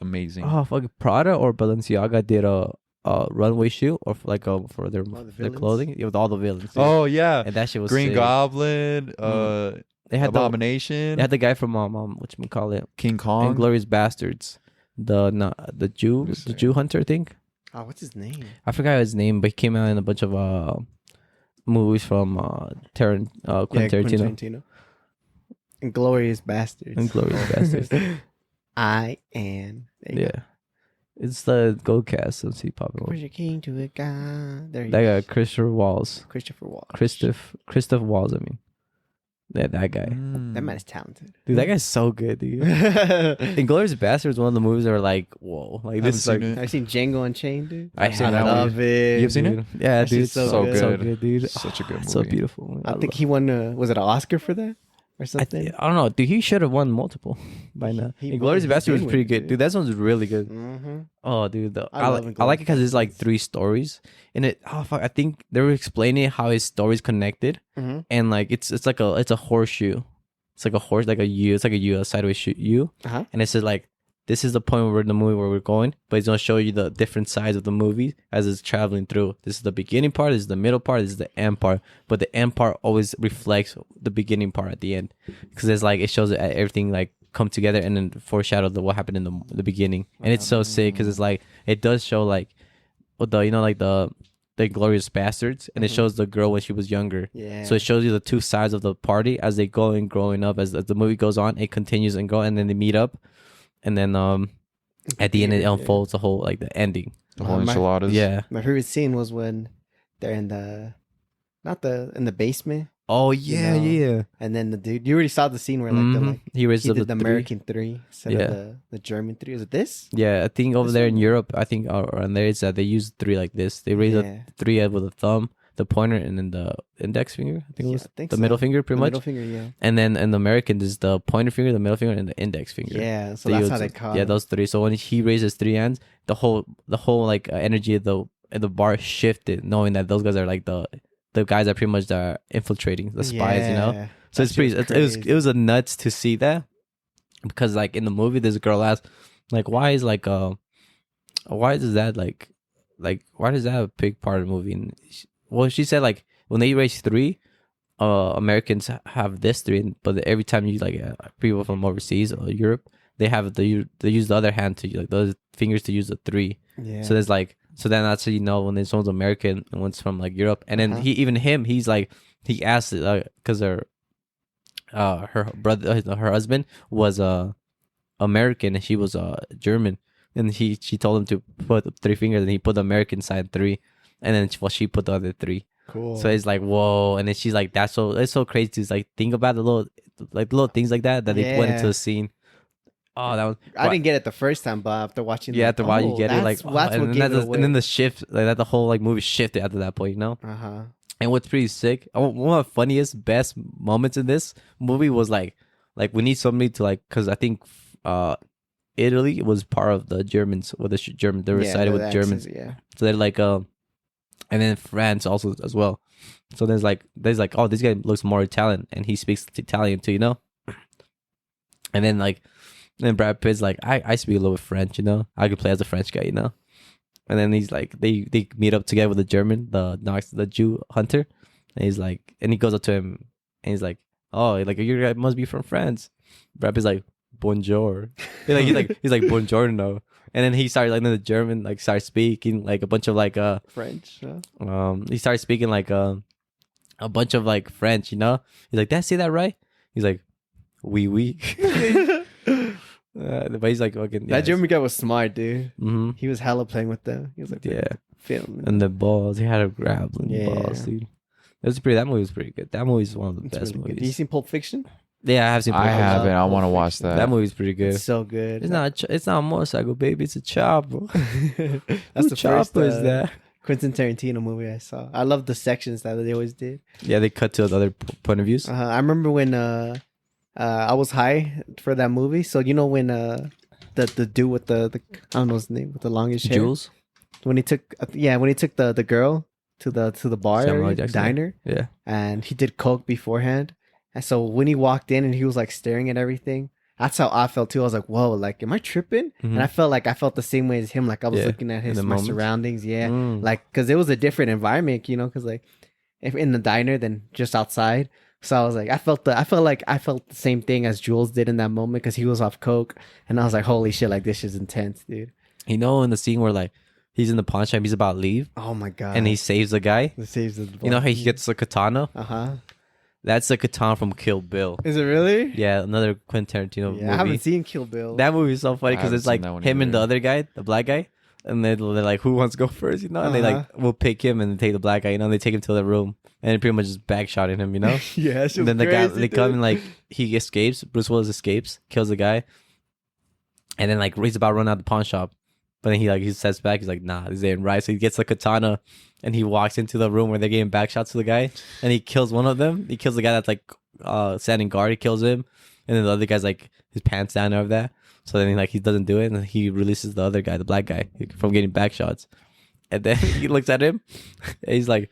S4: amazing.
S1: Oh, fuck! Prada or Balenciaga did a runway shoot or for their
S3: the
S1: their
S3: villains?
S1: clothing. Yeah, with all the villains. dude.
S4: Oh yeah,
S1: and that shit was
S4: Green
S1: sick.
S4: Goblin,
S1: They had
S4: Abomination,
S1: they had the guy from whatchamacallit,
S4: King Kong.
S1: Inglorious Bastards, the Jew
S4: Just
S1: the
S4: saying.
S1: Jew hunter, I think.
S3: Oh, what's his name?
S1: I forgot his name, but he came out in a bunch of movies from Quentin Tarantino.
S3: Inglorious Bastards.
S1: Inglorious Bastards.
S3: Yeah.
S1: Yeah, it's the Go Cast. Let's see, popping
S3: Where's
S1: up.
S3: your king to a god? There he
S1: That
S3: is.
S1: guy, Christopher Walls.
S3: Christopher Walken.
S1: Christoph Walls. I mean, yeah, that guy.
S4: Mm.
S3: That man is talented.
S1: Dude, that guy's so good, dude. Inglorious Bastards, one of the movies that are like, whoa, like this is like.
S4: Haven't seen it.
S3: I've seen Django Unchained, dude.
S1: I
S4: I've seen
S1: have
S4: that
S1: that
S4: one.
S3: love it.
S4: You've seen it?
S1: dude. Yeah,
S3: That
S1: dude,
S3: shit's so
S4: good.
S1: so good, dude.
S4: Such a good movie.
S1: So beautiful.
S3: I think he won. Was it an Oscar for that or something?
S1: I don't know, dude. He should have won multiple by now.
S3: He
S1: Inglorious
S3: won.
S1: Bastards
S3: He
S1: was pretty
S3: did
S1: good,
S3: win,
S1: dude. That one's really good.
S3: Mm-hmm.
S1: Oh, dude,
S3: I
S1: I
S3: love
S1: like it because it's like
S3: Inglorious
S1: 3 stories, and it. Oh fuck, I think they were explaining how his stories connected,
S3: Mm-hmm.
S1: and like it's a horseshoe. It's like a horse, like a U. It's like a U, a sideways U,
S3: Uh-huh.
S1: and it says like this is the point where we're in the movie where we're going, but it's gonna show you the different sides of the movie as it's traveling through. This is the beginning part, this is the middle part, this is the end part, but the end part always reflects the beginning part at the end because it's like it shows everything like come together and then foreshadow what happened in the beginning, and it's so sick because it's like it does show like the Glorious Bastards, and it shows the girl when she was younger.
S3: Yeah.
S1: So it shows you the 2 sides of the party as they go and growing up. As the movie goes on, it continues and go, and then they meet up, and then at the end it unfolds the whole like the ending.
S4: The whole
S3: My-
S4: enchiladas.
S1: Yeah.
S3: My favorite scene was when they're in the basement,
S1: Oh
S3: yeah,
S1: yeah.
S3: and then the dude. You already saw the scene where like
S1: Mhm. He raised
S3: he
S1: up
S3: did the
S1: 3.
S3: American 3 instead
S1: Yeah.
S3: of the German 3. Is it this?
S1: Yeah, I think over
S3: This
S1: there in
S3: one?
S1: Europe, I think around there it's that they use 3 like this. They raise up
S3: Yeah.
S1: 3 with a thumb, the pointer, and then the index finger. I think it
S3: Yeah,
S1: was
S3: I think
S1: the
S3: so.
S1: middle finger, pretty
S3: The
S1: much.
S3: middle finger, yeah.
S1: And then in the American, there's the pointer finger, the middle finger, and the index finger.
S3: Yeah, so
S1: They
S3: that's
S1: use
S3: how they
S1: it.
S3: call
S1: Yeah,
S3: it.
S1: those 3. So when he raises 3 hands, the whole like energy of the bar shifted, knowing that those guys are like the guys that pretty much are infiltrating the spies, you know.
S3: Yeah,
S1: So
S3: that
S1: it's pretty.
S3: shit's
S1: It was a nuts to see that because like in the movie, this girl asked like, why is that why does that a big part of the movie? And she said like when they raise 3. Americans have this 3, but every time you like people from overseas or Europe, they use the other hand to like those fingers to use the 3.
S3: Yeah.
S1: So there's like So then that's how you know when this one's American and one's from like Europe. And then he's like, he asked because her brother, her husband was American and she was German, and she told him to put 3 fingers, and he put the American side 3, and then she put the other 3.
S3: Cool.
S1: So it's like, whoa. And then she's like, it's so crazy to like think about the little things like that they went into the scene. Oh, that was.
S3: I didn't get it the first time, but after watching,
S1: after while you get it, like,
S3: that's what
S1: and
S3: gave it away.
S1: and then the shift, like that, the whole like movie shifted after that point, you know. And what's pretty sick, one of the funniest, best moments in this movie was like we need somebody to like, because I think Italy was part of the Germans, or the German, they were sided with Germans, so they're like and then France also as well. So there's like, oh, this guy looks more Italian, and he speaks Italian too, you know. And then like, then Brad Pitt's like, I speak a little bit French, you know. I could play as a French guy, you know. And then he's like, they meet up together with the German, the Jew hunter, and he's like, and he goes up to him, and he's like, oh, like, you guy must be from France. Brad Pitt's like, bonjour. He's like buongiorno. And then he started like, then the German like started speaking like a bunch of like
S3: French.
S1: He started speaking like a bunch of like French, you know. He's like, did I say that right? He's like, oui oui. But he's like, fucking,
S3: that German guy was smart, dude.
S1: Mm-hmm.
S3: He was hella playing with them. He was like, filming.
S1: And the balls, he had a grappling balls, dude. That movie was pretty good. That movie's one of the best movies.
S3: Have you seen Pulp Fiction?
S1: Yeah, I have seen.
S4: I haven't. I want to watch that.
S1: That movie's pretty good.
S3: It's so good.
S1: It's not a motorcycle, baby. It's a chopper.
S3: That's the
S1: chopper
S3: first
S1: is that?
S3: Quentin Tarantino movie I saw. I love the sections that they always did.
S1: Yeah, they cut to the other point of views.
S3: I remember when I was high for that movie. So you know when the dude with the I don't know his name, with the longish hair.
S1: Jules.
S3: When he took the girl to the bar diner.
S1: Yeah.
S3: And he did coke beforehand. And so when he walked in and he was like staring at everything, that's how I felt too. I was like, whoa, like, am I tripping?
S1: Mm-hmm.
S3: And I felt the same way as him. Like I was looking at my surroundings. Yeah. Like, cause it was a different environment, you know, cause like if in the diner than just outside. So I was like, I felt the same thing as Jules did in that moment, cause he was off coke. And I was like, holy shit, like this is intense, dude.
S1: You know, in the scene where like he's in the pawn shop, he's about to leave.
S3: Oh my God.
S1: And he saves the guy.
S3: You
S1: know how he gets the katana?
S3: Uh-huh.
S1: That's the katana from Kill Bill.
S3: Is it really?
S1: Yeah, another Quentin Tarantino movie.
S3: I haven't seen Kill Bill.
S1: That movie is so funny because it's like him and the other guy, the black guy, and they're like, who wants to go first, you know? And they like, will pick him and take the black guy, you know? And they take him to the room and they pretty much just backshotting him, you know?
S3: Yeah,
S1: and then the guy, they come and like, he escapes, Bruce Willis escapes, kills the guy, and then like he's about to run out of the pawn shop. But then he steps back. He's like, nah, this ain't right. So he gets the katana and he walks into the room where they're getting back shots to the guy. And he kills one of them. He kills the guy that's like standing guard. He kills him. And then the other guy's like his pants down over that. So then he doesn't do it. And he releases the other guy, the black guy, from getting back shots. And then he looks at him. And he's like,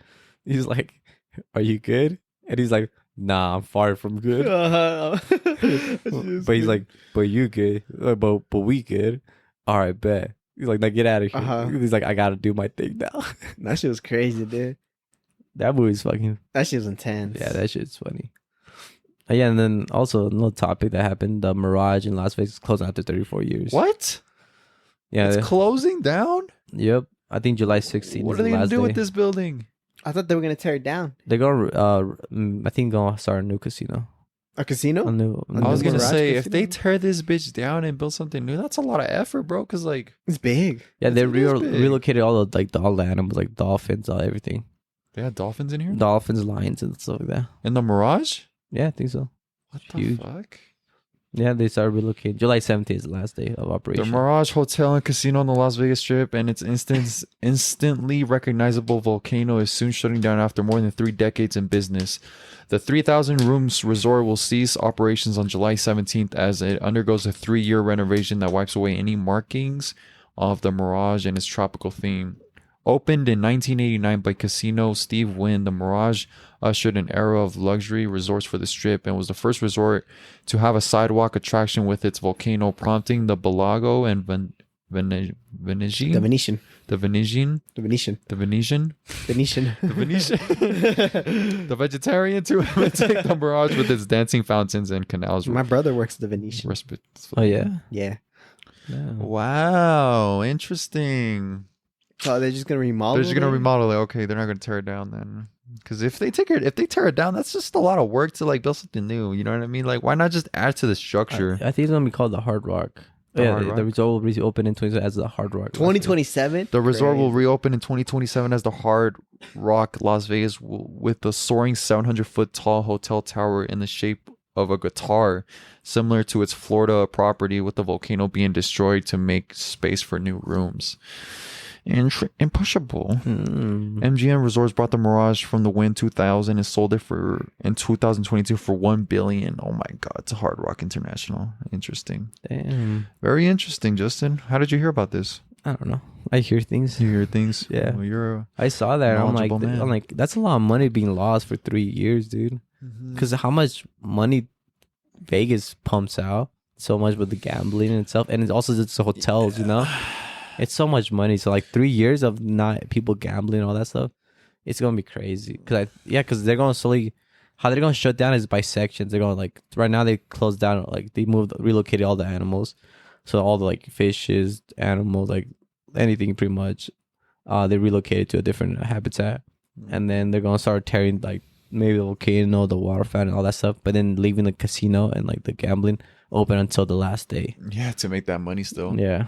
S1: are you good? And he's like, nah, I'm far from good. But he's like, but you good. But we good. All right, bet. He's like, now get out of here. He's like, I gotta do my thing now.
S3: That shit was crazy, dude.
S1: That movie's fucking.
S3: That shit was intense.
S1: Yeah, that shit's funny. Yeah, and then also another topic that happened: the Mirage in Las Vegas is closing after 34 years.
S4: What?
S1: Yeah,
S4: it's closing down.
S1: Yep, I think July 16th.
S4: What are they gonna do with this building?
S3: I thought they were gonna tear it down.
S1: They're gonna. I think gonna start a new casino.
S3: A casino?
S4: I was gonna say, if they tear this bitch down and build something new, that's a lot of effort, bro. Cause like
S3: it's big.
S1: Yeah, they relocated all the animals, like dolphins, everything.
S4: They had dolphins in here.
S1: Dolphins, lions, and stuff like that.
S4: In the Mirage?
S1: Yeah, I think so.
S4: What the fuck?
S1: Yeah, they started relocating. July 17th is the last day of operation.
S4: The Mirage Hotel and Casino on the Las Vegas Strip and its instantly recognizable volcano is soon shutting down after more than 3 decades in business. The 3,000 rooms resort will cease operations on July 17th as it undergoes a 3-year renovation that wipes away any markings of the Mirage and its tropical theme. Opened in 1989 by casino Steve Wynn, the Mirage ushered an era of luxury resorts for the Strip and was the first resort to have a sidewalk attraction with its volcano, prompting the Bellagio and The Venetian. The vegetarian to imitate the Mirage with its dancing fountains and canals.
S3: My brother works at the Venetian.
S1: Oh, yeah?
S3: Yeah.
S4: Wow. Interesting.
S3: So they're just gonna remodel.
S4: They're just gonna
S3: it?
S4: remodel it. Okay, they're not gonna tear it down then. Because if they tear it down, that's just a lot of work to like build something new. You know what I mean? Like, why not just add to the structure?
S1: I think it's gonna be called the Hard Rock.
S4: The
S1: Yeah,
S4: Hard Rock?
S1: the resort will reopen in 20 as the Hard Rock.
S3: 2027.
S4: The resort will reopen in 2027 as the Hard Rock Las Vegas with the soaring 700-foot tall hotel tower in the shape of a guitar, similar to its Florida property, with the volcano being destroyed to make space for new rooms. Impushable. MGM Resorts bought the Mirage from the Wynn 2000 and sold it in 2022 for $1 billion. Oh my God, to Hard Rock International. Interesting.
S1: Damn.
S4: Very interesting, Justin. How did you hear about this?
S1: I don't know. I hear things.
S4: You hear things?
S1: Yeah.
S4: Well,
S1: I saw that.
S4: knowledgeable man.
S1: I'm like, that's a lot of money being lost for 3 years, dude. Because how much money Vegas pumps out, so much with the gambling in itself, and it's also just the hotels, you know. It's so much money. So like 3 years of not people gambling and all that stuff, it's gonna be crazy. Because they're going to slowly, how they're gonna shut down is by sections. They're going like right now they closed down, like they relocated all the animals, so all the like fishes, animals, like anything pretty much, they relocated to a different habitat, and then they're gonna start tearing like maybe the volcano, the water fountain, all that stuff, but then leaving the casino and like the gambling open until the last day.
S4: Yeah, to make that money still.
S1: Yeah.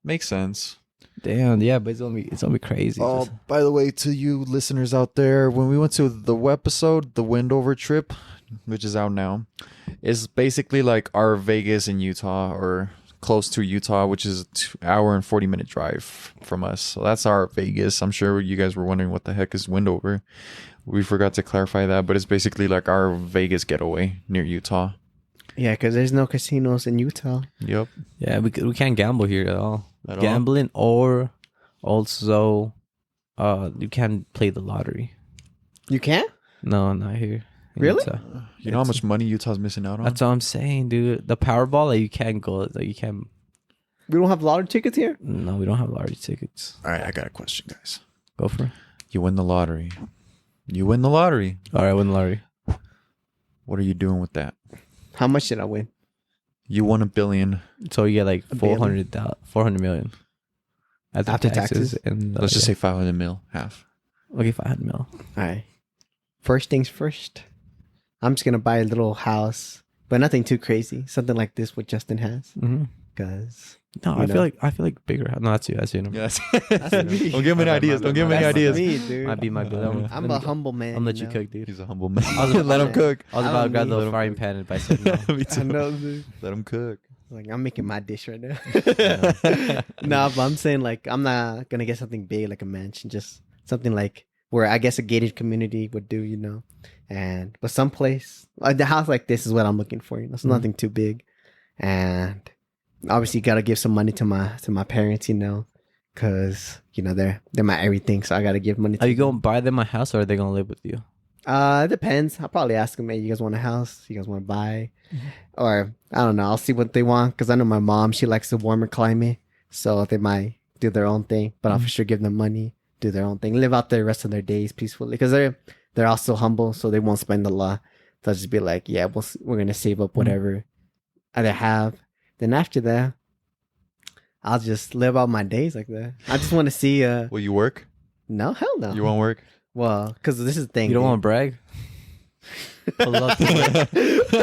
S4: Makes sense.
S1: Damn, yeah, but it's gonna be crazy.
S4: Oh, by the way, to you listeners out there, when we went to the episode, the Wendover trip, which is out now, is basically like our Vegas in Utah or close to Utah, which is a 2-hour and 40-minute drive from us. So that's our Vegas. I'm sure you guys were wondering what the heck is Wendover. We forgot to clarify that, but it's basically like our Vegas getaway near Utah.
S3: Yeah, because there's no casinos in Utah.
S4: Yep.
S1: Yeah, we can't gamble here at all.
S4: At all?
S1: Gambling or also you can't play the lottery.
S3: You can't?
S1: No, not here. in
S3: Really?
S1: Utah.
S4: You know how much money Utah's missing out on?
S1: That's what I'm saying, dude. The Powerball, like you can't go. Like you can't.
S3: We don't have lottery tickets here?
S1: No, we don't have lottery tickets.
S4: All right, I got a question, guys.
S1: Go for it.
S4: You win the lottery. You win the lottery.
S1: All right, win the lottery.
S4: What are you doing with that?
S3: How much did I win?
S4: You won $1 billion.
S1: So you get like
S3: A billion?
S1: 400 million after taxes, and
S4: Let's just say 500 mil, half.
S1: okay, 500 mil.
S3: All right. First things first. I'm just going to buy a little house, but nothing too crazy. Something like this, what Justin has.
S1: Mm-hmm.
S3: Because...
S1: No, I feel like bigger. No, that's you. That's you.
S4: Yes.
S3: That's me.
S4: Don't give me any ideas. Don't give me any
S3: That's
S4: ideas.
S3: me, dude.
S1: Might be my good.
S3: I'm a humble man.
S1: I'm let you
S3: know?
S1: cook, dude.
S4: He's a humble man.
S1: I was
S4: Let him cook.
S1: I was
S3: I
S1: about to
S3: don't
S1: grab
S3: need-
S1: the frying pan if I said no.
S4: Me
S3: I
S4: too.
S3: know, dude.
S4: Let him cook.
S3: Like, I'm making my dish right now. No, but I'm saying, like, I'm not going to get something big like a mansion. Just something like where I guess a gated community would do, you know. But someplace, like the house like this is what I'm looking for, you know. So nothing too big. And obviously got to give some money to my parents, you know. Because, you know, they're my everything. So I got to give money to
S1: Are you
S3: them.
S1: going to buy them a house or are they going to live with you?
S3: It depends. I'll probably ask them, hey, you guys want a house? You guys want to buy? Or, I don't know. I'll see what they want. Because I know my mom, she likes the warmer climate. So they might do their own thing. But I'll for sure give them money, do their own thing, live out the rest of their days peacefully. Because they're also humble, so they won't spend a lot. They'll just be like, yeah, we're going to save up whatever I have. Then after that, I'll just live out my days like that. I just want to see...
S4: Will you work?
S3: No, hell no.
S4: You won't work?
S3: Well, because this is the thing.
S1: You don't
S3: dude.
S1: want to brag? Pull up to work.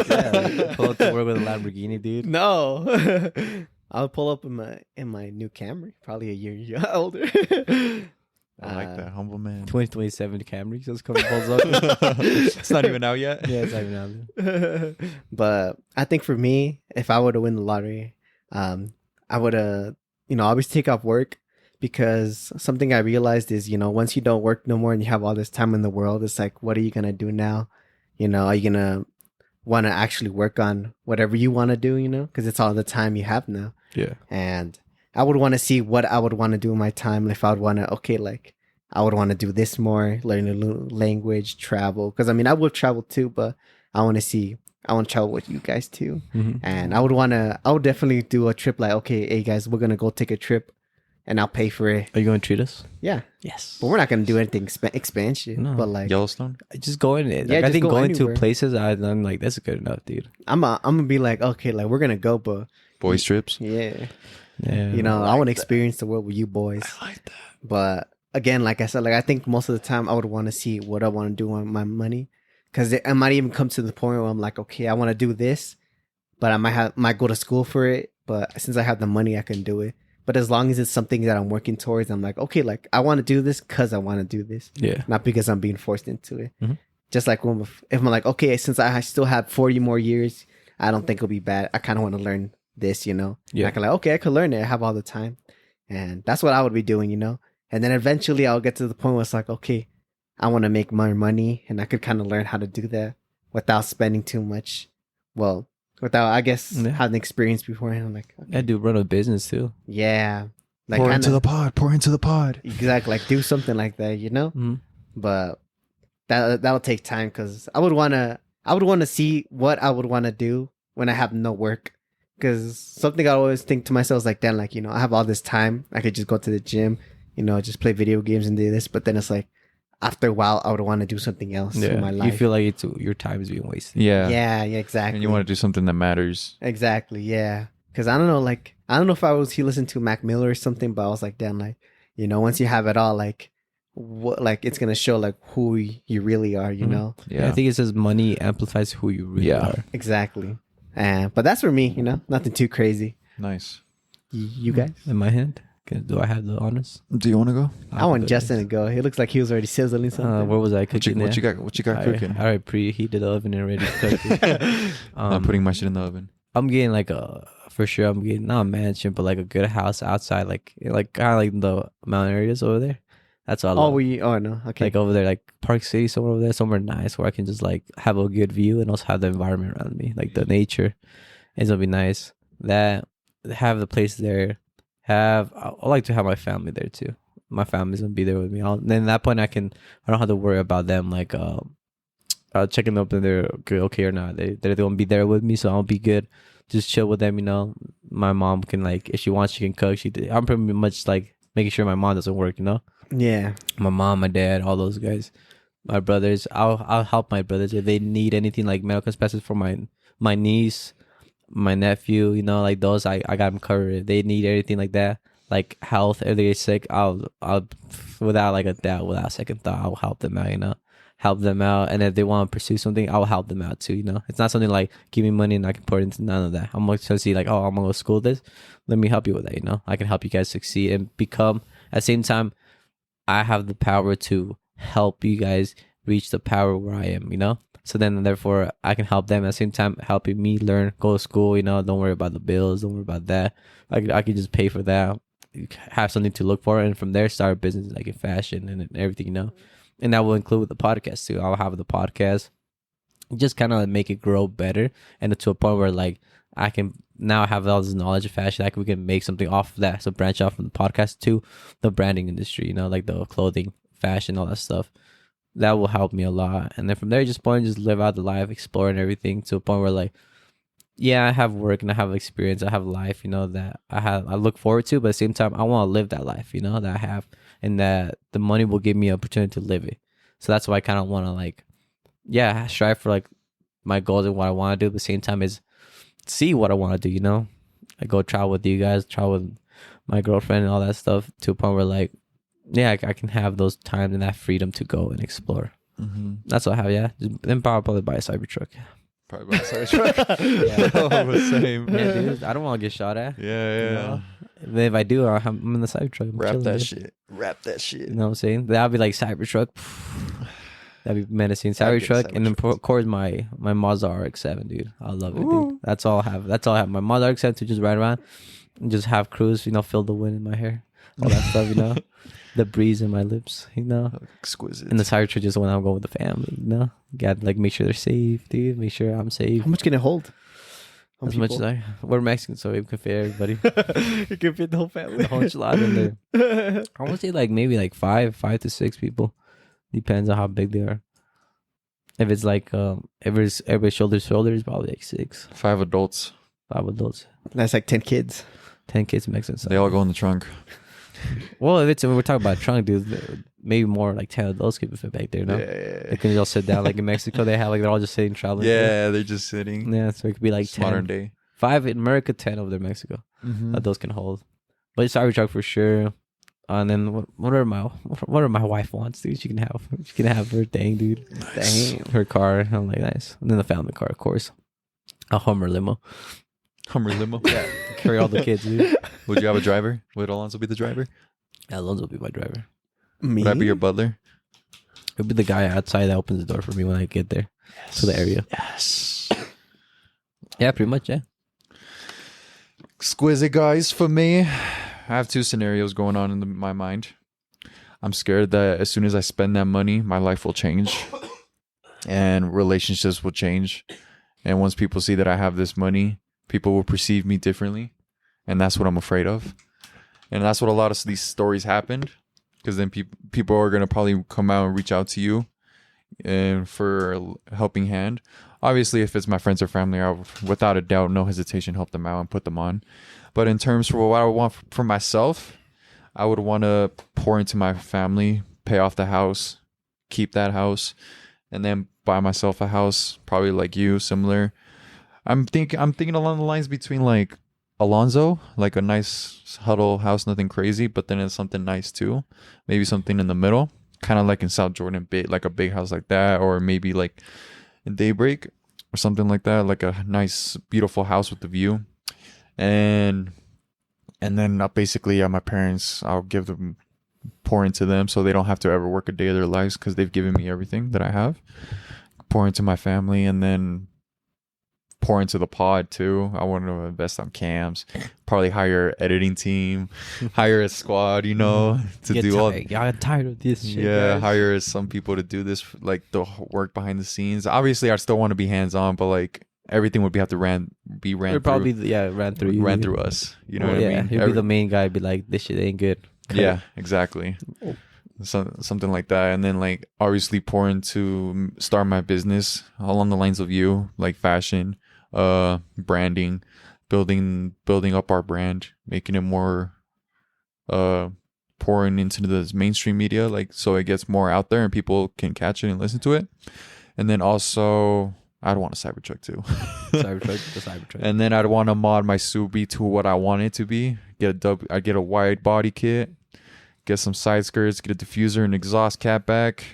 S1: Yeah, pull up to work with a Lamborghini, dude.
S3: No, I'll pull up in my new Camry, probably a year older.
S4: I like that. Humble man.
S1: 2027 Camry just coming pulls up.
S4: It's not even out yet.
S1: Yeah, it's not even out there.
S3: But I think for me, if I were to win the lottery, I would obviously take off work, because something I realized is, you know, once you don't work no more and you have all this time in the world, it's like, what are you gonna do now? You know, are you gonna want to actually work on whatever you want to do? You know, because it's all the time you have now.
S1: Yeah.
S3: And I would want to see what I would want to do in my time. If I would want to, I would want to do this more, learn a new language, travel. Because I mean, I will travel too, but I want to travel with you guys too.
S1: Mm-hmm.
S3: And I would definitely do a trip like, okay, hey guys, we're going to go take a trip and I'll pay for it.
S1: Are you going to treat us?
S3: Yeah.
S1: Yes.
S3: But we're not going to do anything expansion.
S1: No.
S3: But like,
S4: Yellowstone?
S1: Just go in it.
S3: Yeah,
S1: Like, I
S3: just
S1: think
S3: go
S1: going
S3: anywhere.
S1: to places, I'm like, that's good enough, dude.
S3: I'm going to be like, okay, like we're going to go, but
S4: Boys trips?
S3: yeah.
S1: Yeah.
S3: You know, I
S2: like
S3: want to
S2: that.
S3: experience the world with you boys.
S4: I like that.
S3: But again, like I said, like I think most of the time I would want to see what I want to do with my money, because I might even come to the point where I'm like, okay, I want to do this, but I might go to school for it. But since I have the money, I can do it. But as long as it's something that I'm working towards, I'm like, okay, like I want to do this because I want to do this,
S1: Yeah.
S3: not because I'm being forced into it.
S1: Mhm.
S3: Just like if I'm like, okay, since I still have 40 more years, I don't think it'll be bad. I kind of want to learn this, you know.
S1: Yeah.
S3: I can like, okay, I could learn it. I have all the time, and that's what I would be doing, you know. And then eventually I'll get to the point where it's like, okay, I want to make more money, and I could kind of learn how to do that without spending too much. Well, without, I guess,
S1: Yeah.
S3: having experience beforehand. I'm like, okay,
S1: I do run a business too.
S3: yeah, like
S4: Pour
S3: kind
S4: into the
S3: of
S4: pod. Pour into the pod.
S3: exactly like do something like that, you know.
S1: Mhm.
S3: But that'll take time, because I would want to see what I would want to do when I have no work. Because something I always think to myself is like, then, like, you know, I have all this time, I could just go to the gym, you know, just play video games and do this. But then it's like, after a while, I would want to do something else in my life.
S1: You feel like your time is being wasted.
S4: Yeah.
S3: yeah, exactly.
S4: And you want to do something that matters.
S3: Exactly, yeah. Because I don't know, like, I don't know if he listened to Mac Miller or something, but I was like, damn, like, you know, once you have it all, like, what, like, it's gonna show like who you really are, you
S1: Mhm.
S3: know.
S1: Yeah. I think it says money amplifies who you really
S4: Yeah.
S1: are.
S3: Exactly. But that's for me, you know, nothing too crazy.
S4: Nice.
S3: You guys?
S1: In my hand, do I have the honors?
S4: Do you want to go?
S3: I want Justin to go. He looks like he was already sizzling something.
S1: Where was I
S4: What you,
S1: cooking?
S4: what you got? What you got cooking?
S1: I already preheated the oven and ready to cook it.
S4: I'm putting my shit in the oven.
S1: I'm getting like for sure. I'm getting not a mansion, but like a good house outside, like kind of like the mountain areas over there. That's all.
S3: Oh no, okay.
S1: Like over there, like Park City, somewhere over there, somewhere nice where I can just like have a good view and also have the environment around me, like the nature. It's gonna be nice. That have the place there. I like to have my family there too. My family's gonna be there with me. Then at that point I don't have to worry about them like checking up if they're okay or not. They're gonna be there with me, so I'll be good. Just chill with them, you know. My mom can like if she wants, she can cook. I'm pretty much like making sure my mom doesn't work, you know.
S3: Yeah.
S1: My mom, my dad, all those guys, my brothers. I'll help my brothers if they need anything like medical expenses for my niece, my nephew. You know, like those I got them covered. If they need anything like that, like health, if they're sick, I'll without like a doubt, without a second thought, I'll help them out. You know, help them out. And if they want to pursue something, I'll help them out too. You know, it's not something like give me money and I can pour it into none of that. I'm going to see like, oh, I'm gonna go to school this. Let me help you with that. You know, I can help you guys succeed and become at the same time. I have the power to help you guys reach the power where I am, you know? So then, therefore, I can help them at the same time, helping me learn, go to school, you know? Don't worry about the bills. Don't worry about that. I can just pay for that, have something to look for, and from there, start a business like in fashion and everything, you know? And that will include the podcast, too. I'll have the podcast, just kind of like make it grow better and to a point where, like, I can now have all this knowledge of fashion. Like we can make something off of that. So branch off from the podcast to the branding industry, you know, like the clothing, fashion, all that stuff. That will help me a lot. And then from there, just live out the life, explore and everything to a point where like, yeah, I have work and I have experience. I have life, you know, that I look forward to. But at the same time, I want to live that life, you know, that I have, and that the money will give me an opportunity to live it. So that's why I kind of want to like, yeah, strive for like my goals and what I want to do. At the same time is see what I want to do, you know. I go travel with you guys, travel with my girlfriend and all that stuff to a point where like, yeah, I can have those times and that freedom to go and explore.
S4: Mm-hmm.
S1: That's what I have, yeah. Then probably buy a Cybertruck.
S4: Probably by the truck.
S1: Yeah.
S4: Oh, same.
S1: Yeah, dude. I don't want to get shot at.
S4: Yeah,
S1: You
S4: yeah.
S1: know? Then if I do, I'm in the Cybertruck. I'm
S4: Wrap
S1: chilling,
S4: that
S1: dude.
S4: shit. Wrap that shit.
S1: You know what I'm saying? That'll be like Cybertruck. That'd be menacing.
S4: I'd get a
S1: Cybertruck, and then
S4: Cybertruck.
S1: of course my Mazda RX-7, dude. I love it, dude. That's all I have. My Mazda RX-7 to just ride around and just have cruise, you know, feel the wind in my hair, all that stuff, you know, the breeze in my lips, you know.
S4: Exquisite.
S1: And the Cybertruck just when I'm going with the family, you know. Got to like make sure they're safe, dude. Make sure I'm safe.
S3: How much can it hold? How
S1: As
S3: many
S1: much as we're Mexican, so we can fit everybody.
S3: It can fit the whole family.
S1: The whole enchilada in there. I want to say like maybe like five to six people. Depends on how big they are. If it's like everybody shoulders, probably like 6,
S4: 5 adults.
S1: 5 adults,
S3: That's like 10 kids.
S1: 10 kids Mexican size.
S4: They all go in the trunk.
S1: Well, if we're talking about trunk, dude, maybe more like 10 adults could fit back there. No,
S4: Yeah.
S1: they can all sit down like in Mexico. They have like they're all just sitting traveling.
S4: Yeah, they're just sitting.
S1: Yeah, so it could be like
S4: It's
S1: 10,
S4: modern day.
S1: 5 in America, 10 over there in Mexico.
S4: Mm-hmm.
S1: That those can hold. But Cybertruck for sure. And then whatever my wife wants, dude, she can have her thing, dude.
S3: Damn.
S1: Her car. I'm like, nice. And then the family car, of course. A Hummer limo.
S4: Hummer limo.
S1: Yeah, carry all the kids, dude.
S4: Would you have a driver? Would Alonso be the driver?
S1: Yeah, Alonso will be my driver.
S3: Me?
S4: Would I be your butler?
S1: He'll be the guy outside that opens the door for me when I get there to the area.
S4: Yes.
S1: Yeah, pretty much, yeah.
S4: Exquisite, guys. For me, I have 2 scenarios going on in my mind. I'm scared that as soon as I spend that money, my life will change and relationships will change. And once people see that I have this money, people will perceive me differently. And that's what I'm afraid of. And that's what a lot of these stories happened. Because then people are going to probably come out and reach out to you and for a helping hand. Obviously, if it's my friends or family, I would, without a doubt, no hesitation, help them out and put them on. But in terms for what I want for myself, I would want to pour into my family, pay off the house, keep that house, and then buy myself a house, probably like you, similar. I'm thinking along the lines between like Alonzo, like a nice huddle house, nothing crazy, but then it's something nice too. Maybe something in the middle, kind of like in South Jordan, like a big house like that, or maybe like in Daybreak or something like that, like a nice, beautiful house with the view. And then basically my parents, I'll give them, pour into them so they don't have to ever work a day of their lives because they've given me everything that I have. Pour into my family and then pour into the pod too. I want to invest on cams, probably hire editing team, hire a squad, to do all.
S1: Y'all tired of this shit.
S4: Yeah,
S1: guys.
S4: hire some people to do this, like the work behind the scenes. Obviously, I still want to be hands on, but like everything would have to be ran
S1: It'd
S4: through.
S1: probably ran through you.
S4: Ran through us. You know what I mean?
S1: He'd be the main guy. Be like, this shit ain't good.
S4: Yeah, exactly.
S1: Oh.
S4: Something like that, and then like obviously pour into start my business along the lines of you, like fashion, branding, building up our brand, making it more, pouring into the mainstream media, like so it gets more out there and people can catch it and listen to it, and then also I'd want a Cybertruck too.
S1: The Cybertruck.
S4: And then I'd want to mod my Subi to what I want it to be. I'd get a wide body kit, get some side skirts, get a diffuser and exhaust cap back.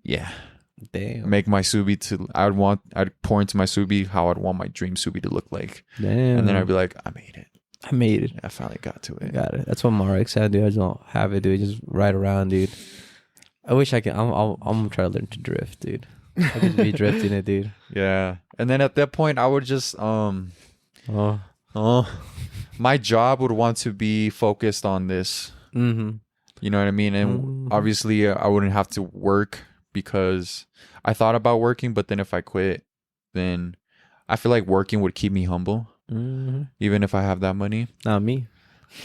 S4: Yeah.
S1: Damn.
S4: Make my Subi I'd pour into my Subi how I'd want my dream Subi to look like.
S1: Damn.
S4: And then I'd be like, I made it.
S1: I made it.
S4: I finally got to
S1: I
S4: it.
S1: got it. That's what my RX had, dude. I just don't have it, dude. Just ride around, dude. I wish I could. I'm gonna try to learn to drift, dude. I could be drifting it, dude.
S4: Yeah. And then at that point I would just my job would want to be focused on this.
S1: Mm-hmm.
S4: You know what I mean? And obviously I wouldn't have to work because I thought about working, but then if I quit, then I feel like working would keep me humble, even if I have that money.
S1: Not me.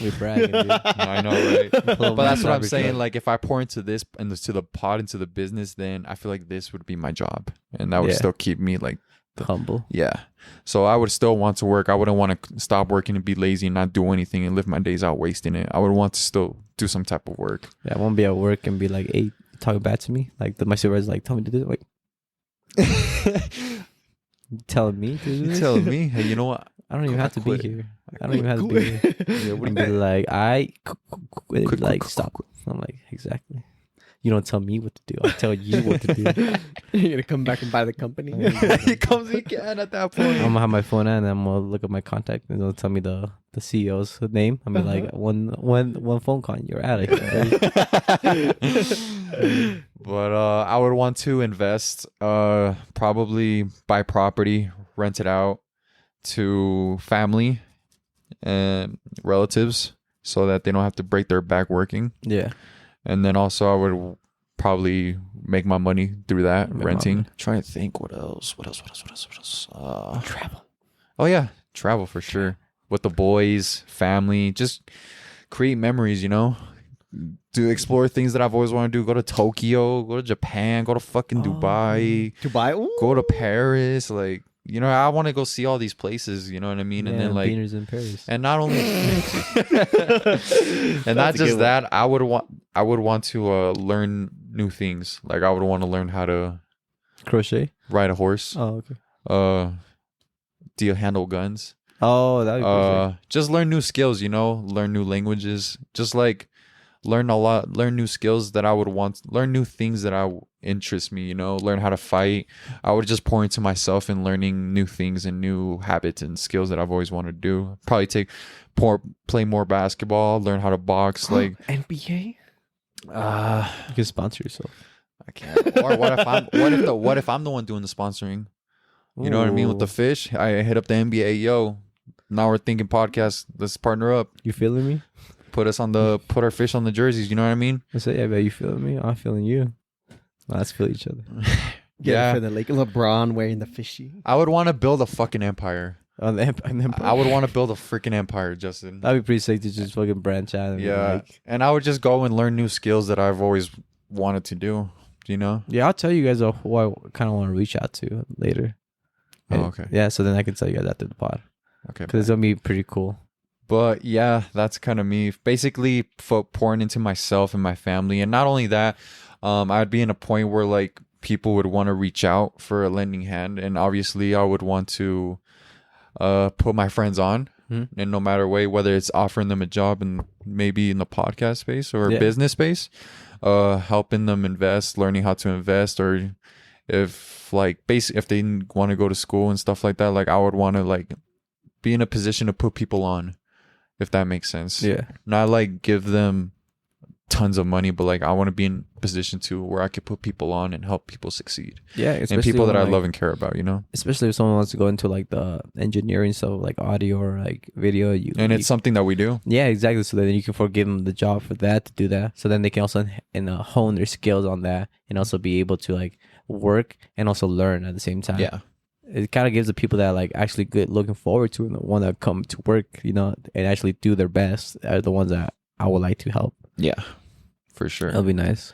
S1: We bragging, dude.
S4: I know, right? But that's what I'm saying.
S1: Cybertruck.
S4: Like if I pour into this and to the pod, into the business, then I feel like this would be my job, and that would still keep me like
S1: Humble.
S4: Yeah. So I would still want to work. I wouldn't want to stop working and be lazy and not do anything and live my days out wasting it. I would want to still do some type of work.
S1: Yeah, I won't be at work and be like, "Hey, talk bad to me." Like my supervisor's like, "Tell me to do it." Like, you telling me to do
S4: You
S1: this?
S4: telling me, hey, you know what?
S1: I don't even have to
S4: Quit.
S1: be here. I don't even have to be here.
S4: Yeah, what
S1: And
S4: do
S1: be
S4: you
S1: like,
S4: Quit,
S1: like,
S4: quit,
S1: stop. I'm like, exactly. You don't tell me what to do. I tell you what to do.
S3: You're gonna come back and buy the company.
S4: He comes again at that point.
S1: I'm gonna have my phone out and I'm gonna look at my contact and it'll tell me the CEO's name. I'm like, one phone call, and you're out of here.
S4: But I would want to invest, probably buy property, rent it out to family and relatives so that they don't have to break their back working.
S1: Yeah.
S4: And then also I would probably make my money through that,
S1: Make
S4: renting.
S1: money.
S4: Trying to think what else.
S1: Travel.
S4: Oh yeah, travel for sure. With the boys, family, just create memories, to explore things that I've always wanted to do. Go to Tokyo, go to Japan, go to fucking Dubai,
S3: Dubai. Ooh.
S4: go to Paris. Like, I want to go see all these places, you know what I mean? And then like,
S1: beaners in Paris.
S4: and not only, and not
S3: a good
S4: just
S3: one.
S4: that, I would want to learn new things. Like I would want to learn how to
S1: Crochet.
S4: ride a horse,
S1: Oh, okay.
S4: handle guns.
S1: Oh, that would be sick.
S4: Just learn new skills, learn new languages, just like learn new skills that I would want, learn new things that interest me, learn how to fight. I would just pour into myself and learning new things and new habits and skills that I've always wanted to do. Probably play more basketball, learn how to box, like
S3: NBA.
S1: You can sponsor yourself.
S4: I can't. Or what if I'm the one doing the sponsoring? You know what I mean? With the fish, I hit up the NBA. Yo, now we're thinking podcast. Let's partner up.
S1: You feeling me?
S4: Put our fish on the jerseys. You know what I mean?
S1: I said, yeah, but you feeling me? I'm feeling you. Let's feel each other.
S3: Yeah, for the LeBron wearing the fishy.
S4: I would want to build a fucking empire.
S1: On the empire.
S4: I would want to build a freaking empire, Justin.
S1: That'd be pretty sick to just fucking branch out. And
S4: Yeah, and I would just go and learn new skills that I've always wanted to do. Yeah,
S1: I'll tell you guys who I kind of want to reach out to later.
S4: Oh, okay.
S1: Yeah, so then I can tell you guys after the pod.
S4: Okay.
S1: Because it's going to be pretty cool.
S4: But yeah, that's kind of me. Basically, pouring into myself and my family. And not only that, I'd be in a point where like people would want to reach out for a lending hand. And obviously, I would want to put my friends on.
S1: Mm-hmm.
S4: In no matter way, whether it's offering them a job and maybe in the podcast space or business space, helping them invest, learning how to invest, or if they want to go to school and stuff like that, like I would want to like be in a position to put people on, if that makes sense.
S1: Yeah.
S4: Not like give them tons of money, but like I want to be in a position to where I could put people on and help people succeed.
S1: Yeah,
S4: and people that I love and care about,
S1: Especially if someone wants to go into like the engineering stuff, like audio or like video.
S4: It's something that we do.
S1: Yeah, exactly. So then you can give them the job for that, to do that. So then they can also hone their skills on that and also be able to like work and also learn at the same time.
S4: Yeah.
S1: It kind of gives the people that like actually good looking forward to and the one that come to work, and actually do their best are the ones that I would like to help.
S4: Yeah, for sure.
S1: That'll be nice.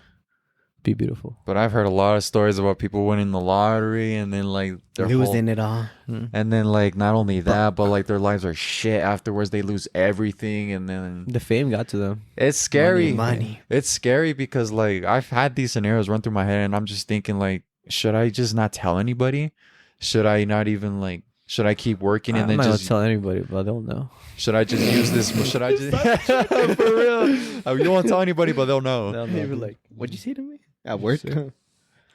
S1: Be beautiful.
S4: But I've heard a lot of stories about people winning the lottery and then like
S3: losing it all.
S4: And then like not only that, but like their lives are shit afterwards. They lose everything, and then
S1: The fame got to them.
S4: it's scary.
S3: Money.
S4: It's scary because like I've had these scenarios run through my head, and I'm just thinking like, should I just not tell anybody? Should I not even like? Should I keep working and
S1: I'm
S4: then
S1: not
S4: just
S1: gonna tell anybody, but they'll know.
S4: Should I just use this? Should I just for real? You don't want to tell anybody, but they'll know.
S1: They'll
S3: They
S1: know.
S3: were like, "What'd you say to me at work?"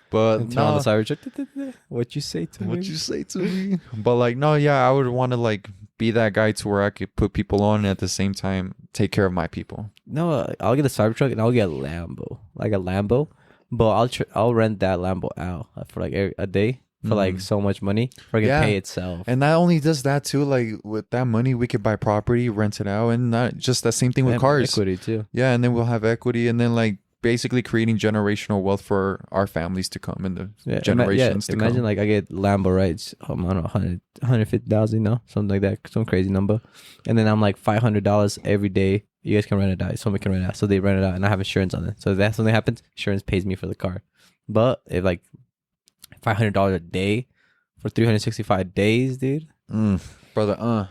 S4: But
S1: And tell on
S4: no,
S1: the Cybertruck, what you say to me?
S4: what you say to me? But like, no, yeah, I would want to like be that guy to where I could put people on and at the same time take care of my people.
S1: No, I'll get a Cybertruck and I'll get a Lambo, like a Lambo, but I'll rent that Lambo out for like a day for like so much money, for it can pay itself.
S4: And not only does that too, like with that money we could buy property, rent it out, and not just that same thing with
S1: And
S4: cars.
S1: equity too.
S4: Yeah, and then we'll have equity, and then like basically creating generational wealth for our families to come and the generations to
S1: imagine
S4: come.
S1: like I get Lambo rights, I don't know, 150,000, something like that, some crazy number, and then I'm like $500 every day. You guys can rent it out. Someone can rent it out, so they rent it out, and I have insurance on it. So if that something happens, insurance pays me for the car. But if like $500 a day for 365 days, dude,
S4: Brother,
S1: damn,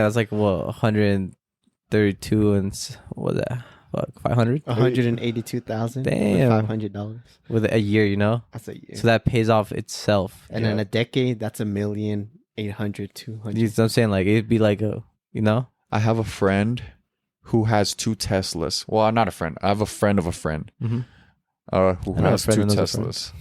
S1: that's like what 132 and what was that? Fuck, 500.
S3: 182,000.
S1: Damn.
S3: $500.
S1: With a year,
S3: That's a year.
S1: so that pays off itself.
S3: And in a decade, that's 1,800,200.
S1: You know what I'm saying? Like it'd be like
S4: I have a friend who has 2 Teslas. Well, not a friend. I have a friend of a friend
S1: Mm-hmm.
S4: Who
S1: I know a
S4: has
S1: friend
S4: 2
S1: who knows a friend.
S4: Teslas.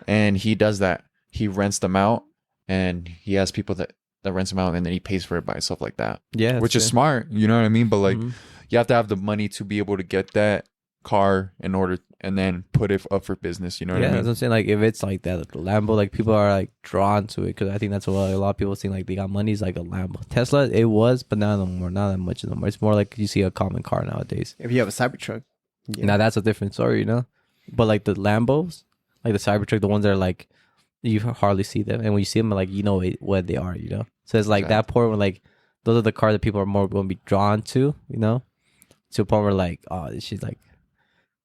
S4: And he does that. He rents them out, and he has people that rents them out, and then he pays for it by himself like that.
S1: Yeah,
S4: which is smart. You know what I mean? But like,
S1: Mhm.
S4: you have to have the money to be able to get that car in order, and then put it up for business. You know what
S1: Yeah,
S4: I
S1: that's
S4: mean?
S1: what I'm saying. Like if it's like that, like the Lambo, like people are like drawn to it because I think that's what a lot of people think. Like they got money is like a Lambo. Tesla, it was, but not no more. Not that much no more. It's more like you see a common car nowadays.
S3: If you have a Cybertruck. Yeah.
S1: Now that's a different story, But like the Lambos, like the Cybertruck, the ones that are like you hardly see them, and when you see them, like what they are, So it's like that point where like those are the cars that people are more going to be drawn to, to a point where like, oh, this shit's like.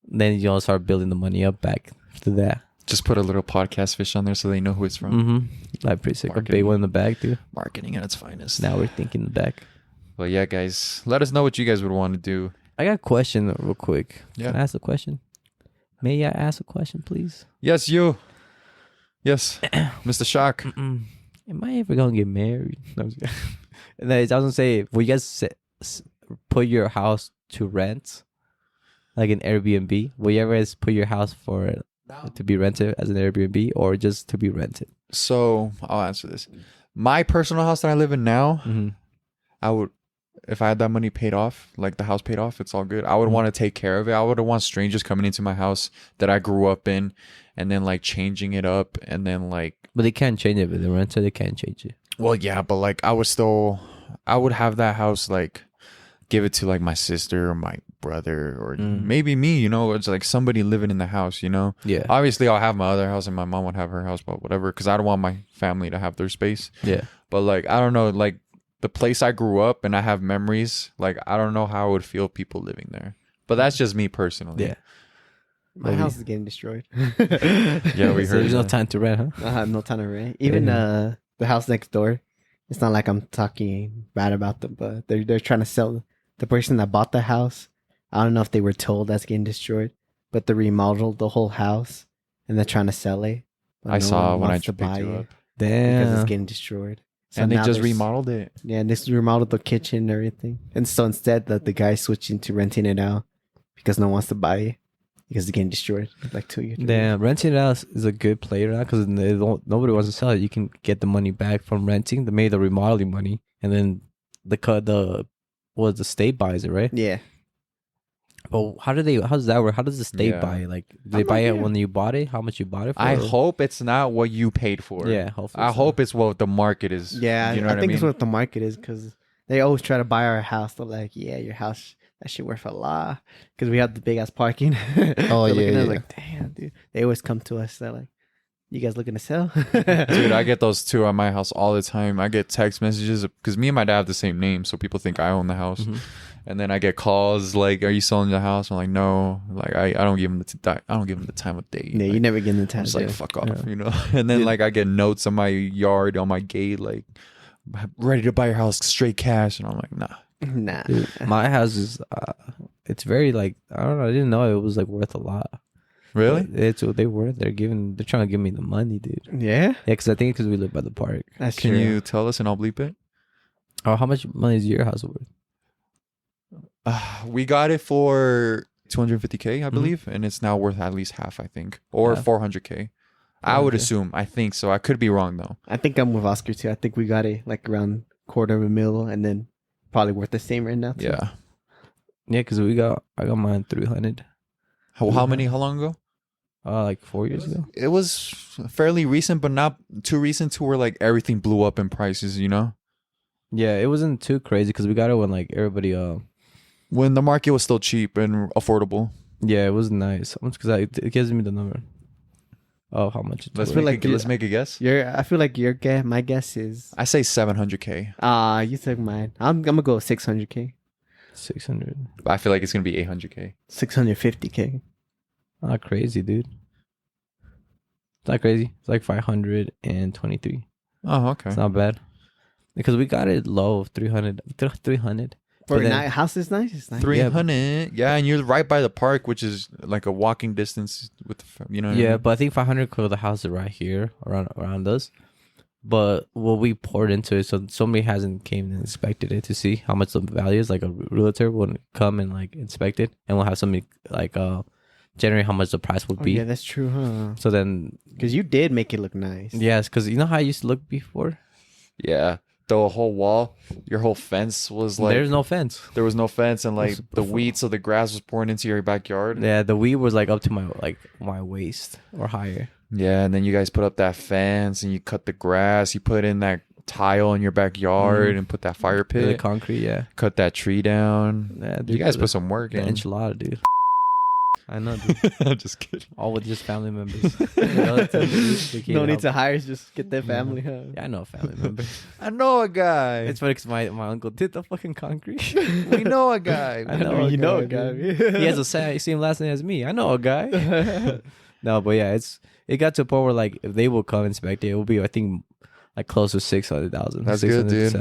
S1: Then you start building the money up back to that.
S4: Just put a little podcast fish on there so they know who it's from.
S1: Mm-hmm. Like pretty sick. A big
S4: Marketing.
S1: one in the back, dude.
S4: Marketing at its finest.
S1: Now we're thinking the back.
S4: Well, yeah, guys, let us know what you guys would want to do.
S1: I got a question real quick.
S4: Yeah.
S1: Can I ask a question? May I ask a question, please?
S4: Yes, you. Yes, Mr. Shock.
S1: am I ever gonna get married? No, I'm just kidding. And then I was gonna say, will you guys put your house to rent, like an Airbnb? Will you ever put your house for to be rented as an Airbnb or just to be rented?
S4: So I'll answer this. My personal house that I live in now,
S1: Mm-hmm.
S4: I would, if I had that money paid off, like the house paid off, it's all good. I would want to take care of it. I would want strangers coming into my house that I grew up in, and then like changing it up, and then like.
S1: But they can't change it. With the renter, they can't change it.
S4: Well, yeah, but like I would have that house like give it to like my sister or my brother or maybe me. You know, it's like somebody living in the house. You know.
S1: Yeah.
S4: Obviously, I'll have my other house, and my mom would have her house, but whatever, because I don't want my family to have their space.
S1: Yeah.
S4: But like I don't know, like. The place I grew up and I have memories, like I don't know how I would feel people living there. But that's just me personally.
S1: Yeah.
S3: My house is getting destroyed.
S4: Yeah, we
S1: So
S4: heard
S1: there's no
S4: that.
S1: time to rent, huh?
S3: I have no time to rent. Even the house next door. It's not like I'm talking bad about them, but they're trying to sell the person that bought the house. I don't know if they were told that's getting destroyed, but they remodeled the whole house and they're trying to sell it. But
S4: I saw
S3: one
S4: when I
S3: wants to
S4: picked
S3: buy
S4: you
S3: it
S4: up.
S3: because it's
S1: Damn.
S3: getting destroyed. So
S4: And they
S3: now
S4: just
S3: there's-
S4: remodeled it.
S3: Yeah, and this remodeled the kitchen and everything. And so instead, the guy's switching to renting it out because no one wants to buy it because it's getting destroyed like 2 years.
S1: Damn, renting it out is a good play right now because nobody wants to sell it. You can get the money back from renting. They made the remodeling money, and then the state buys it, right?
S3: Yeah.
S1: But how does that work? How does the state
S4: Yeah.
S1: buy it? Like, do they
S3: I'm
S1: buy
S3: not
S1: it
S3: here.
S1: when you bought it? How much you bought it for?
S4: I hope it's not what you paid for.
S1: Yeah, hopefully.
S4: I
S1: so.
S4: hope it's what the market is.
S3: Yeah,
S4: You know
S3: I
S4: what
S3: think
S4: I
S3: it's
S4: mean?
S3: what the market is because they always try to buy our house. They're like, yeah, your house, that shit worth a lot because we have the big ass parking.
S1: Oh,
S3: They're looking
S1: yeah,
S3: at us
S1: yeah.
S3: like, damn, dude. They always come to us. They're like, you guys looking to sell?
S4: Dude, I get those too at my house all the time. I get text messages because me and my dad have the same name, so people think I own the house.
S1: Mhm.
S4: And then I get calls like, "Are you selling the house?" I'm like, "No." Like I don't give them the time of day.
S3: Yeah,
S4: Like,
S3: you never get in the
S4: I'm
S3: time.
S4: just like,
S3: to-
S4: fuck off,
S1: Yeah.
S4: you know. And then like I get notes on my yard, on my gate, like ready to buy your house straight cash, and I'm like, nah.
S3: Nah.
S1: Dude, my house is it's very like I don't know. I didn't know it was like worth a lot.
S4: Really?
S1: But it's what they were. They're trying to give me the money, dude.
S3: Yeah,
S1: Yeah, because I think because we live by the park.
S3: that's
S4: Can
S3: true.
S4: you tell us and I'll bleep it?
S1: Oh, how much money is your house worth?
S4: We got it for 250K,
S3: Mm-hmm.
S4: I believe, and it's now worth at least half, I think, or
S1: Half?
S4: 400K. I would
S1: 400K.
S4: assume. I think so. I could be wrong though.
S3: I think I'm with Oscar too. I think we got it like around quarter of a mil, and then probably worth the same right now. Too.
S4: Yeah.
S1: Yeah, because I got mine 300.
S4: How many? How long ago?
S1: Like 4 years ago.
S4: It was fairly recent, but not too recent to where like everything blew up in prices. You know,
S1: Yeah, it wasn't too crazy because we got it when like everybody
S4: when the market was still cheap and affordable.
S1: yeah, it was nice. Because it gives me the number. Oh, how much? It's
S4: Let's
S1: worth.
S3: feel
S4: let's
S3: like
S4: make a guess.
S3: I feel like your guess. My guess is.
S4: I say 700K.
S3: You took mine. I'm gonna go 600K,
S1: 600.
S4: But I feel like it's gonna be 800K.
S3: 650K.
S1: Not crazy, dude. It's not crazy. It's like 523.
S4: Oh, okay.
S1: It's not bad. Because we got it low, 300. 300.
S3: For
S1: But then-
S3: a house is nice. It's nice.
S4: 300. Yeah, and you're right by the park, which is like a walking distance with, you know. What I
S1: Yeah,
S4: mean?
S1: but I think 500 because the house is right here around us. But what we poured into it, so somebody hasn't came and inspected it to see how much the value is. Like a realtor would come and like inspect it, and we'll have somebody like generate how much the price would
S3: Oh,
S1: be.
S3: yeah, that's true, huh?
S1: So then,
S3: Because you did make it look nice.
S1: yes, because you know how I used to look before.
S4: Yeah, the whole wall, your whole fence was like
S1: There's no fence.
S4: there was no fence, and like
S1: It's
S4: the
S1: before-
S4: weeds of the grass was pouring into your backyard.
S1: Yeah, the weed was like up to my waist or higher.
S4: Yeah, and then you guys put up that fence, and you cut the grass. You put in that tile in your backyard,
S1: Mhm.
S4: and put that fire
S1: The
S4: pit.
S1: concrete, yeah.
S4: Cut that tree down.
S1: Yeah,
S4: You guys put some work
S1: the
S4: in.
S1: enchilada, dude. I know, dude.
S4: I'm just kidding.
S1: All with just family members. Relatives, they can't
S3: No need
S1: help.
S3: to hire, just get their family, huh?
S1: Yeah, I know a family member.
S4: I know a guy.
S1: It's funny because my uncle did the fucking concrete.
S4: We know a guy.
S1: I know a
S3: you know
S1: guy,
S3: a guy.
S1: dude. He has the same last name as me. I know a guy. No, but yeah, it got to a point where like if they will come inspect it, it will be I think like close to 600,000.
S4: That's good, dude.
S1: So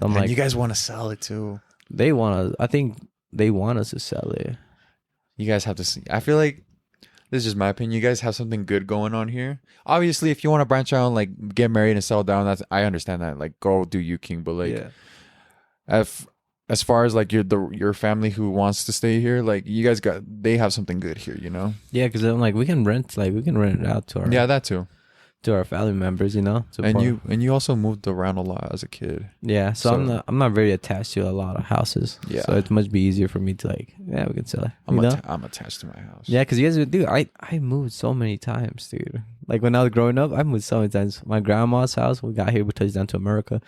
S1: I'm
S4: And
S1: like,
S4: you guys want to sell it too.
S1: they want to. I think they want us to sell it.
S4: You guys have to see. I feel like This is just my opinion. You guys have something good going on here. Obviously, if you want to branch out and like get married and settle down, that's I understand that. Like, go do you, King. But like,
S1: Yeah.
S4: as far as like your family who wants to stay here, like you guys they have something good here, you know.
S1: Yeah, because I'm like we can rent it out to our
S4: That too.
S1: to our family members, you know.
S4: And you also moved around a lot as a kid.
S1: Yeah, so
S4: So-
S1: I'm not very attached to a lot of houses.
S4: Yeah.
S1: So it's much be easier for me to like we can sell it.
S4: I'm
S1: You know?
S4: I'm attached to my house.
S1: Yeah, because you guys would do. I moved so many times, dude. Like when I was growing up, I moved so many times. My grandma's house. We got here. We touched down to America.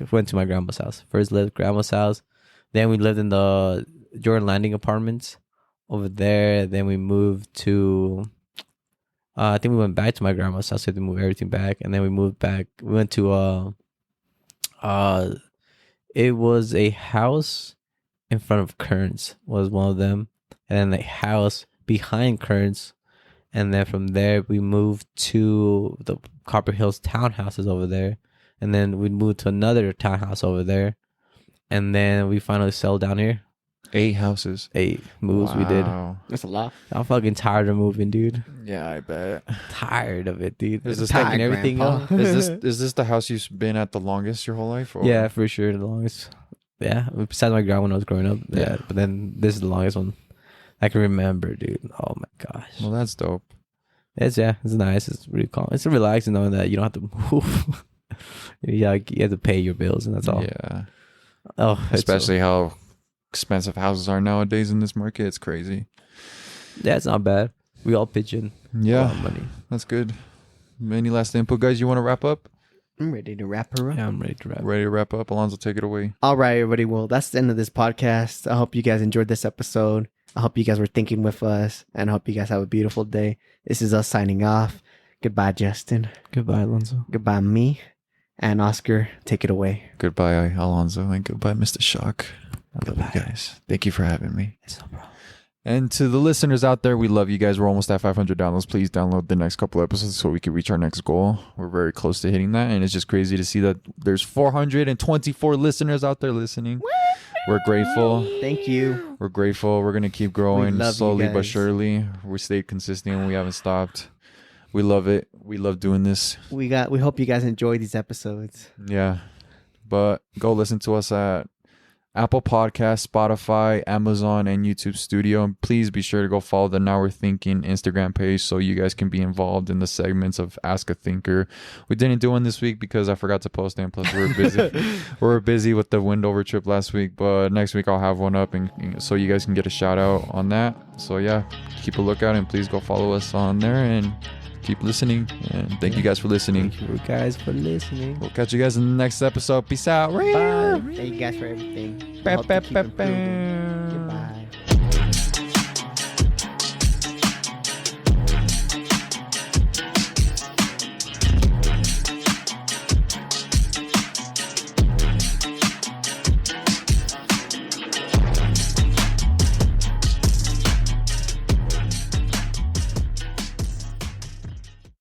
S1: We went to my grandma's house. First lived grandma's house. Then we lived in the Jordan Landing apartments over there. Then we moved to. I think we went back to my grandma's house. We had to move everything back, and then we moved back. We went to it was a house in front of Kearns was one of them, and then a house behind Kearns, and then from there we moved to the Copper Hills townhouses over there, and then we moved to another townhouse over there, and then we finally settled down here.
S4: 8 houses.
S1: 8 moves we did.
S4: Wow.
S3: That's a lot.
S1: I'm fucking tired of moving, dude.
S4: Yeah, I bet.
S1: Tired of it, dude.
S4: Is this
S1: Packing
S3: like-
S1: everything
S3: Grandpa?
S1: up.
S4: Is this the house you've been at the longest your whole life? Or?
S1: Yeah, for sure. The longest. Yeah, besides my grandma when I was growing up. Yeah,
S4: Yeah.
S1: but then this is the longest one I can remember, dude. Oh my gosh.
S4: Well, that's dope.
S1: It's nice. It's really calm. It's relaxing knowing that you don't have to move. You have to pay your bills and that's all.
S4: Yeah.
S1: Oh, it's
S4: Especially how expensive houses are nowadays in this market. It's crazy.
S1: yeah, it's not bad. We all pitch in a lot
S4: Yeah,
S1: of money.
S4: that's good. Any last input, guys? You want to wrap up?
S3: I'm ready to wrap her up.
S1: Yeah, I'm ready to wrap.
S4: Ready to wrap up? Alonzo, take it away.
S3: All right, everybody. Well, that's the end of this podcast. I hope you guys enjoyed this episode. I hope you guys were thinking with us, and I hope you guys have a beautiful day. This is us signing off. Goodbye, Justin.
S1: Goodbye, Alonso.
S3: Goodbye, me. And Oscar, take it away.
S4: Goodbye, Alonzo, and goodbye, Mr. Shock. I love you guys. Thank you for having me.
S1: It's no problem.
S4: And to the listeners out there, we love you guys. We're almost at 500 downloads. Please download the next couple episodes so we can reach our next goal. We're very close to hitting that. And it's just crazy to see that there's 424 listeners out there listening. We're grateful.
S3: Thank you.
S4: We're grateful. We're going to keep growing
S3: love you
S4: slowly but
S3: guys.
S4: surely. We stayed consistent and we haven't stopped. We love it. We love doing this.
S3: We hope you guys enjoy these episodes.
S4: Yeah. But go listen to us at Apple Podcasts, Spotify, Amazon, and YouTube Studio. And please be sure to go follow the Now We're Thinking Instagram page so you guys can be involved in the segments of Ask a Thinker. We didn't do one this week because I forgot to post it, and plus we were busy. We were busy with the Windover trip last week, but next week I'll have one up and so you guys can get a shout out on that. So yeah, keep a lookout and please go follow us on there and keep listening. And thank you guys for listening.
S1: Thank you guys for listening.
S4: We'll catch you guys in the next episode. Peace out.
S3: Bye. Thank you guys for everything. I hope to keep improving.